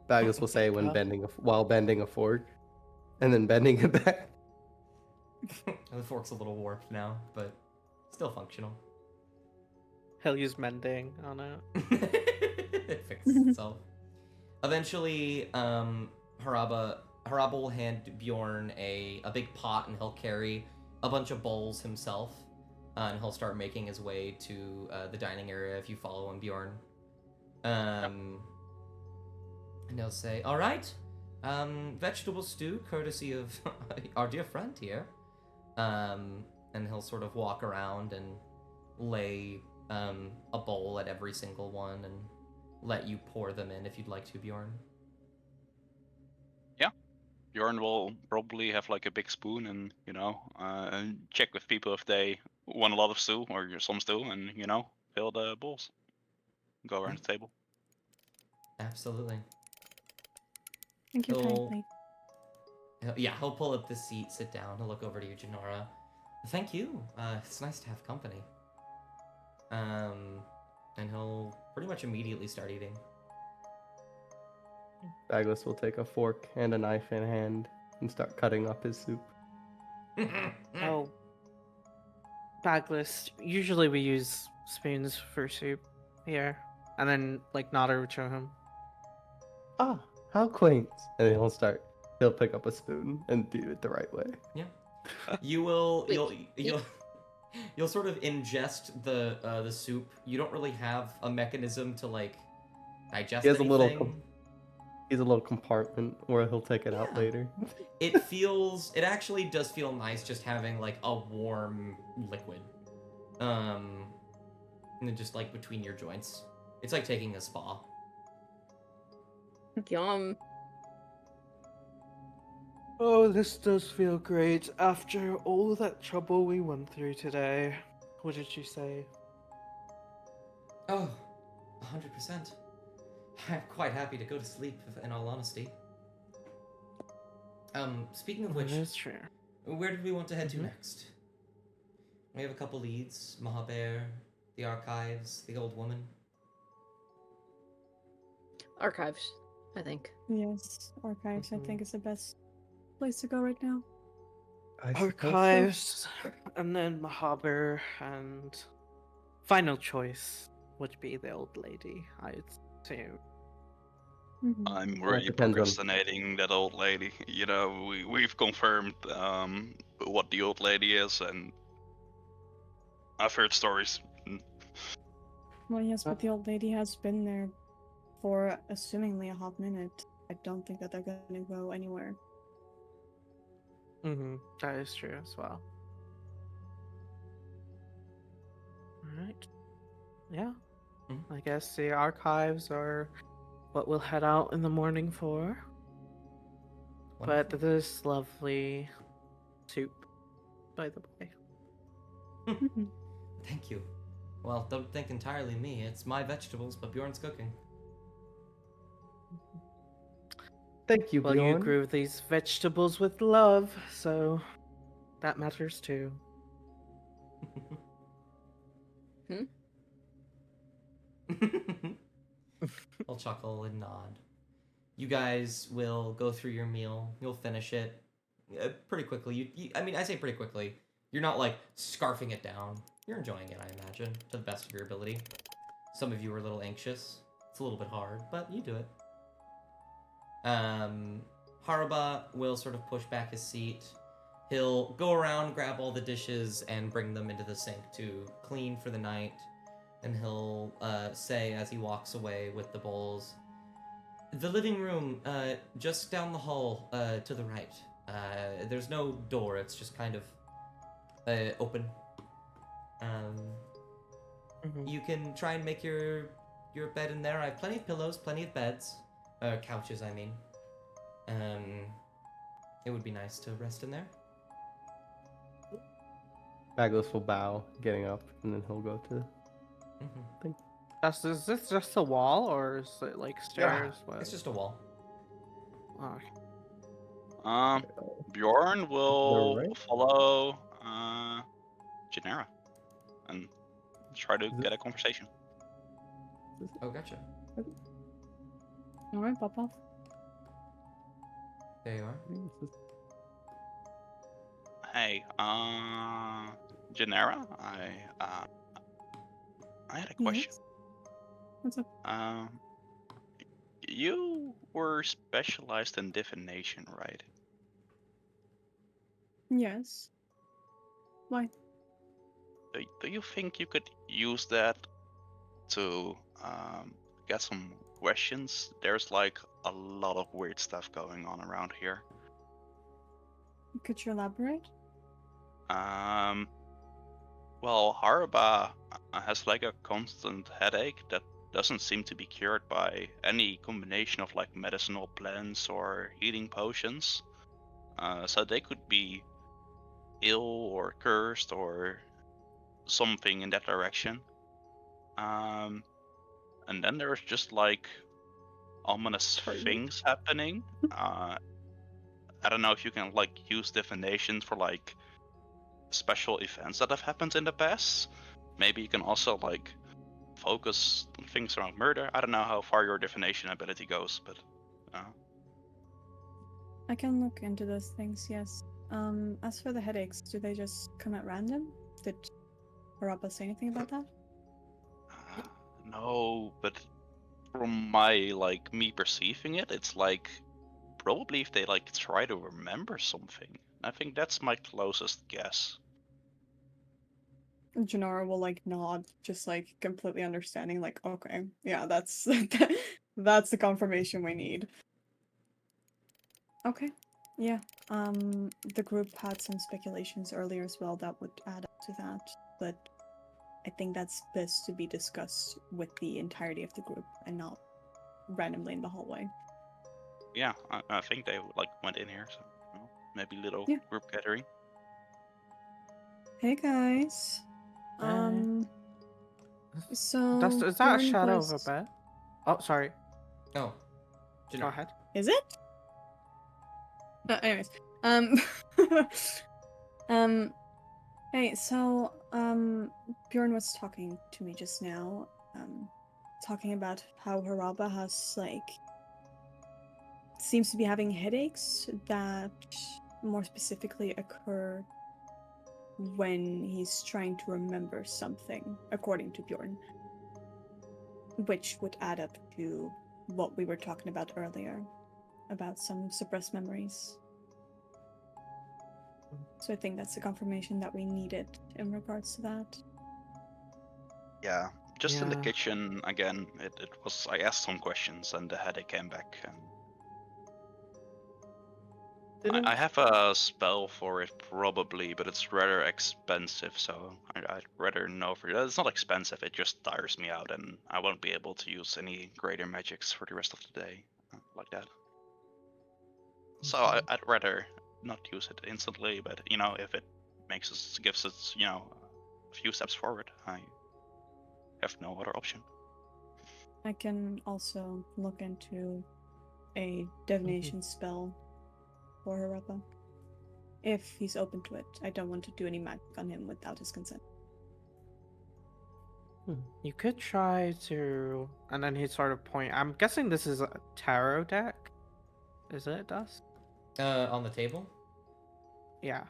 Bagus will say when while bending a fork, and then bending it back. The fork's a little warped now, but still functional. He'll use mending on it. It fixes itself. Eventually, Haraba will hand Bjorn a big pot, and he'll carry a bunch of bowls himself, and he'll start making his way to the dining area if you follow him, Bjorn. And he'll say, "All right, vegetable stew, courtesy of our dear friend here." And he'll sort of walk around and lay a bowl at every single one and let you pour them in if you'd like to, Bjorn. Bjorn will probably have like a big spoon and, check with people if they want a lot of stew or some stew and, fill the bowls. Go around the table. Absolutely. Thank you He'll- kindly. He'll pull up the seat, sit down, he'll look over to you, Janora. Thank you. It's nice to have company. And he'll pretty much immediately start eating. Bagus will take a fork and a knife in hand and start cutting up his soup. Oh. Bagless. Usually we use spoons for soup here. And then, Nada would show him. Ah, how quaint. And then he'll pick up a spoon and do it the right way. You will Wait, you'll sort of ingest the soup. You don't really have a mechanism to digest He has anything. He's a little compartment where he'll take it out Yeah. later. It actually does feel nice just having a warm liquid. And then just between your joints. It's like taking a spa. Yum. Oh, this does feel great after all that trouble we went through today. What did you say? Oh, 100%. I'm quite happy to go to sleep, in all honesty. Speaking of which, That's true. where did we want to head to Mhm. next? We have a couple leads: Mahaber, the archives, the old woman. Archives, I think. Yes, archives. I Mhm. think is the best place to go right now. I suppose so. Archives, and then Mahaber, and final choice would be the old lady, I'd assume. Mhm. I'm That really depends on- procrastinating that old lady. We've confirmed what the old lady is, and I've heard stories. Well, yes, but the old lady has been there for assumingly a hot minute. I don't think that they're gonna go anywhere. That is true as well. Alright. Yeah. Mhm. I guess the archives are what we'll head out in the morning for. But Wonderful. this lovely soup, by the way. Mhm. Thank you. Well, don't think entirely me. It's my vegetables, but Bjorn's cooking. Thank you, Well, you Bjorn. grew these vegetables with love, so that matters too. I'll chuckle and nod. You guys will go through your meal. You'll finish it pretty quickly. I say pretty quickly. You're not scarfing it down. You're enjoying it, I imagine, to the best of your ability. Some of you are a little anxious. It's a little bit hard, but you do it. Haraba will sort of push back his seat. He'll go around, grab all the dishes, and bring them into the sink to clean for the night. And he'll say as he walks away with the bowls, "The living room, just down the hall, to the right. There's no door, it's just kind of open. Mhm. You can try and make your bed in there. I have plenty of pillows, plenty of beds. Couches, I mean. It would be nice to rest in there. Magnus will bow, getting up, and then he'll go to. Mm-hmm. Is this just a wall or is it like stairs? What? It's just a wall. Oh, Bjorn will right? follow Genera and try to Is it- get a conversation. Oh, gotcha. Alright, pop off. There you are. Hey, Genera, I had a question. Yes. What's up? You were specialized in divination, right? Yes. Why? Do you think you could use that to get some questions? There's like a lot of weird stuff going on around here. Could you elaborate? Well, Harba has like a constant headache that doesn't seem to be cured by any combination of like medicinal plants or healing potions. So they could be ill or cursed or something in that direction. And then there's just like ominous things happening. I don't know if you can like use divination for like special events that have happened in the past. Maybe you can also like focus on things around murder. I don't know how far your divination ability goes, but I can look into those things, yes. As for the headaches, do they just come at random? Did Harappa say anything about that? no. But from my like me perceiving it, it's like probably if they like try to remember something. I think that's my closest guess. Janara will like nod, just like completely understanding, like, okay, yeah, that's that's the confirmation we need. Okay. Yeah. The group had some speculations earlier as well that would add up to that, but I think that's best to be discussed with the entirety of the group and not randomly in the hallway. Yeah, I think they like went in here, so well, maybe little Yeah. group gathering. Hey guys. So is that a Bjorn shadow was... of a bed? Oh, sorry. Oh. Go Janara. ahead. Is it? Anyways, um, hey, so, Bjorn was talking to me just now, talking about how Haraba has, like, seems to be having headaches that more specifically occur when he's trying to remember something, according to Bjorn. Which would add up to what we were talking about earlier, about some suppressed memories. So I think that's the confirmation that we needed in regards to that. Yeah, just in the Yeah. kitchen again. It was I asked some questions and the headache came back. And I have a spell for it probably, but it's rather expensive, so I'd rather know for it. It's not expensive. It just tires me out, and I won't be able to use any greater magics for the rest of the day like that. So I'd rather not use it instantly, but you know, if it gives us, you know, a few steps forward, I have no other option. I can also look into a divination spell for Harappa. If he's open to it. I don't want to do any magic on him without his consent. You could try to, and then he'd sort of point. I'm guessing this is a tarot deck. Is it, Dust? On the table? Yeah.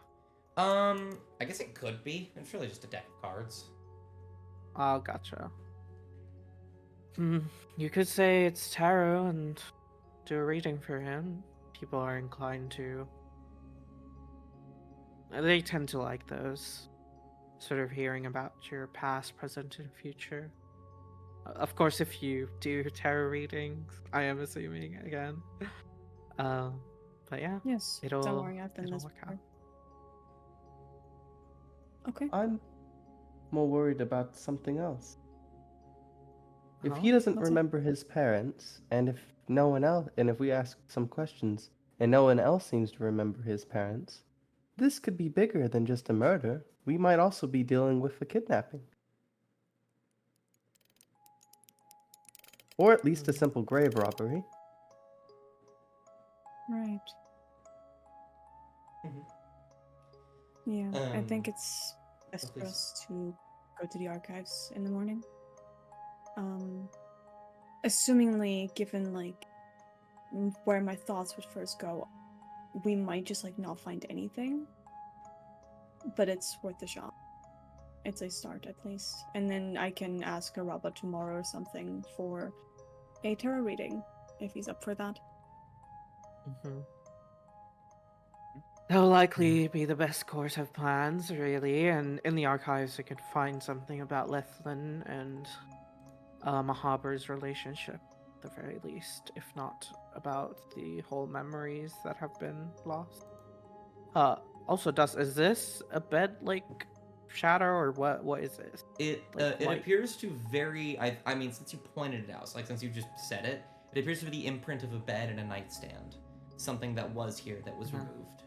I guess it could be. It's really just a deck of cards. Oh, gotcha. You could say it's tarot and do a reading for him. People are inclined to. They tend to like those. Sort of hearing about your past, present, and future. Of course, if you do tarot readings, I am assuming again. But yeah, Yes, it'll don't worry, I've done it'll this work before. out. Okay. I'm more worried about something else. If Huh? he doesn't What's up? remember his parents, and if no one else, and if we ask some questions, and no one else seems to remember his parents, this could be bigger than just a murder. We might also be dealing with a kidnapping. Or at least a simple grave robbery. Right. Mhm. Yeah, I think Um, it's best for please. us to go to the archives in the morning. Assumingly, given like where my thoughts would first go, we might just like not find anything, but it's worth a shot. It's a start at least, and then I can ask Araba tomorrow or something for a tarot reading if he's up for that. Mhm. That'll likely be the best course of plans, really. And in the archives, we could find something about Lethlin and Mahaber's relationship, at the very least, if not about the whole memories that have been lost. Also, is this a bed like shadow or what? What is this? It Like it white. appears to vary. I mean, since you pointed it out, so like since you just said it, it appears to be the imprint of a bed and a nightstand, something that was here that was Mhm. removed.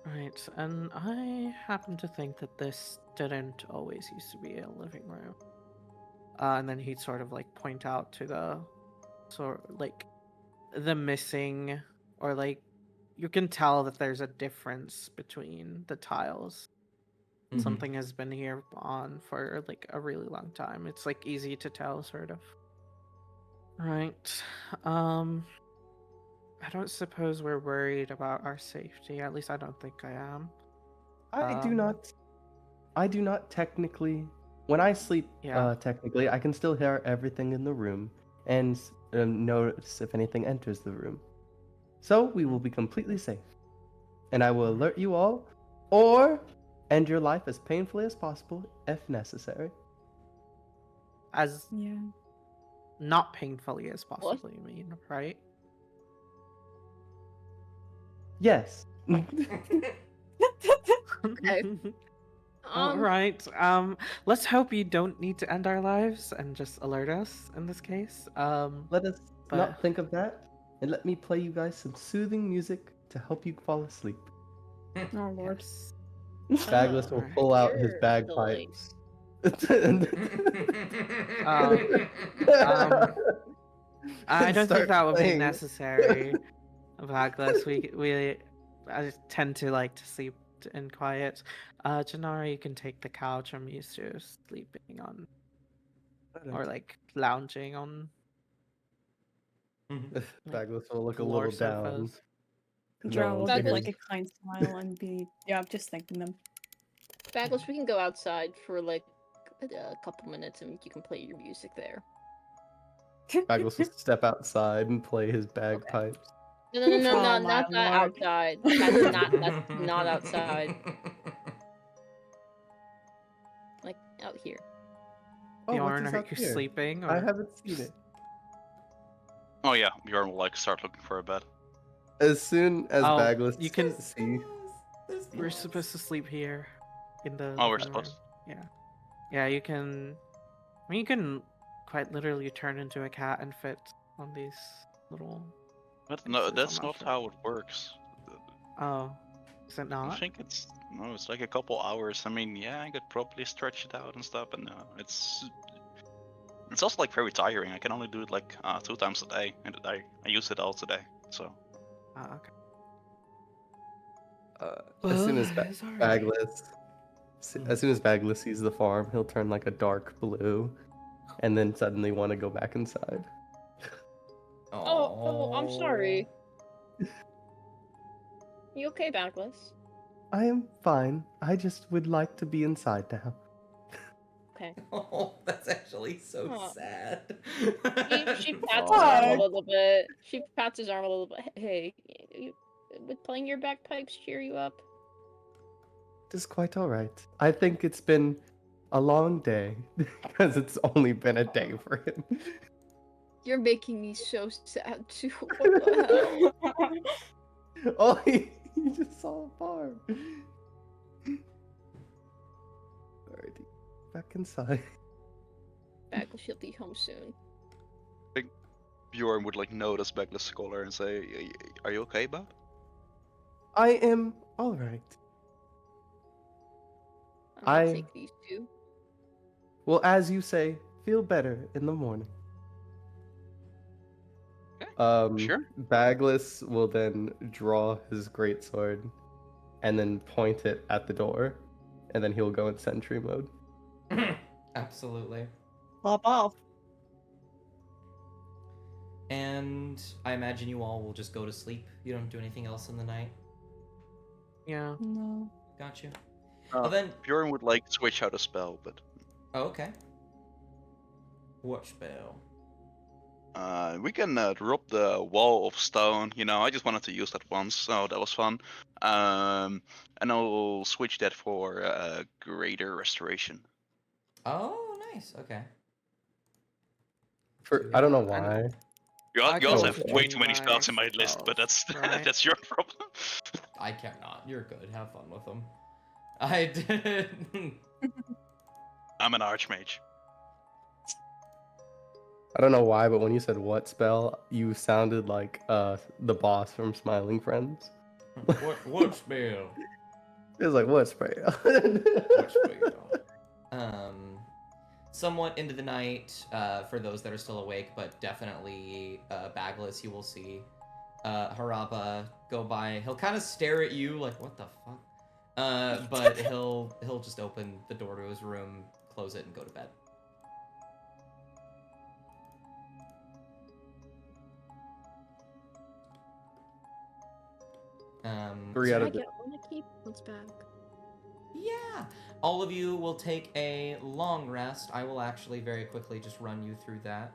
Right, and I happen to think that this didn't always used to be a living room. And then he'd sort of like point out to the like the missing, or like you can tell that there's a difference between the tiles. Mhm. Something has been here on for like a really long time. It's like easy to tell, sort of. Right. I don't suppose we're worried about our safety. At least I don't think I am. I do Um, not. I do not technically. When I sleep, Yeah. technically, I can still hear everything in the room and notice if anything enters the room. So we will be completely safe. And I will alert you all, or end your life as painfully as possible if necessary. As Yeah. not painfully as What? possible, you mean, right? Yes. Okay. All right. Let's hope you don't need to end our lives and just alert us in this case. Let us But not think of that, and let me play you guys some soothing music to help you fall asleep. Oh lord. yes. Bagless will Alright. pull out his You're bagpipes. Um, I and don't think start that would be playing. necessary. Backless. I tend to like to sleep in quiet. Janara, you can take the couch. I'm used to sleeping on, or like lounging on Mhm. like Bagless will look a floor little down. sofas. Drow will No, give Douglas- like a kind smile and be, yeah, I'm just thanking them. Baggles, we can go outside for like a couple minutes and you can play your music there. Bagless will step outside and play his bagpipes. No, Oh, not my that lord. outside. That's not outside. Like out here. Oh, what Bjorn, is are out you here? sleeping? I Or haven't seen it. Oh yeah, Bjorn will like start looking for a bed. As soon as Oh, Bagless you can- see, we're supposed to sleep here in the Oh, we're living room. supposed. Yeah, you can. I mean, you can quite literally turn into a cat and fit on these little. But no, Places, that's I'm not not sure. how it works. Oh, is it I not? think it's no, it's like a couple hours. I mean, yeah, I could probably stretch it out and stuff, but no, it's also like very tiring. I can only do it like 2 times a day, and I use it all today. So Oh, okay. as soon as It's alright. Bagless, as soon as Bagless sees the farm, he'll turn like a dark blue, and then suddenly want to go back inside. Oh, I'm sorry. You okay, Backless? I am fine. I just would like to be inside now. Okay. Oh, that's actually so Aw. sad. She pats his arm a Why? little bit. She pats his arm a little bit. Hey, would playing your bagpipes cheer you up? It is quite all right. I think it's been a long day because it's only been a day for him. You're making me so sad too. What the hell? Oh, he just saw a farm. Alrighty, back inside. Bagless, she'll be home soon. Bjorn would like notice Bagless Scholar and say, "Are you okay, bud?" I am all right. I'm gonna I- take these two. Well, as you say, feel better in the morning. Sure. Bagless will then draw his greatsword and then point it at the door, and then he'll go in sentry mode. Absolutely. Pop off. And I imagine you all will just go to sleep. You don't do anything else in the night. Yeah. No. Got you. Uh, Well then. Bjorn would like switch out a spell, but Oh, okay. What spell? we can drop the wall of stone. You know, I just wanted to use that once, so that was fun. And I'll switch that for greater restoration. Oh, nice. Okay. I don't know And- why. You, I you also can have also way do too many spells in my nice list, but that's spells, right? that's your problem. I cannot. You're good. Have fun with them. I did. I'm an archmage. I don't know why, but when you said what spell, you sounded like the boss from Smiling Friends. what spell? It was like what spell? What spell? Somewhat into the night, for those that are still awake, but definitely Bagless, you will see Haraba go by. He'll kind of stare at you like, what the fuck? But he'll just open the door to his room, close it, and go to bed. Three so out I of the get one to keep once back. Yeah. All of you will take a long rest. I will actually very quickly just run you through that.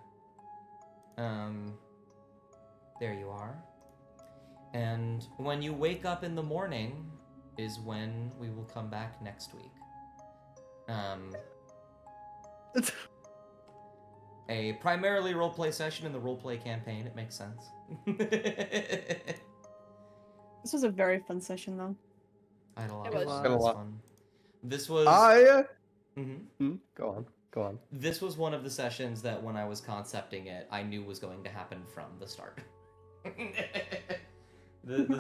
There you are. And when you wake up in the morning is when we will come back next week. A primarily roleplay session in the roleplay campaign, it makes sense. This was a very fun session, though. I had a lot It of was. fun. Had a It was lot. fun. This was Mhm. Go on. Go on. This was one of the sessions that when I was concepting it, I knew was going to happen from the start.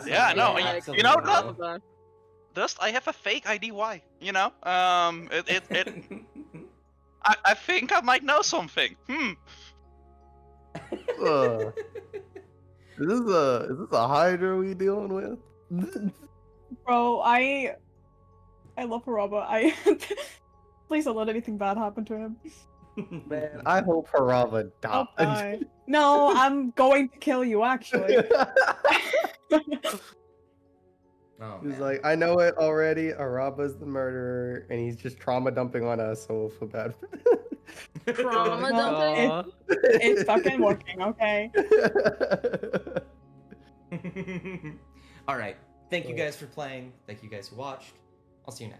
Yeah, no, you know absolutely that- Dust, I have a fake ID. Why? You know, I think I might know something. Uh, is this a Hydra we dealing with? Bro, I love Haraba. Please don't let anything bad happen to him. Man, I hope Harava I'll dies. die. No, I'm going to kill you, actually. Oh, He's man. like, I know it already. Araba's the murderer, and he's just trauma dumping on us, so we'll feel bad. Trauma Well, dumping? It's fucking working, okay? All right. Thank you guys for playing. Thank you guys who watched. I'll see you next.